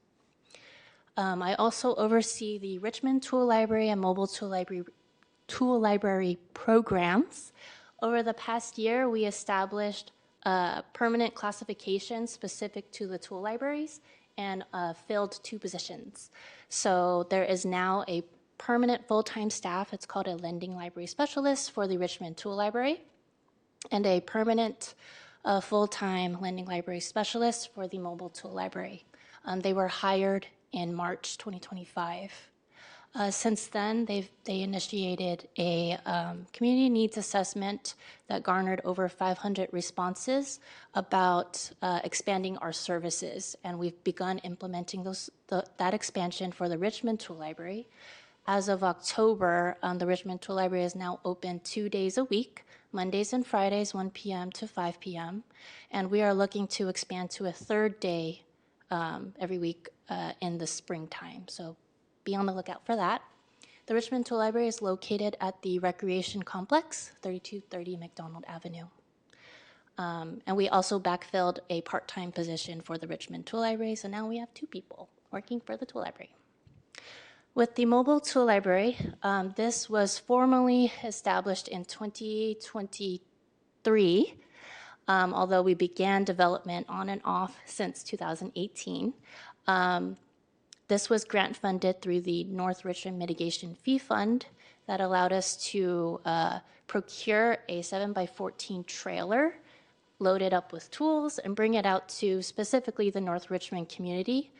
I also oversee the Richmond Tool Library and Mobile Tool Library programs. Over the past year, we established permanent classification specific to the tool libraries and filled 2 positions. So there is now a permanent full-time staff, it's called a lending library specialist for the Richmond Tool Library, and a permanent full-time lending library specialist for the Mobile Tool Library. They were hired in March 2025. Since then, they initiated a community needs assessment that garnered over 500 responses about expanding our services, and we've begun implementing that expansion for the Richmond Tool Library. As of October, the Richmond Tool Library is now open 2 days a week, Mondays and Fridays, 1 p.m. to 5 p.m., and we are looking to expand to a 3rd day every week in the springtime. So be on the lookout for that. The Richmond Tool Library is located at the Recreation Complex, 3230 McDonald Avenue. And we also backfilled a part-time position for the Richmond Tool Library, so now we have 2 people working for the Tool Library. With the Mobile Tool Library, this was formally established in 2023, although we began development on and off since 2018. This was grant funded through the North Richmond Mitigation Fee Fund that allowed us to procure a 7x14 trailer, load it up with tools, and bring it out to specifically the North Richmond community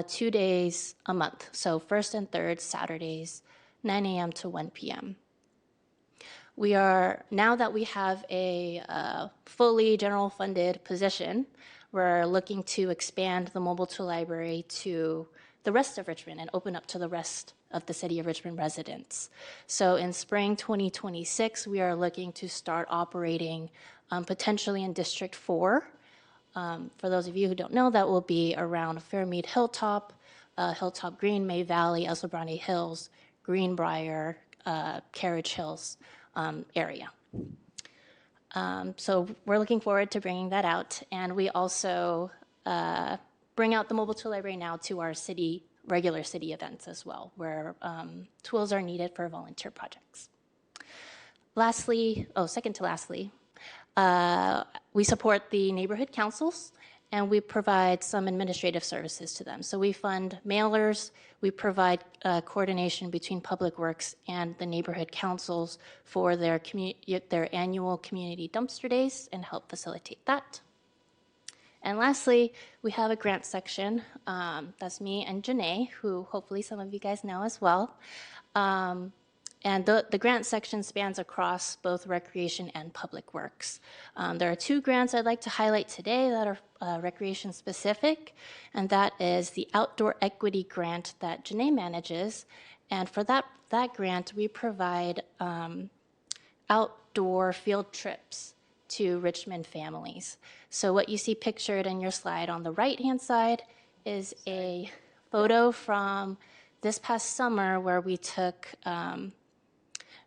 2 days a month. So first and third Saturdays, 9 a.m. to 1 p.m. We are, now that we have a fully general funded position, we're looking to expand the mobile tool library to the rest of Richmond and open up to the rest of the City of Richmond residents. So in spring 2026, we are looking to start operating potentially in District 4. For those of you who don't know, that will be around Fairmead Hilltop, Hilltop Green, May Valley, El Sobrante Hills, Greenbrier, Carriage Hills area. So we're looking forward to bringing that out. And we also bring out the mobile tool library now to our regular city events as well, where tools are needed for volunteer projects. Lastly, second to lastly, we support the neighborhood councils, and we provide some administrative services to them. So we fund mailers, we provide coordination between Public Works and the neighborhood councils for their annual community dumpster days and help facilitate that. And lastly, we have a grant section. That's me and Janae, who hopefully some of you guys know as well. And the grant section spans across both recreation and public works. There are 2 grants I'd like to highlight today that are recreation specific, and that is the Outdoor Equity Grant that Janae manages. And for that grant, we provide outdoor field trips to Richmond families. So what you see pictured in your slide on the right-hand side is a photo from this past summer where we took, or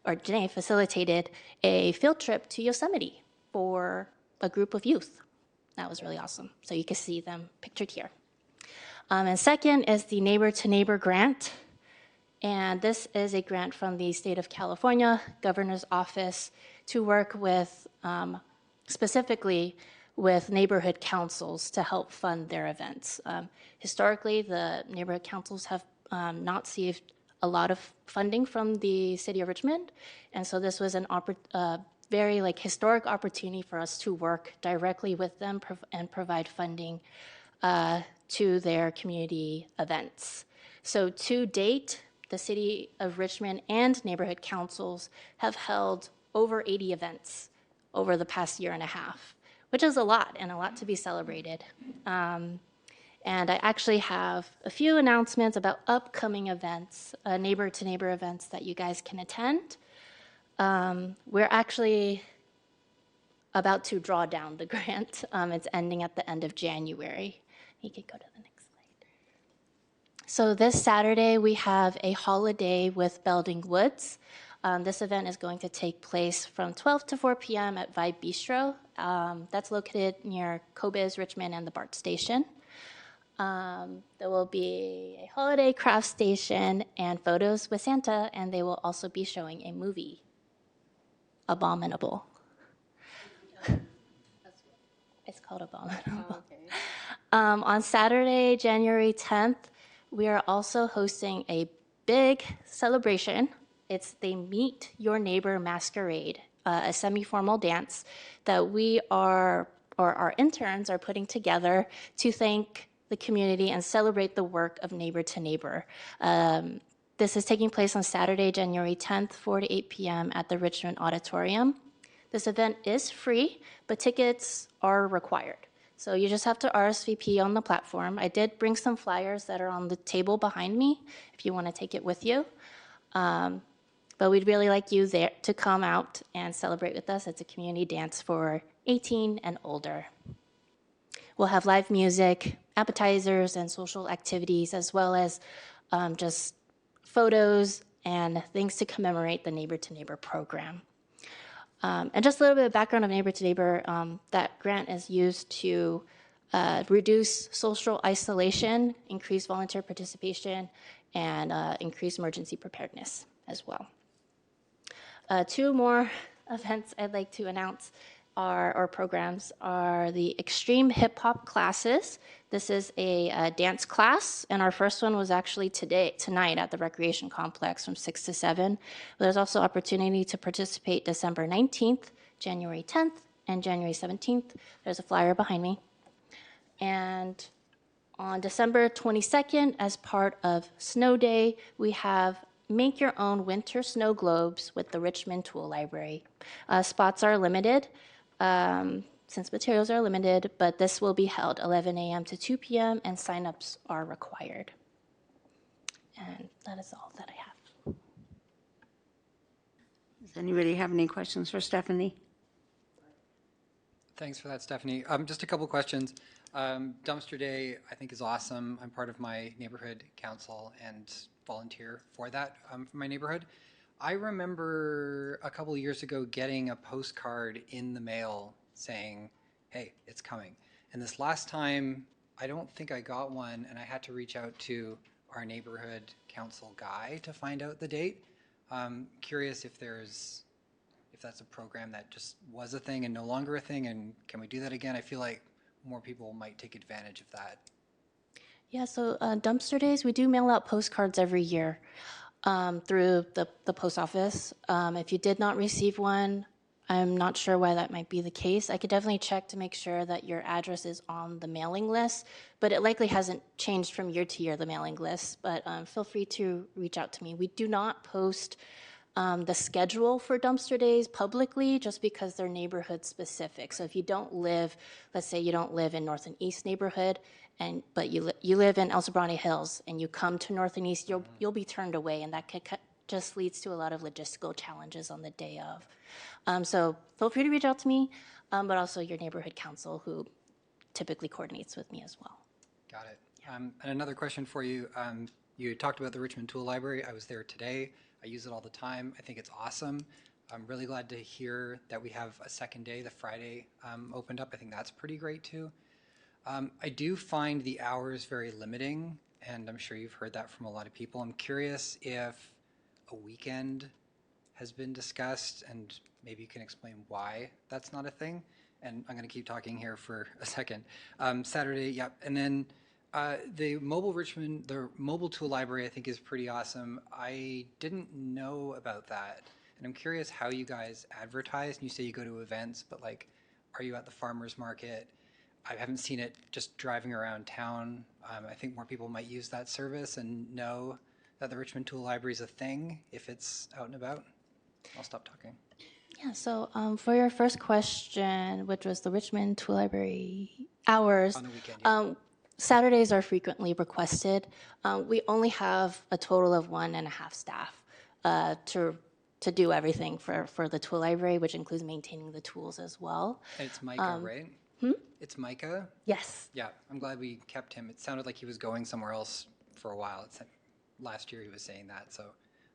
Janae facilitated a field trip to Yosemite for a group of youth. That was really awesome. So you can see them pictured here. And second is the Neighbor to Neighbor grant. And this is a grant from the state of California Governor's Office to work with, specifically with neighborhood councils to help fund their events. Historically, the neighborhood councils have not received a lot of funding from the city of Richmond. And so this was a very historic opportunity for us to work directly with them and provide funding to their community events. So to date, the city of Richmond and neighborhood councils have held over 80 events over the past year and a half, which is a lot and a lot to be celebrated. And I actually have a few announcements about upcoming events, neighbor-to-neighbor events that you guys can attend. We're actually about to draw down the grant. It's ending at the end of January. You can go to the next slide. So this Saturday, we have a holiday with Belding Woods. This event is going to take place from 12 to 4 p.m. at Vibe Bistro. That's located near Cobiz, Richmond, and the BART station. There will be a holiday craft station and photos with Santa, and they will also be showing a movie, Abominable. It's called Abominable. On Saturday, January 10th, we are also hosting a big celebration. It's the Meet Your Neighbor Masquerade, a semi-formal dance that our interns are putting together to thank the community and celebrate the work of Neighbor to Neighbor. This is taking place on Saturday, January 10th, 4 to 8 p.m. at the Richmond Auditorium. This event is free, but tickets are required. So you just have to RSVP on the platform. I did bring some flyers that are on the table behind me if you want to take it with you. But we'd really like you there to come out and celebrate with us. It's a community dance for 18 and older. We'll have live music, appetizers, and social activities, as well as just photos and things to commemorate the Neighbor to Neighbor program. And just a little bit of background of Neighbor to Neighbor, that grant is used to reduce social isolation, increase volunteer participation, and increase emergency preparedness as well. 2 more events I'd like to announce. or programs are the extreme hip hop classes. This is a dance class, and our first one was actually tonight at the recreation complex from 6 to 7. There's also opportunity to participate December 19th, January 10th, and January 17th. There's a flyer behind me. And on December 22nd, as part of Snow Day, we have Make Your Own Winter Snow Globes with the Richmond Tool Library. Spots are limited since materials are limited, but this will be held 11 a.m. to 2 p.m. and signups are required. And that is all that I have. Does anybody have any questions for Stephanie? Thanks for that, Stephanie. Just a couple questions. Dumpster Day, I think, is awesome. I'm part of my neighborhood council and volunteer for that for my neighborhood. I remember a couple of years ago getting a postcard in the mail saying, hey, it's coming. And this last time, I don't think I got one, and I had to reach out to our neighborhood council guy to find out the date. Curious if that's a program that just was a thing and no longer a thing, and can we do that again? I feel like more people might take advantage of that. Yeah, so dumpster days, we do mail out postcards every year through the post office. If you did not receive one, I'm not sure why that might be the case. I could definitely check to make sure that your address is on the mailing list, but it likely hasn't changed from year to year, the mailing list. But feel free to reach out to me. We do not post the schedule for dumpster days publicly just because they're neighborhood specific. So if you don't live, let's say you don't live in North and East neighborhood, but you live in El Sobrante Hills and you come to North and East, you'll be turned away, and that just leads to a lot of logistical challenges on the day of. So feel free to reach out to me, but also your neighborhood council, who typically coordinates with me as well. Got it. And another question for you. You talked about the Richmond Tool Library. I was there today. I use it all the time. I think it's awesome. I'm really glad to hear that we have a second day, the Friday, opened up. I think that's pretty great too. I do find the hours very limiting, and I'm sure you've heard that from a lot of people. I'm curious if a weekend has been discussed, and maybe you can explain why that's not a thing. And I'm going to keep talking here for a second. Saturday, yep. And then the mobile tool library, I think, is pretty awesome. I didn't know about that, and I'm curious how you guys advertise. And you say you go to events, but like, are you at the farmers market? I haven't seen it just driving around town. I think more people might use that service and know that the Richmond Tool Library is a thing if it's out and about. I'll stop talking. Yeah, so for your first question, which was the Richmond Tool Library hours, On the weekend, yeah. Saturdays are frequently requested. We only have a total of 1.5 staff to do everything for the tool library, which includes maintaining the tools as well. And it's Micah, right? It's Micah? Yes. Yeah, I'm glad we kept him. It sounded like he was going somewhere else for a while. Last year he was saying that, so.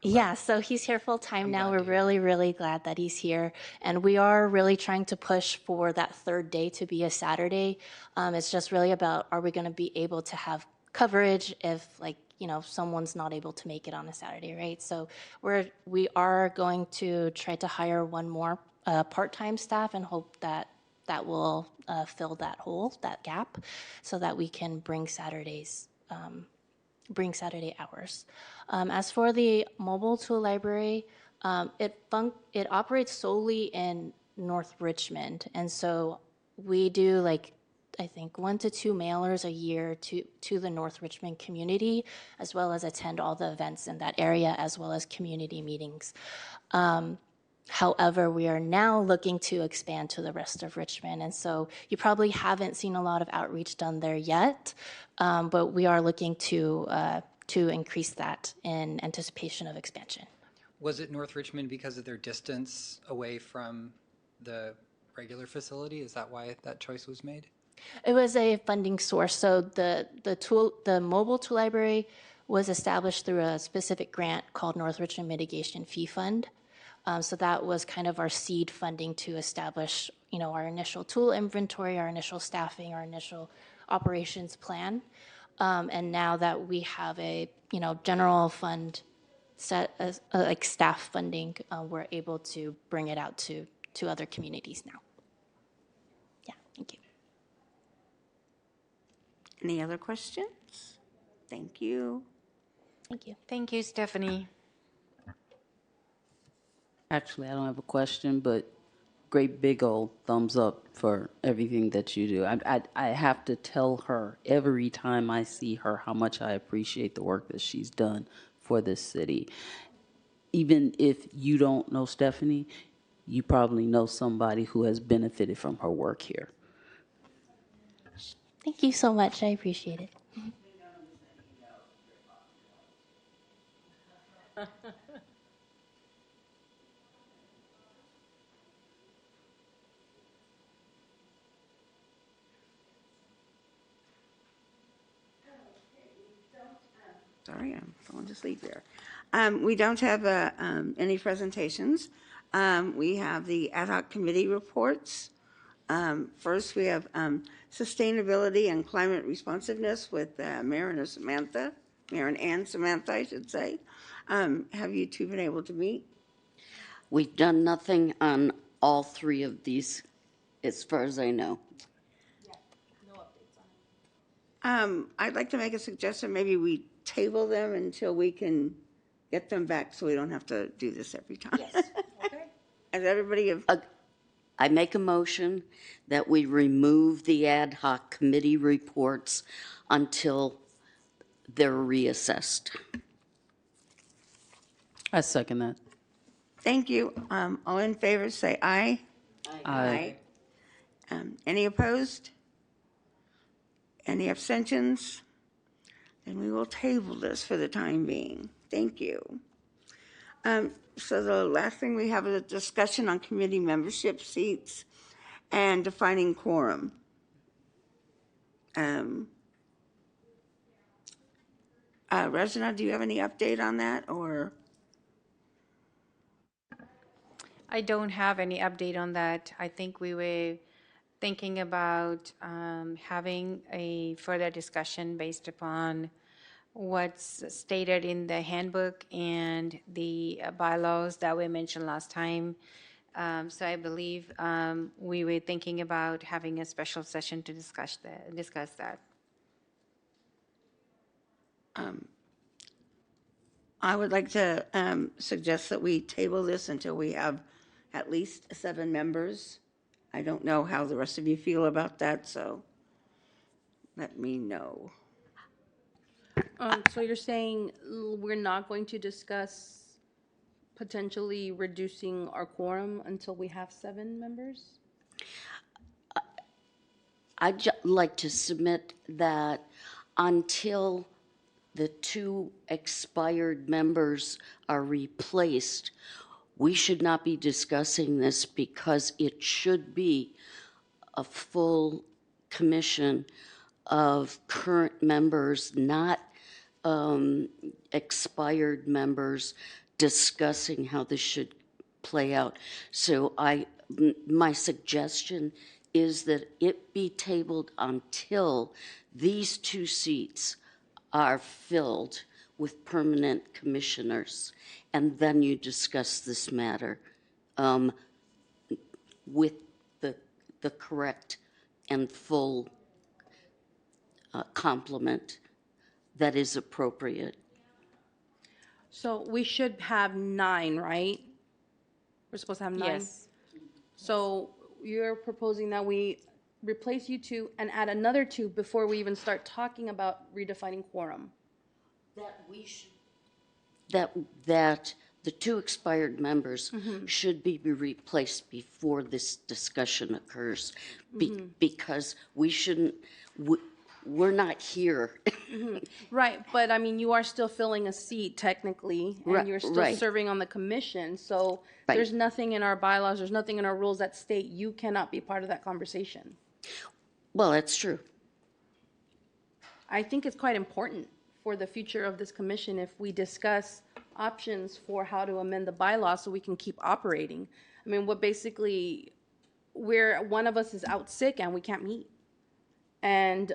Yeah, so he's here full time now. We're really, really glad that he's here. And we are really trying to push for that third day to be a Saturday. It's just really about, are we going to be able to have coverage if, like, someone's not able to make it on a Saturday, right? So we are going to try to hire one more part-time staff and hope that will fill that hole, that gap, so that we can bring Saturday hours. As for the mobile tool library, it operates solely in North Richmond, and so we do I think 1 to 2 mailers a year to the North Richmond community, as well as attend all the events in that area, as well as community meetings. However, we are now looking to expand to the rest of Richmond, and so you probably haven't seen a lot of outreach done there yet, but we are looking to increase that in anticipation of expansion. Was it North Richmond because of their distance away from the regular facility? Is that why that choice was made? It was a funding source. So the mobile tool library was established through a specific grant called North Richmond Mitigation Fee Fund. So that was kind of our seed funding to establish, our initial tool inventory, our initial staffing, our initial operations plan. And now that we have a, general fund set as like staff funding, we're able to bring it out to other communities now. Any other questions? Thank you. Thank you. Thank you, Stephanie. Actually, I don't have a question, but great big old thumbs up for everything that you do. I have to tell her every time I see her how much I appreciate the work that she's done for this city. Even if you don't know Stephanie, you probably know somebody who has benefited from her work here. Thank you so much. I appreciate it. Sorry, I'm falling to sleep here. We don't have any presentations. We have the ad hoc committee reports. First, we have sustainability and climate responsiveness with Mayor and Samantha, Mayor and Samantha, I should say. Have you two been able to meet? We've done nothing on all three of these, as far as I know. I'd like to make a suggestion, maybe we table them until we can get them back so we don't have to do this every time. Yes, okay. As everybody have, I make a motion that we remove the ad hoc committee reports until they're reassessed. I second that. thank you. All in favor, say aye. Aye. Any opposed? Any abstentions? Then we will table this for the time being. Thank you. So the last thing we have is a discussion on committee membership seats and defining quorum. Regina, do you have any update on that, or? I don't have any update on that. I think we were thinking about having a further discussion based upon what's stated in the handbook and the bylaws that we mentioned last time. So I believe we were thinking about having a special session to discuss that. I would like to suggest that we table this until we have at least 7 members. I don't know how the rest of you feel about that, so let me know. So you're saying we're not going to discuss potentially reducing our quorum until we have 7 members? I'd like to submit that until the 2 expired members are replaced, we should not be discussing this because it should be a full commission of current members, not expired members, discussing how this should play out. So my suggestion is that it be tabled until these 2 seats are filled with permanent commissioners, and then you discuss this matter with the correct and full complement that is appropriate. So we should have 9, right? We're supposed to have 9? Yes. So you're proposing that we replace you 2 and add another 2 before we even start talking about redefining quorum? That we should, that the 2 expired members should be replaced before this discussion occurs, because we shouldn't, we're not here. Right, but I mean, you are still filling a seat technically, and you're still serving on the commission, so there's nothing in our bylaws, there's nothing in our rules that state you cannot be part of that conversation. Well, that's true. I think it's quite important for the future of this commission if we discuss options for how to amend the bylaw so we can keep operating. I mean, what basically, one of us is out sick and we can't meet. And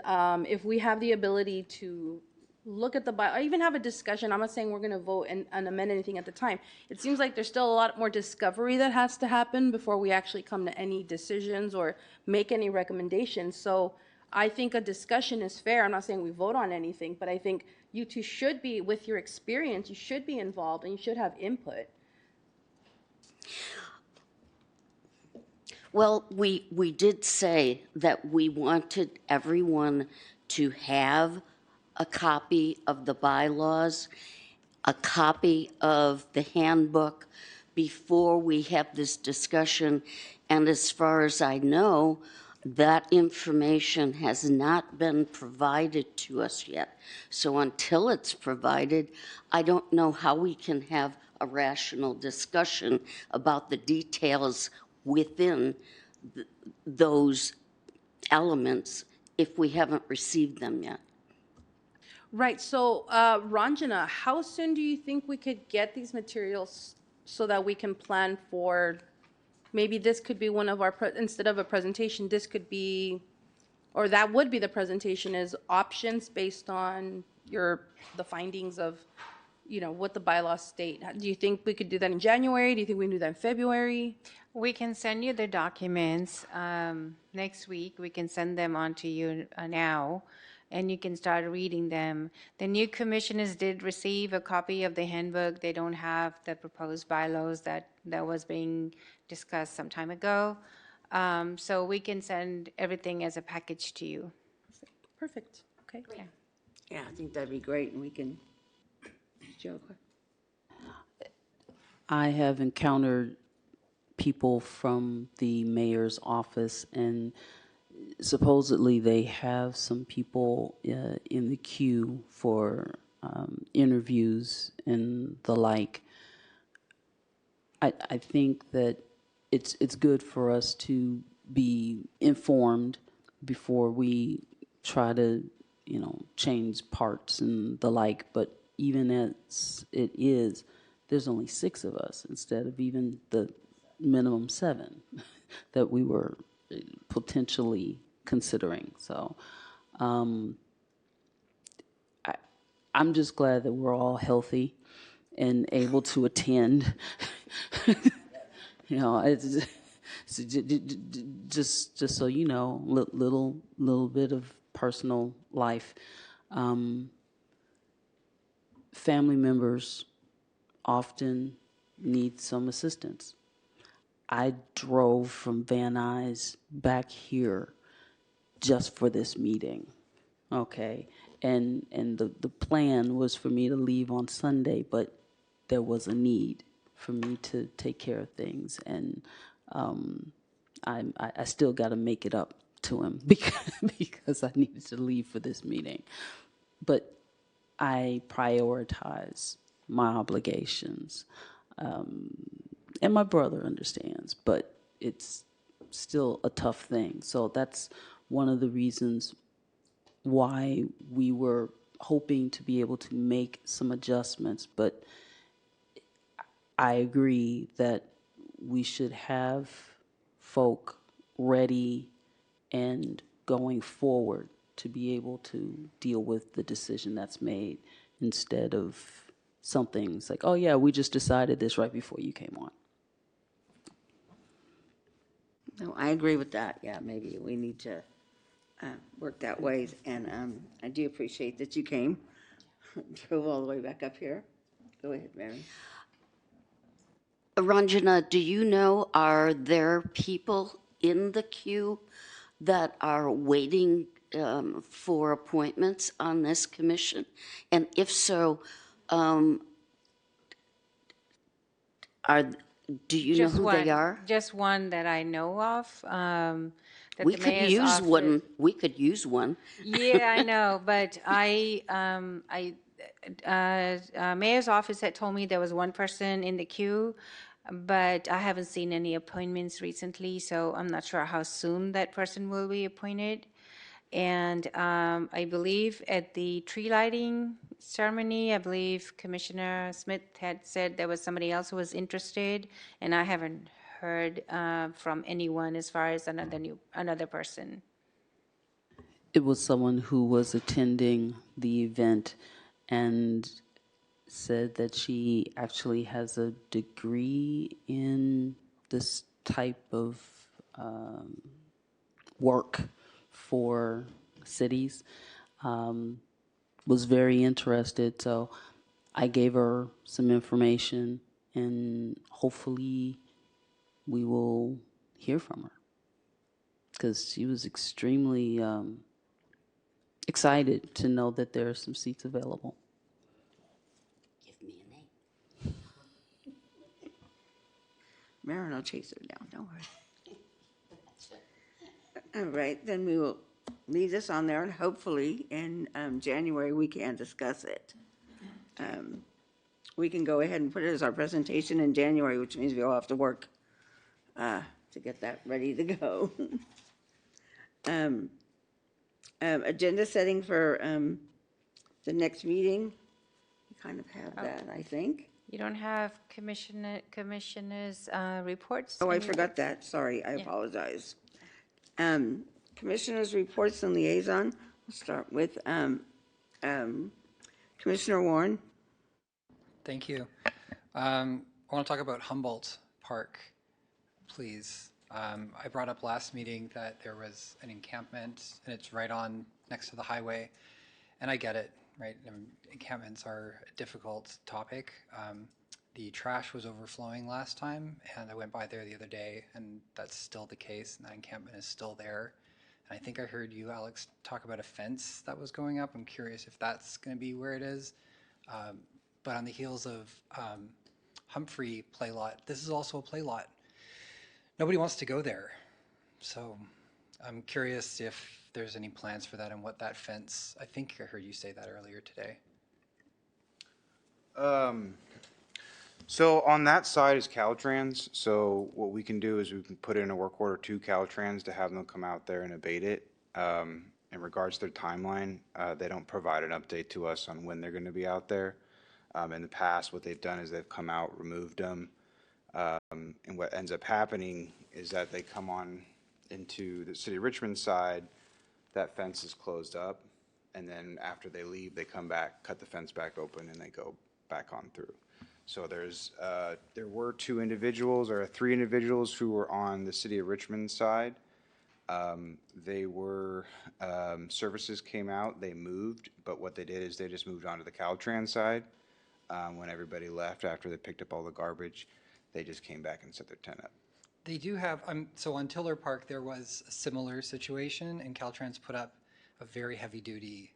if we have the ability to look at the bylaw, even have a discussion, I'm not saying we're going to vote and amend anything at the time. It seems like there's still a lot more discovery that has to happen before we actually come to any decisions or make any recommendations. So I think a discussion is fair. I'm not saying we vote on anything, but I think you two should be, with your experience, you should be involved and you should have input. Well, we did say that we wanted everyone to have a copy of the bylaws, a copy of the handbook before we have this discussion. And as far as I know, that information has not been provided to us yet. So until it's provided, I don't know how we can have a rational discussion about the details within those elements if we haven't received them yet. Right, so Ranjana, how soon do you think we could get these materials so that we can plan for, maybe this could be one of our, instead of a presentation, this could be, or that would be the presentation, is options based on the findings of, what the bylaws state. Do you think we could do that in January? Do you think we can do that in February? We can send you the documents next week. We can send them on to you now, and you can start reading them. The new commissioners did receive a copy of the handbook. They don't have the proposed bylaws that was being discussed some time ago. So we can send everything as a package to you. Perfect, okay. Yeah, I think that'd be great, and we can, Joe. I have encountered people from the mayor's office, and supposedly they have some people in the queue for interviews and the like. I think that it's good for us to be informed before we try to, change parts and the like. But even as it is, there's only 6 of us instead of even the minimum 7 that we were potentially considering. So I'm just glad that we're all healthy and able to attend. It's just so you know, little bit of personal life. Family members often need some assistance. I drove from Van Nuys back here just for this meeting, okay? And the plan was for me to leave on Sunday, but there was a need for me to take care of things, and I still got to make it up to him because I needed to leave for this meeting. But I prioritize my obligations. And my brother understands, but it's still a tough thing. So that's one of the reasons why we were hoping to be able to make some adjustments. But I agree that we should have folk ready and going forward to be able to deal with the decision that's made, instead of some things like, oh yeah, we just decided this right before you came on. No, I agree with that. Yeah, maybe we need to work that way. And I do appreciate that you came, drove all the way back up here. Go ahead, Mary. Ranjana, do you know, are there people in the queue that are waiting for appointments on this commission? And if so, do you know who they are? Just one that I know of. That We the could mayor's use office- one. We could use one. Yeah, I know, but mayor's office had told me there was one person in the queue, but I haven't seen any appointments recently, so I'm not sure how soon that person will be appointed. And I believe at the tree lighting ceremony, I believe Commissioner Smith had said there was somebody else who was interested, and I haven't heard from anyone as far as another person. It was someone who was attending the event and said that she actually has a degree in this type of work for cities. Was very interested, so I gave her some information, and hopefully we will hear from her, because she was extremely excited to know that there are some seats available. Give me a name. Marin will chase her down, don't worry. All right, then we will leave this on there, and hopefully in January we can discuss it. We can go ahead and put it as our presentation in January, which means we all have to work to get that ready to go. Agenda setting for the next meeting. We kind of have that, I think. You don't have commissioners' reports? Oh, I in your- forgot that. Sorry, I apologize. Commissioners' reports and liaison. We'll start with Commissioner Warren. Thank you. I want to talk about Humboldt Park, please. I brought up last meeting that there was an encampment, and it's right on next to the highway, and I get it, right? Encampments are a difficult topic. The trash was overflowing last time, and I went by there the other day, and that's still the case, and that encampment is still there. And I think I heard you, Alex, talk about a fence that was going up. I'm curious if that's going to be where it is. But on the heels of Humphrey play lot, this is also a play lot. Nobody wants to go there. So I'm curious if there's any plans for that and what that fence, I think I heard you say that earlier today. So on that side is Caltrans. So what we can do is we can put in a work order to Caltrans to have them come out there and abate it. In regards to their timeline, they don't provide an update to us on when they're going to be out there. In the past, what they've done is they've come out, removed them, and what ends up happening is that they come on into the city of Richmond side, that fence is closed up, and then after they leave, they come back, cut the fence back open, and they go back on through. So there were 2 individuals or 3 individuals who were on the city of Richmond side. They were, services came out, they moved, but what they did is they just moved on to the Caltrans side. When everybody left after they picked up all the garbage, they just came back and set their tent up. They do have, so on Tiller Park, there was a similar situation, and Caltrans put up a very heavy-duty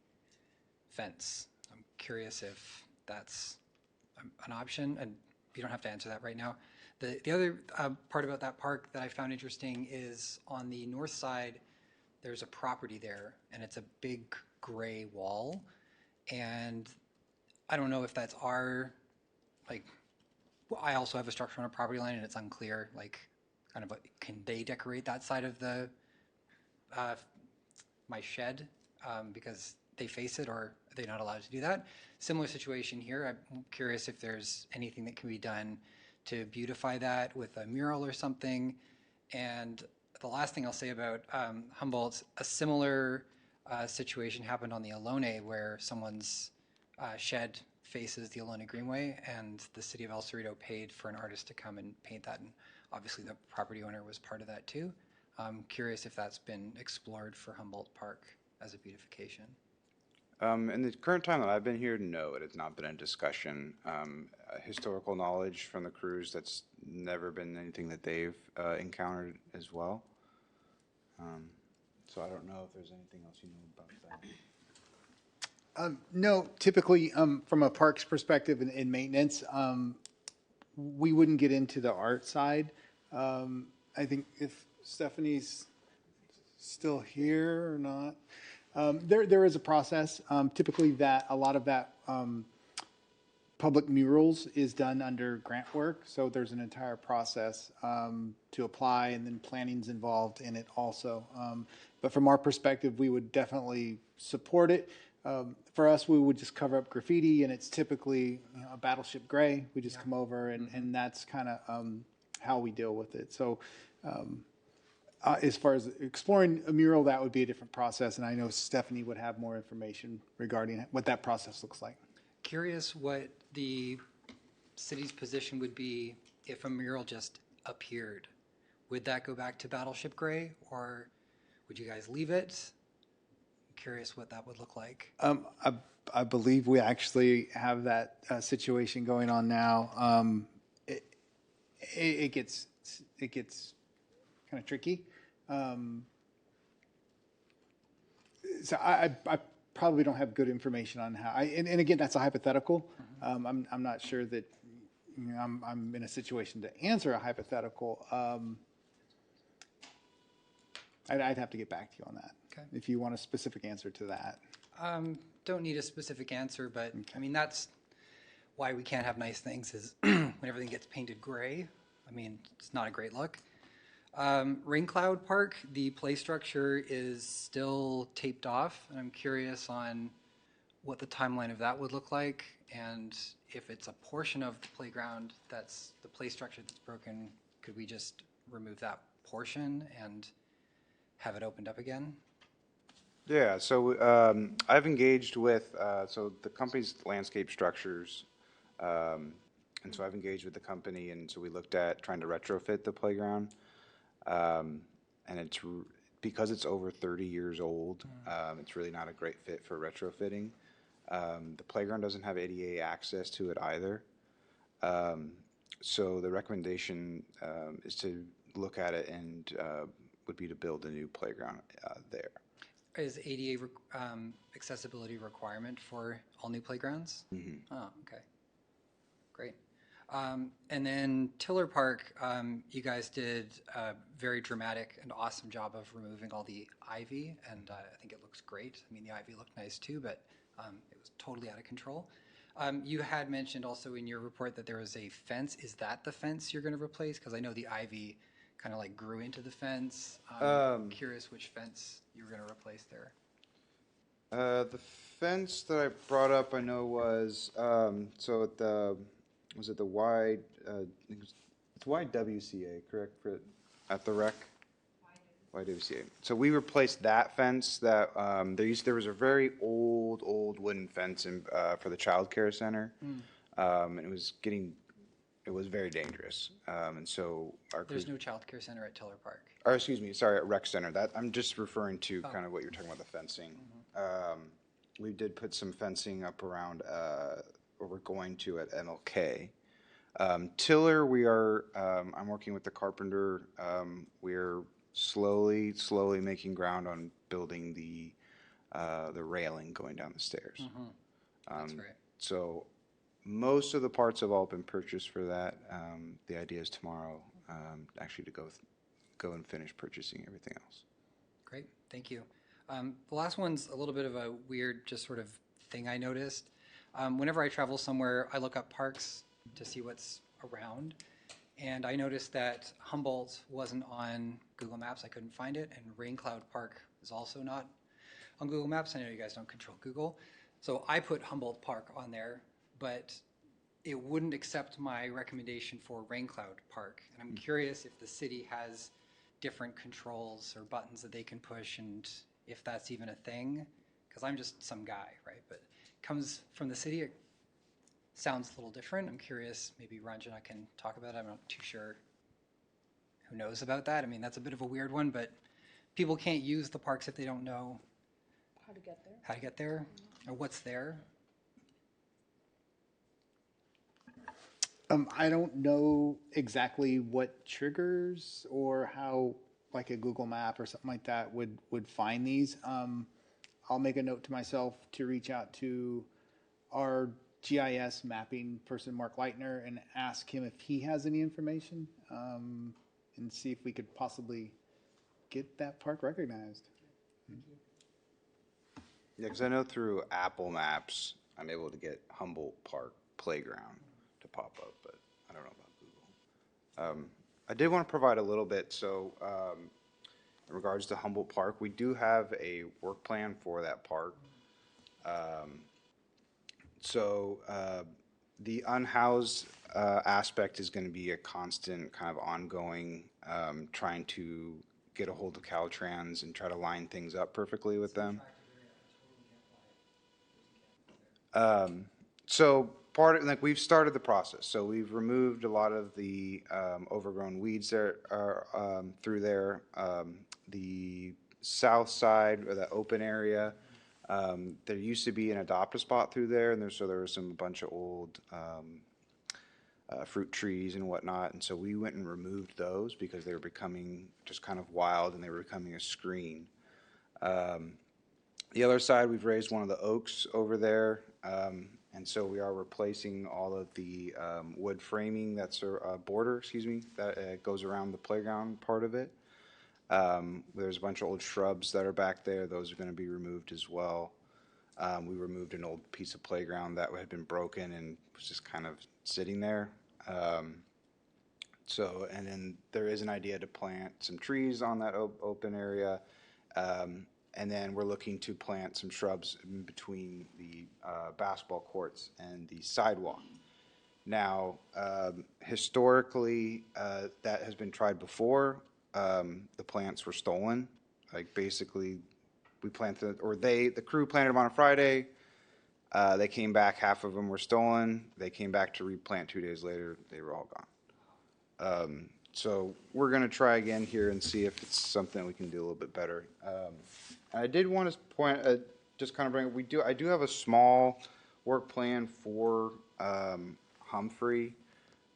fence. I'm curious if that's an option, and you don't have to answer that right now. The other part about that park that I found interesting is on the north side, there's a property there, and it's a big gray wall, and I don't know if that's our, like, I also have a structure on a property line, and it's unclear, like, kind of, can they decorate that side of the, my shed, because they face it, or are they not allowed to do that? Similar situation here. I'm curious if there's anything that can be done to beautify that with a mural or something. And the last thing I'll say about Humboldt, a similar situation happened on the Ohlone, where someone's shed faces the Ohlone Greenway, and the city of El Cerrito paid for an artist to come and paint that, and obviously the property owner was part of that too. I'm curious if that's been explored for Humboldt Park as a beautification. In the current time that I've been here, no, it has not been a discussion. Historical knowledge from the crews, that's never been anything that they've encountered as well. So I don't know if there's anything else you know about that. No, typically, from a parks perspective in maintenance, we wouldn't get into the art side. I think if Stephanie's still here or not, there is a process. Typically, that a lot of that public murals is done under grant work, so there's an entire process to apply, and then planning's involved in it also. But from our perspective, we would definitely support it. For us, we would just cover up graffiti, and it's typically a battleship gray. We just come over, and that's kind of how we deal with it. So as far as exploring a mural, that would be a different process, and I know Stephanie would have more information regarding what that process looks like. Curious what the city's position would be if a mural just appeared. Would that go back to Battleship Gray, or Would you guys leave it? I'm curious what that would look like. I believe we actually have that situation going on now. It gets kind of tricky. So I probably don't have good information on how. And again, that's a hypothetical. I'm not sure that I'm in a situation to answer a hypothetical. I'd have to get back to you on that. Okay. If you want a specific answer to that. Don't need a specific answer, but I mean, that's why we can't have nice things is when everything gets painted gray. I mean, it's not a great look. Rain Cloud Park, the play structure is still taped off, and I'm curious on what the timeline of that would look like, and if it's a portion of the playground that's the play structure that's broken, could we just remove that portion and have it opened up again? Yeah, so I've engaged with, so the company's landscape structures, and so I've engaged with the company, and so we looked at trying to retrofit the playground. And because it's over 30 years old, it's really not a great fit for retrofitting. The playground doesn't have ADA access to it either. So the recommendation is to look at it and would be to build a new playground there. Is ADA accessibility requirement for all new playgrounds? Mm-hmm. Oh, okay. Great. And then Tiller Park, you guys did a very dramatic and awesome job of removing all the ivy, and I think it looks great. I mean, the ivy looked nice too, but it was totally out of control. You had mentioned also in your report that there was a fence. Is that the fence you're going to replace? Because I know the ivy kind of like grew into the fence. Curious which fence you were going to replace there. The fence that I brought up, I know was, so at the, was it the wide, it's wide WCA, correct, at the rec? YWCA. So we replaced that fence that, there was a very old wooden fence for the child care center. And it was very dangerous. And so There's no child care center at Tiller Park. Or excuse me, sorry, at rec center. That, I'm just referring to kind of what you're talking about, the fencing. We did put some fencing up around, or we're going to at MLK. Tiller, I'm working with the carpenter. We're slowly making ground on building the railing going down the stairs. That's great. So most of the parts have all been purchased for that. The idea is tomorrow, actually to go and finish purchasing everything else. Great, thank you. The last one's a little bit of a weird, just sort of thing I noticed. Whenever I travel somewhere, I look up parks to see what's around. And I noticed that Humboldt wasn't on Google Maps. I couldn't find it. And Rain Cloud Park is also not on Google Maps. I know you guys don't control Google. So I put Humboldt Park on there, but it wouldn't accept my recommendation for Rain Cloud Park. And I'm curious if the city has different controls or buttons that they can push, and if that's even a thing, because I'm just some guy, right? But it comes from the city. It sounds a little different. I'm curious, maybe Ranjana can talk about it. I'm not too sure who knows about that. I mean, that's a bit of a weird one, but people can't use the parks if they don't know How to get there? Or what's there. I don't know exactly what triggers or how, like a Google map or something like that would find these. I'll make a note to myself to reach out to our GIS mapping person, Mark Leitner, and ask him if he has any information, and see if we could possibly get that park recognized. Yeah, because I know through Apple Maps, I'm able to get Humboldt Park Playground to pop up, but I don't know about Google. I did want to provide a little bit, so in regards to Humboldt Park, we do have a work plan for that park. The unhoused aspect is going to be a constant kind of ongoing, trying to get a hold of Caltrans and try to line things up perfectly with them. So we've started the process. So we've removed a lot of the overgrown weeds that are through there. The south side or the open area, there used to be an adopt-a spot through there, and there was a bunch of old fruit trees and whatnot, and so we went and removed those because they were becoming just kind of wild and they were becoming a screen. The other side, we've raised one of the oaks over there, and so we are replacing all of the wood framing that's a border, excuse me, that goes around the playground part of it. There's a bunch of old shrubs that are back there. Those are going to be removed as well. We removed an old piece of playground that had been broken and was just kind of sitting there. And then there is an idea to plant some trees on that open area. And then we're looking to plant some shrubs in between the basketball courts and the sidewalk. Now, historically, that has been tried before. The plants were stolen. Like basically, the crew planted them on a Friday. They came back, half of them were stolen. They came back to replant 2 days later. They were all gone. So we're going to try again here and see if it's something we can do a little bit better. I did want to point, just kind of bring, I do have a small work plan for Humphrey.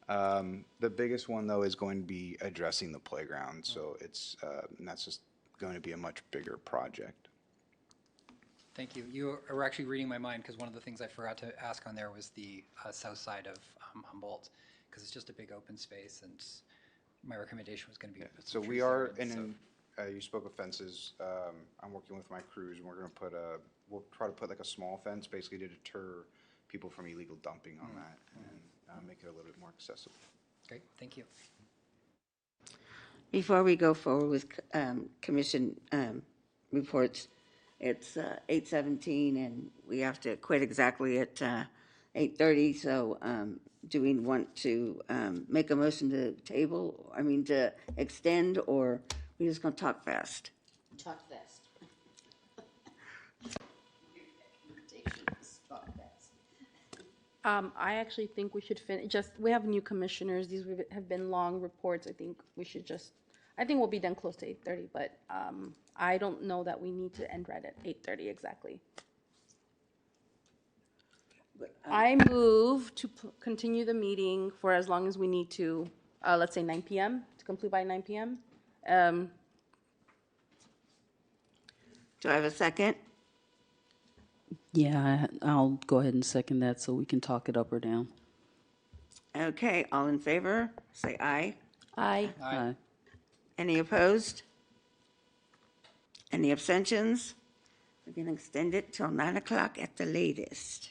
The biggest one, though, is going to be addressing the playground. So and that's just going to be a much bigger project. Thank you. You were actually reading my mind, because one of the things I forgot to ask on there was the south side of Humboldt, because it's just a big open space, and my recommendation was going to be. So we are, you spoke of fences. I'm working with my crews, and we'll try to put like a small fence, basically to deter people from illegal dumping on that, and make it a little bit more accessible. Great, thank you. Before we go forward with commission reports, it's 8:17 and we have to quit exactly at 8:30. So do we want to make a motion to to extend, or we just going to talk fast? Talk fast. I actually think we should we have new commissioners. These have been long reports. I think we'll be done close to 8:30, but I don't know that we need to end right at 8:30 exactly. I move to continue the meeting for as long as we need to, let's say 9 p.m., to complete by 9 p.m. Do I have a second? Yeah, I'll go ahead and second that so we can talk it up or down. Okay, all in favor, say aye. Aye. Aye. Any opposed? Any abstentions? We're going to extend it till 9 o'clock at the latest.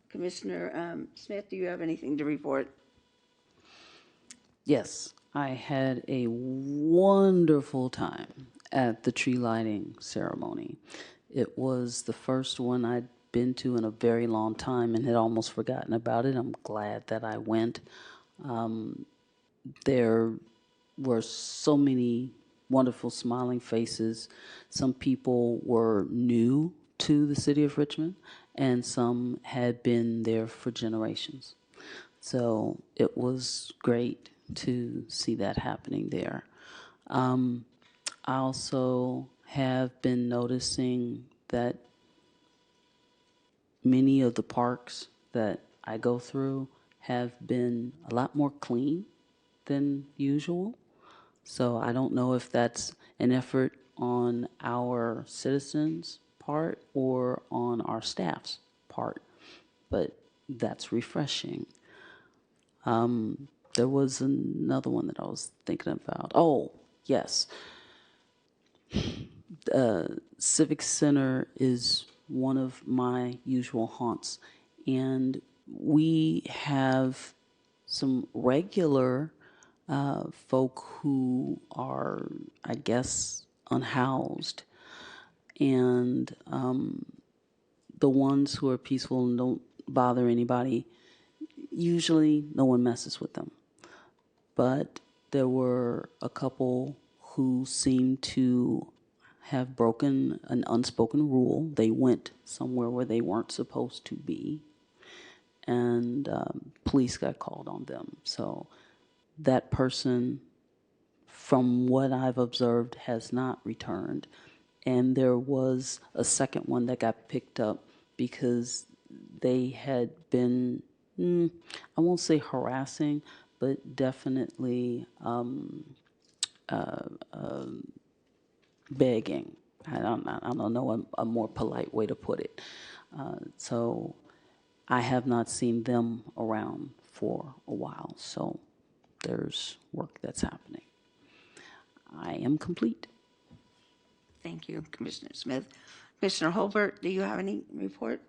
Commissioner Smith, do you have anything to report? Yes, I had a wonderful time at the tree lighting ceremony. It was the first one I'd been to in a very long time and had almost forgotten about it. I'm glad that I went. There were so many wonderful smiling faces. Some people were new to the city of Richmond, and some had been there for generations. So it was great to see that happening there. I also have been noticing that many of the parks that I go through have been a lot more clean than usual. So I don't know if that's an effort on our citizens' part or on our staff's part, but that's refreshing. There was another one that I was thinking about. Oh, yes. Civic Center is one of my usual haunts, and we have some regular folk who are, I guess, unhoused, and the ones who are peaceful and don't bother anybody, usually no one messes with them. But there were a couple who seemed to have broken an unspoken rule. They went somewhere where they weren't supposed to be, and police got called on them. So that person from what I've observed, has not returned. And there was a second one that got picked up because they had been, I won't say harassing, but definitely begging. I don't know a more polite way to put it. So I have not seen them around for a while. So there's work that's happening. I am complete. Thank you, Commissioner Smith. Commissioner Holbert, do you have any report?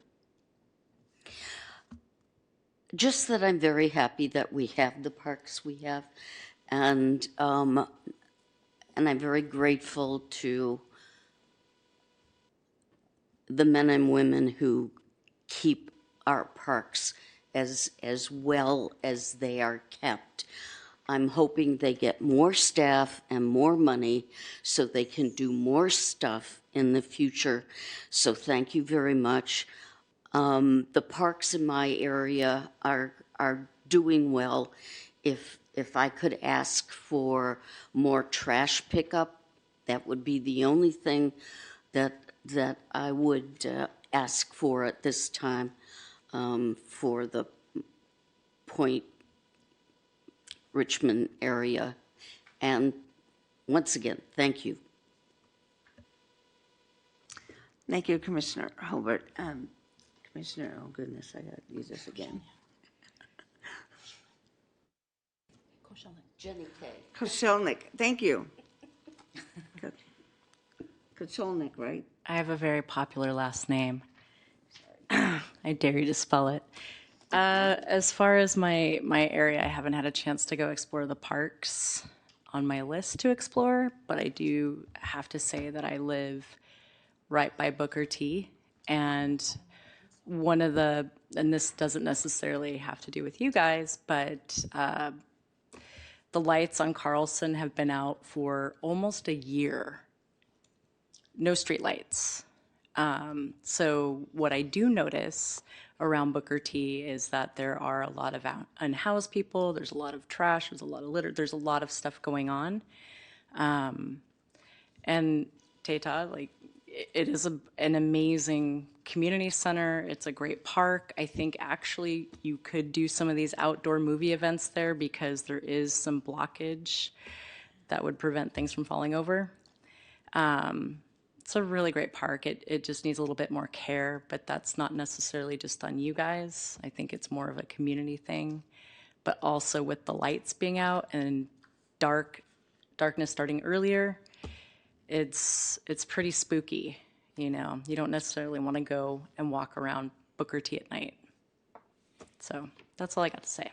Just that I'm very happy that we have the parks we have, and I'm very grateful to the men and women who keep our parks as well as they are kept. I'm hoping they get more staff and more money so they can do more stuff in the future. So thank you very much. The parks in my area are doing well. If I could ask for more trash pickup, that would be the only thing that I would ask for at this time for the Point Richmond area. And once again, thank you. Thank you, Commissioner Holbert. Commissioner, oh goodness, I gotta use this again. Jenny K. Koscielnik, thank you. Koscielnik, right? I have a very popular last name. I dare you to spell it. As far as my area, I haven't had a chance to go explore the parks on my list to explore, but I do have to say that I live right by Booker T. And one of the, and this doesn't necessarily have to do with you guys, but the lights on Carlson have been out for almost a year. No street lights. So what I do notice around Booker T is that there are a lot of unhoused people, there's a lot of trash, there's a lot of litter, there's a lot of stuff going on. And Tata, like, it is an amazing community center. It's a great park. I think actually you could do some of these outdoor movie events there because there is some blockage that would prevent things from falling over. It's a really great park. It just needs a little bit more care, but that's not necessarily just on you guys. I think it's more of a community thing, but also with the lights being out and darkness starting earlier, it's pretty spooky. You know, you don't necessarily want to go and walk around Booker T at night. So that's all I got to say.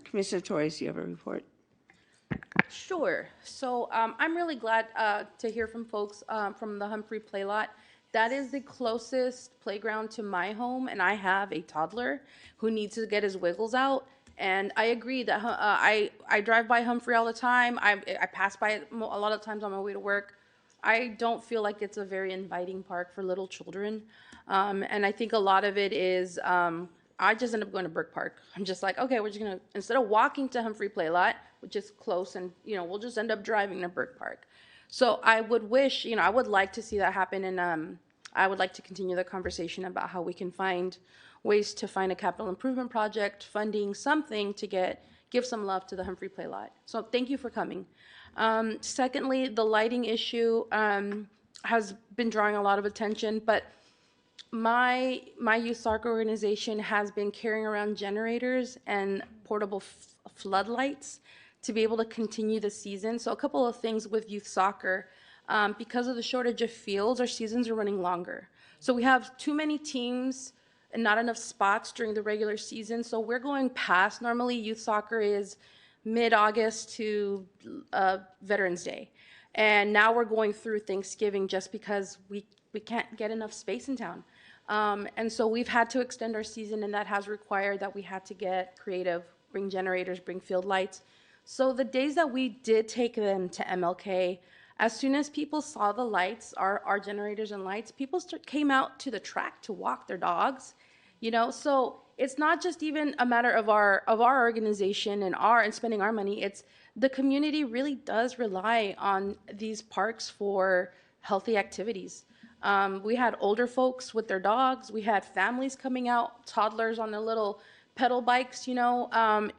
Commissioner Torres, do you have a report? Sure. So I'm really glad to hear from folks from the Humphrey Play Lot. That is the closest playground to my home, and I have a toddler who needs to get his wiggles out. And I agree that I drive by Humphrey all the time. I pass by it a lot of times on my way to work. I don't feel like it's a very inviting park for little children. And I think a lot of it is I just end up going to Brook Park. I'm just like, okay, we're just gonna, instead of walking to Humphrey Play Lot, which is close, and we'll just end up driving to Brook Park. So I would wish, I would like to see that happen, and I would like to continue the conversation about how we can find ways to find a capital improvement project, funding, something to give some love to the Humphrey Play Lot. So thank you for coming. Secondly, the lighting issue has been drawing a lot of attention, but my youth soccer organization has been carrying around generators and portable floodlights to be able to continue the season. So a couple of things with youth soccer. Because of the shortage of fields, our seasons are running longer. So we have too many teams and not enough spots during the regular season. So we're going past, normally youth soccer is mid-August to Veterans Day. And now we're going through Thanksgiving just because we can't get enough space in town. And so we've had to extend our season, and that has required that we had to get creative, bring generators, bring field lights. So the days that we did take them to MLK, as soon as people saw the lights, our generators and lights, people came out to the track to walk their dogs. you know? So it's not just even a matter of our organization and spending our money. It's the community really does rely on these parks for healthy activities. We had older folks with their dogs. We had families coming out, toddlers on their little pedal bikes, you know.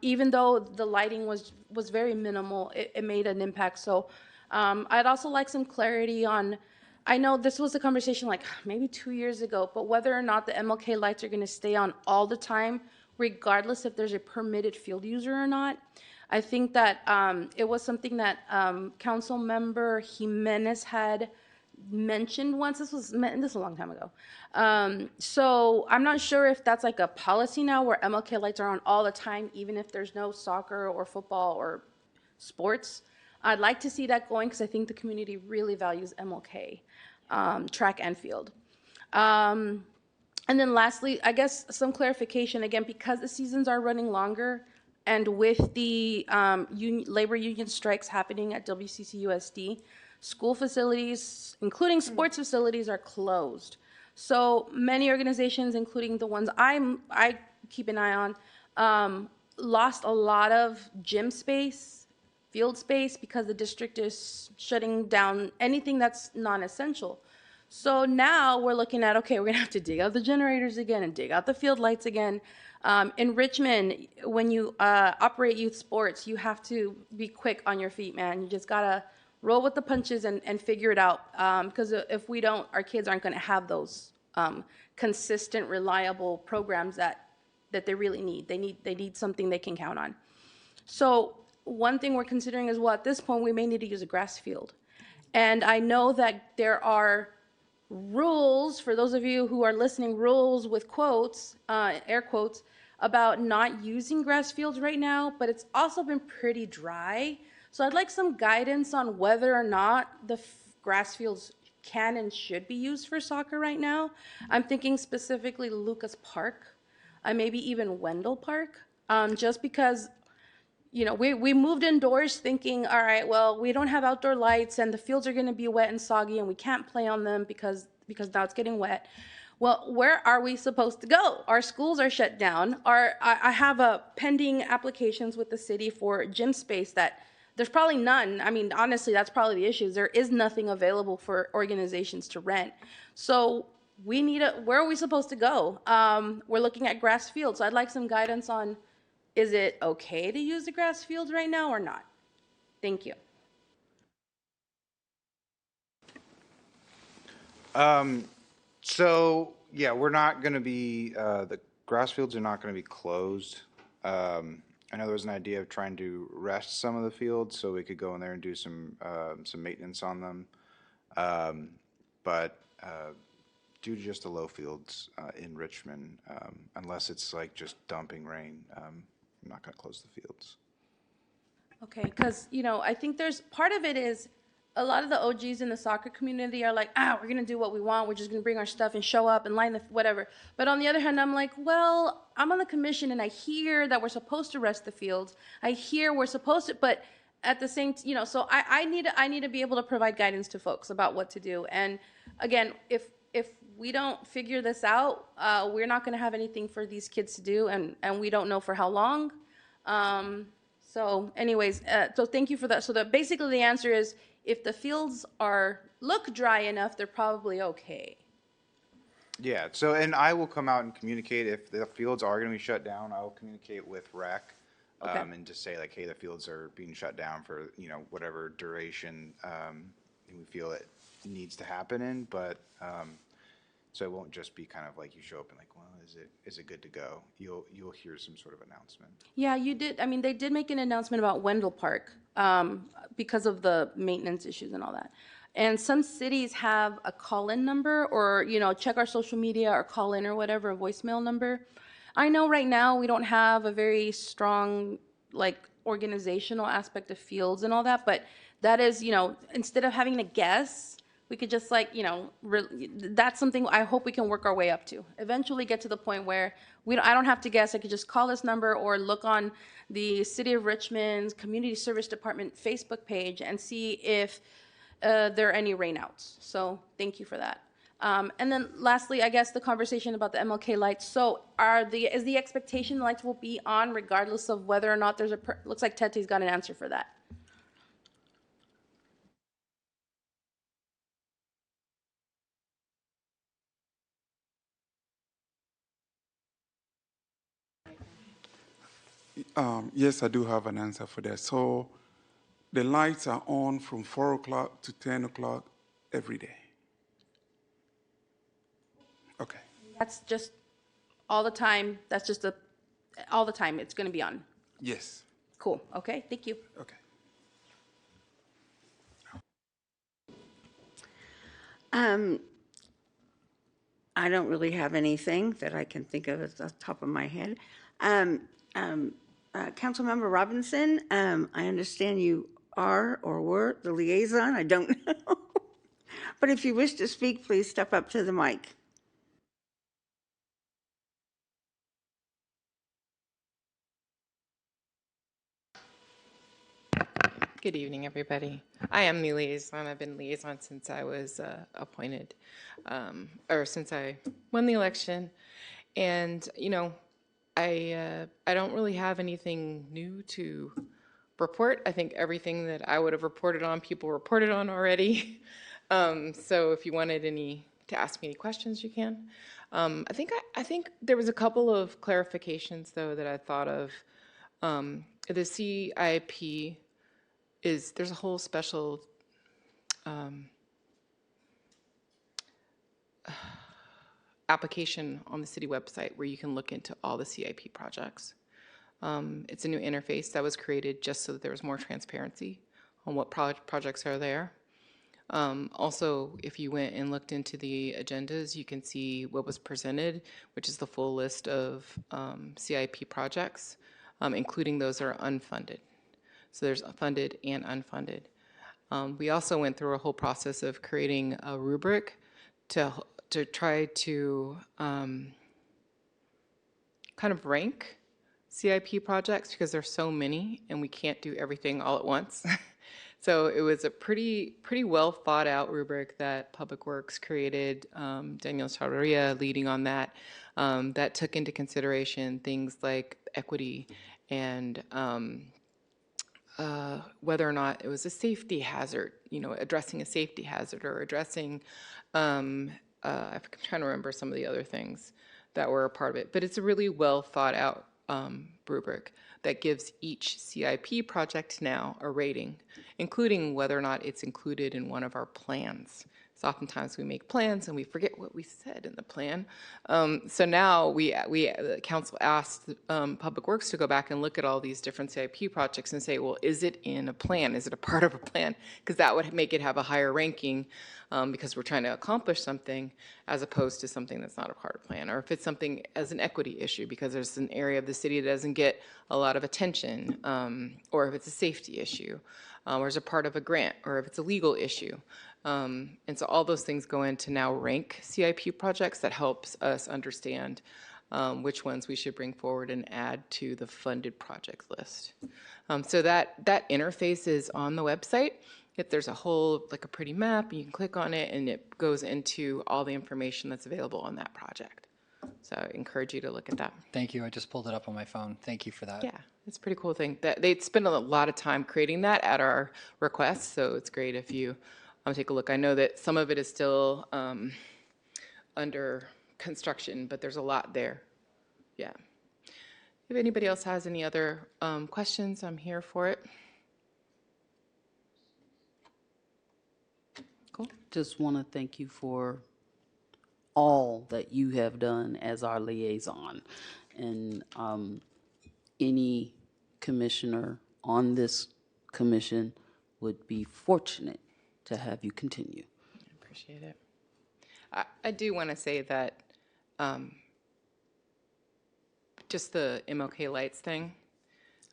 Even though the lighting was very minimal, it made an impact. So I'd also like some clarity on, I know this was a conversation like maybe 2 years ago, but whether or not the MLK lights are going to stay on all the time, regardless if there's a permitted field user or not. I think that it was something that Council Member Jimenez had mentioned once. This was a long time ago. So I'm not sure if that's like a policy now where MLK lights are on all the time, even if there's no soccer or football or sports. I'd like to see that going because I think the community really values MLK, track and field. And then lastly, I guess some clarification again, because the seasons are running longer and with the labor union strikes happening at WCCUSD, school facilities, including sports facilities, are closed. So many organizations, including the ones I keep an eye on, lost a lot of gym space, field space, because the district is shutting down anything that's non-essential. So now we're looking at, okay, we're gonna have to dig out the generators again and dig out the field lights again. In Richmond, when you operate youth sports, you have to be quick on your feet, man. You just gotta roll with the punches and figure it out. Because if we don't, our kids aren't gonna have those consistent, reliable programs that they really need. They need something they can count on. So one thing we're considering is, well, at this point, we may need to use a grass field. And I know that there are rules, for those of you who are listening, rules with quotes, air quotes, about not using grass fields right now, but it's also been pretty dry. So I'd like some guidance on whether or not the grass fields can and should be used for soccer right now. I'm thinking specifically Lucas Park, maybe even Wendell Park, just because, you know, we moved indoors thinking, all right, well, we don't have outdoor lights and the fields are going to be wet and soggy and we can't play on them because now it's getting wet. Well, where are we supposed to go? Our schools are shut down. I have pending applications with the city for gym space that there's probably none. I mean, honestly, that's probably the issue. There is nothing available for organizations to rent. So we need where are we supposed to go? We're looking at grass fields. So I'd like some guidance on, is it okay to use the grass fields right now or not? Thank you. So, yeah, we're not going to be, the grass fields are not going to be closed. I know there was an idea of trying to rest some of the fields so we could go in there and do some maintenance on them. But due to just the low fields in Richmond, unless it's like just dumping rain, I'm not going to close the fields. Okay, because, you know, I think there's part of it is a lot of the OGs in the soccer community are like, we're going to do what we want. We're just going to bring our stuff and show up and line the whatever. But on the other hand, I'm like, well, I'm on the commission and I hear that we're supposed to rest the fields. I hear we're supposed to, but at the same, you know, so I need to be able to provide guidance to folks about what to do. And again, if we don't figure this out, we're not going to have anything for these kids to do, and we don't know for how long. So anyways, so thank you for that. So that basically the answer is, if the fields look dry enough, they're probably okay. Yeah, so, and I will come out and communicate if the fields are going to be shut down. I will communicate with rec and just say like, hey, the fields are being shut down for, you know, whatever duration we feel it needs to happen in. But so it won't just be kind of like you show up and like, well, is it good to go? You'll hear some sort of announcement. Yeah, you did. I mean, they did make an announcement about Wendell Park because of the maintenance issues and all that. And some cities have a call-in number, or, you know, check our social media or call in or whatever, a voicemail number. I know right now we don't have a very strong, like, organizational aspect of fields and all that, but that is, you know, instead of having to guess, we could just, like, you know, that's something I hope we can work our way up to. Eventually get to the point where I don't have to guess. I could just call this number or look on the City of Richmond's Community Service Department Facebook page and see if there are any rainouts. So thank you for that. And then lastly, I guess the conversation about the MLK lights. So is the expectation the lights will be on regardless of whether or not there's looks like Teti's got an answer for that. Yes, I do have an answer for that. So the lights are on from 4 o'clock to 10 o'clock every day. Okay. That's just all the time. That's just all the time. It's going to be on. Yes. Cool. Okay. Thank you. Okay. I don't really have anything that I can think of at the top of my head. Um, Councilmember Robinson, I understand you are or were the liaison. I don't know. But if you wish to speak, please step up to the mic. Good evening, everybody. I am the liaison. I've been liaison since I was appointed, or since I won the election. And, you know, I don't really have anything new to report. I think everything that I would have reported on, people reported on already. So if you wanted to ask me any questions, you can. I think there was a couple of clarifications, though, that I thought of. The CIP there's a whole special application on the city website where you can look into all the CIP projects. It's a new interface that was created just so that there was more transparency on what projects are there. Also, if you went and looked into the agendas, you can see what was presented, which is the full list of CIP projects, including those that are unfunded. So there's funded and unfunded. We also went through a whole process of creating a rubric to try to kind of rank CIP projects because there's so many and we can't do everything all at once. So it was a pretty well thought out rubric that Public Works created, Daniel Chavarria leading on that, that took into consideration things like equity and whether or not it was a safety hazard, addressing a safety hazard or addressing, I'm trying to remember some of the other things that were a part of it. But it's a really well thought out rubric that gives each CIP project now a rating, including whether or not it's included in one of our plans. So oftentimes we make plans and we forget what we said in the plan. So now the council asked Public Works to go back and look at all these different CIP projects and say, well, is it in a plan? Is it a part of a plan? Because that would make it have a higher ranking because we're trying to accomplish something as opposed to something that's not a part of a plan. Or if it's something as an equity issue because there's an area of the city that doesn't get a lot of attention, or if it's a safety issue, or as a part of a grant, or if it's a legal issue. And so all those things go into now rank CIP projects that helps us understand which ones we should bring forward and add to the funded project list. So that interface is on the website. There's a whole, like a pretty map, you can click on it and it goes into all the information that's available on that project. So I encourage you to look at that. Thank you. I just pulled it up on my phone. Thank you for that. Yeah, it's a pretty cool thing. They'd spend a lot of time creating that at our request, so it's great if you take a look. I know that some of it is still under construction, but there's a lot there. Yeah. If anybody else has any other questions, I'm here for it. Cool. Just want to thank you for all that you have done as our liaison. And any commissioner on this commission would be fortunate to have you continue. I appreciate it. I do want to say that just the MLK lights thing,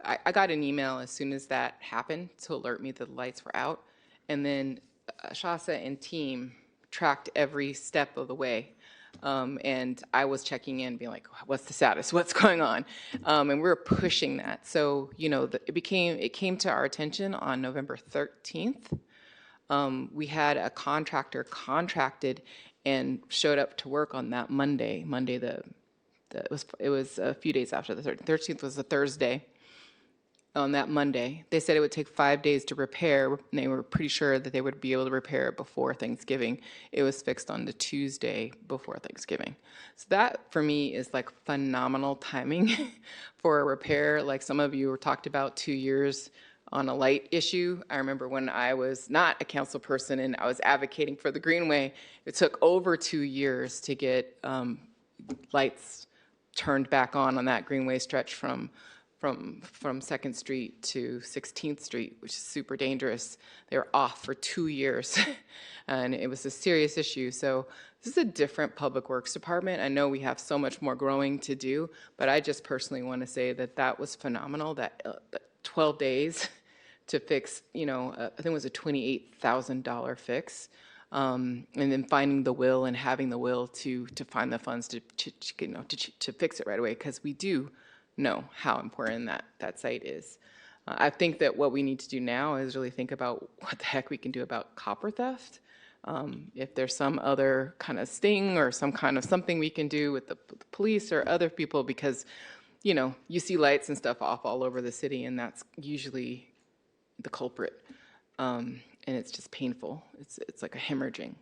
I got an email as soon as that happened to alert me that the lights were out. And then Shasa and team tracked every step of the way. And I was checking in, being like, what's the status? What's going on? And we were pushing that. So, it came to our attention on November 13th. We had a contractor contracted and showed up to work on that Monday. It was a few days after the 13th was a Thursday. On that Monday, they said it would take 5 days to repair, and they were pretty sure that they would be able to repair it before Thanksgiving. It was fixed on the Tuesday before Thanksgiving. So that, for me, is like phenomenal timing for a repair. Like some of you talked about 2 years on a light issue. I remember when I was not a council person and I was advocating for the Greenway, it took over 2 years to get lights turned back on that Greenway stretch from 2nd Street to 16th Street, which is super dangerous. They were off for 2 years, and it was a serious issue. So this is a different public works department. I know we have so much more growing to do, but I just personally want to say that that was phenomenal, that 12 days to fix, I think it was a $28,000 fix. And then finding the will and having the will to find the funds to fix it right away, because we do know how important that site is. I think that what we need to do now is really think about what the heck we can do about copper theft. If there's some other kind of sting or some kind of something we can do with the police or other people, because, you see lights and stuff off all over the city, and that's usually the culprit. And it's just painful. It's like a hemorrhaging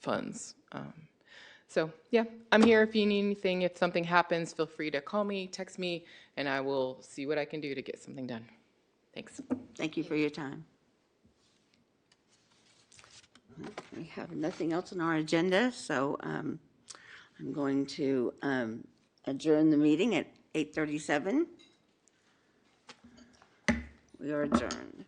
funds. So yeah, I'm here if you need anything. If something happens, feel free to call me, text me, and I will see what I can do to get something done. Thanks. Thank you for your time. We have nothing else on our agenda, so I'm going to adjourn the meeting at 8:37. We are adjourned.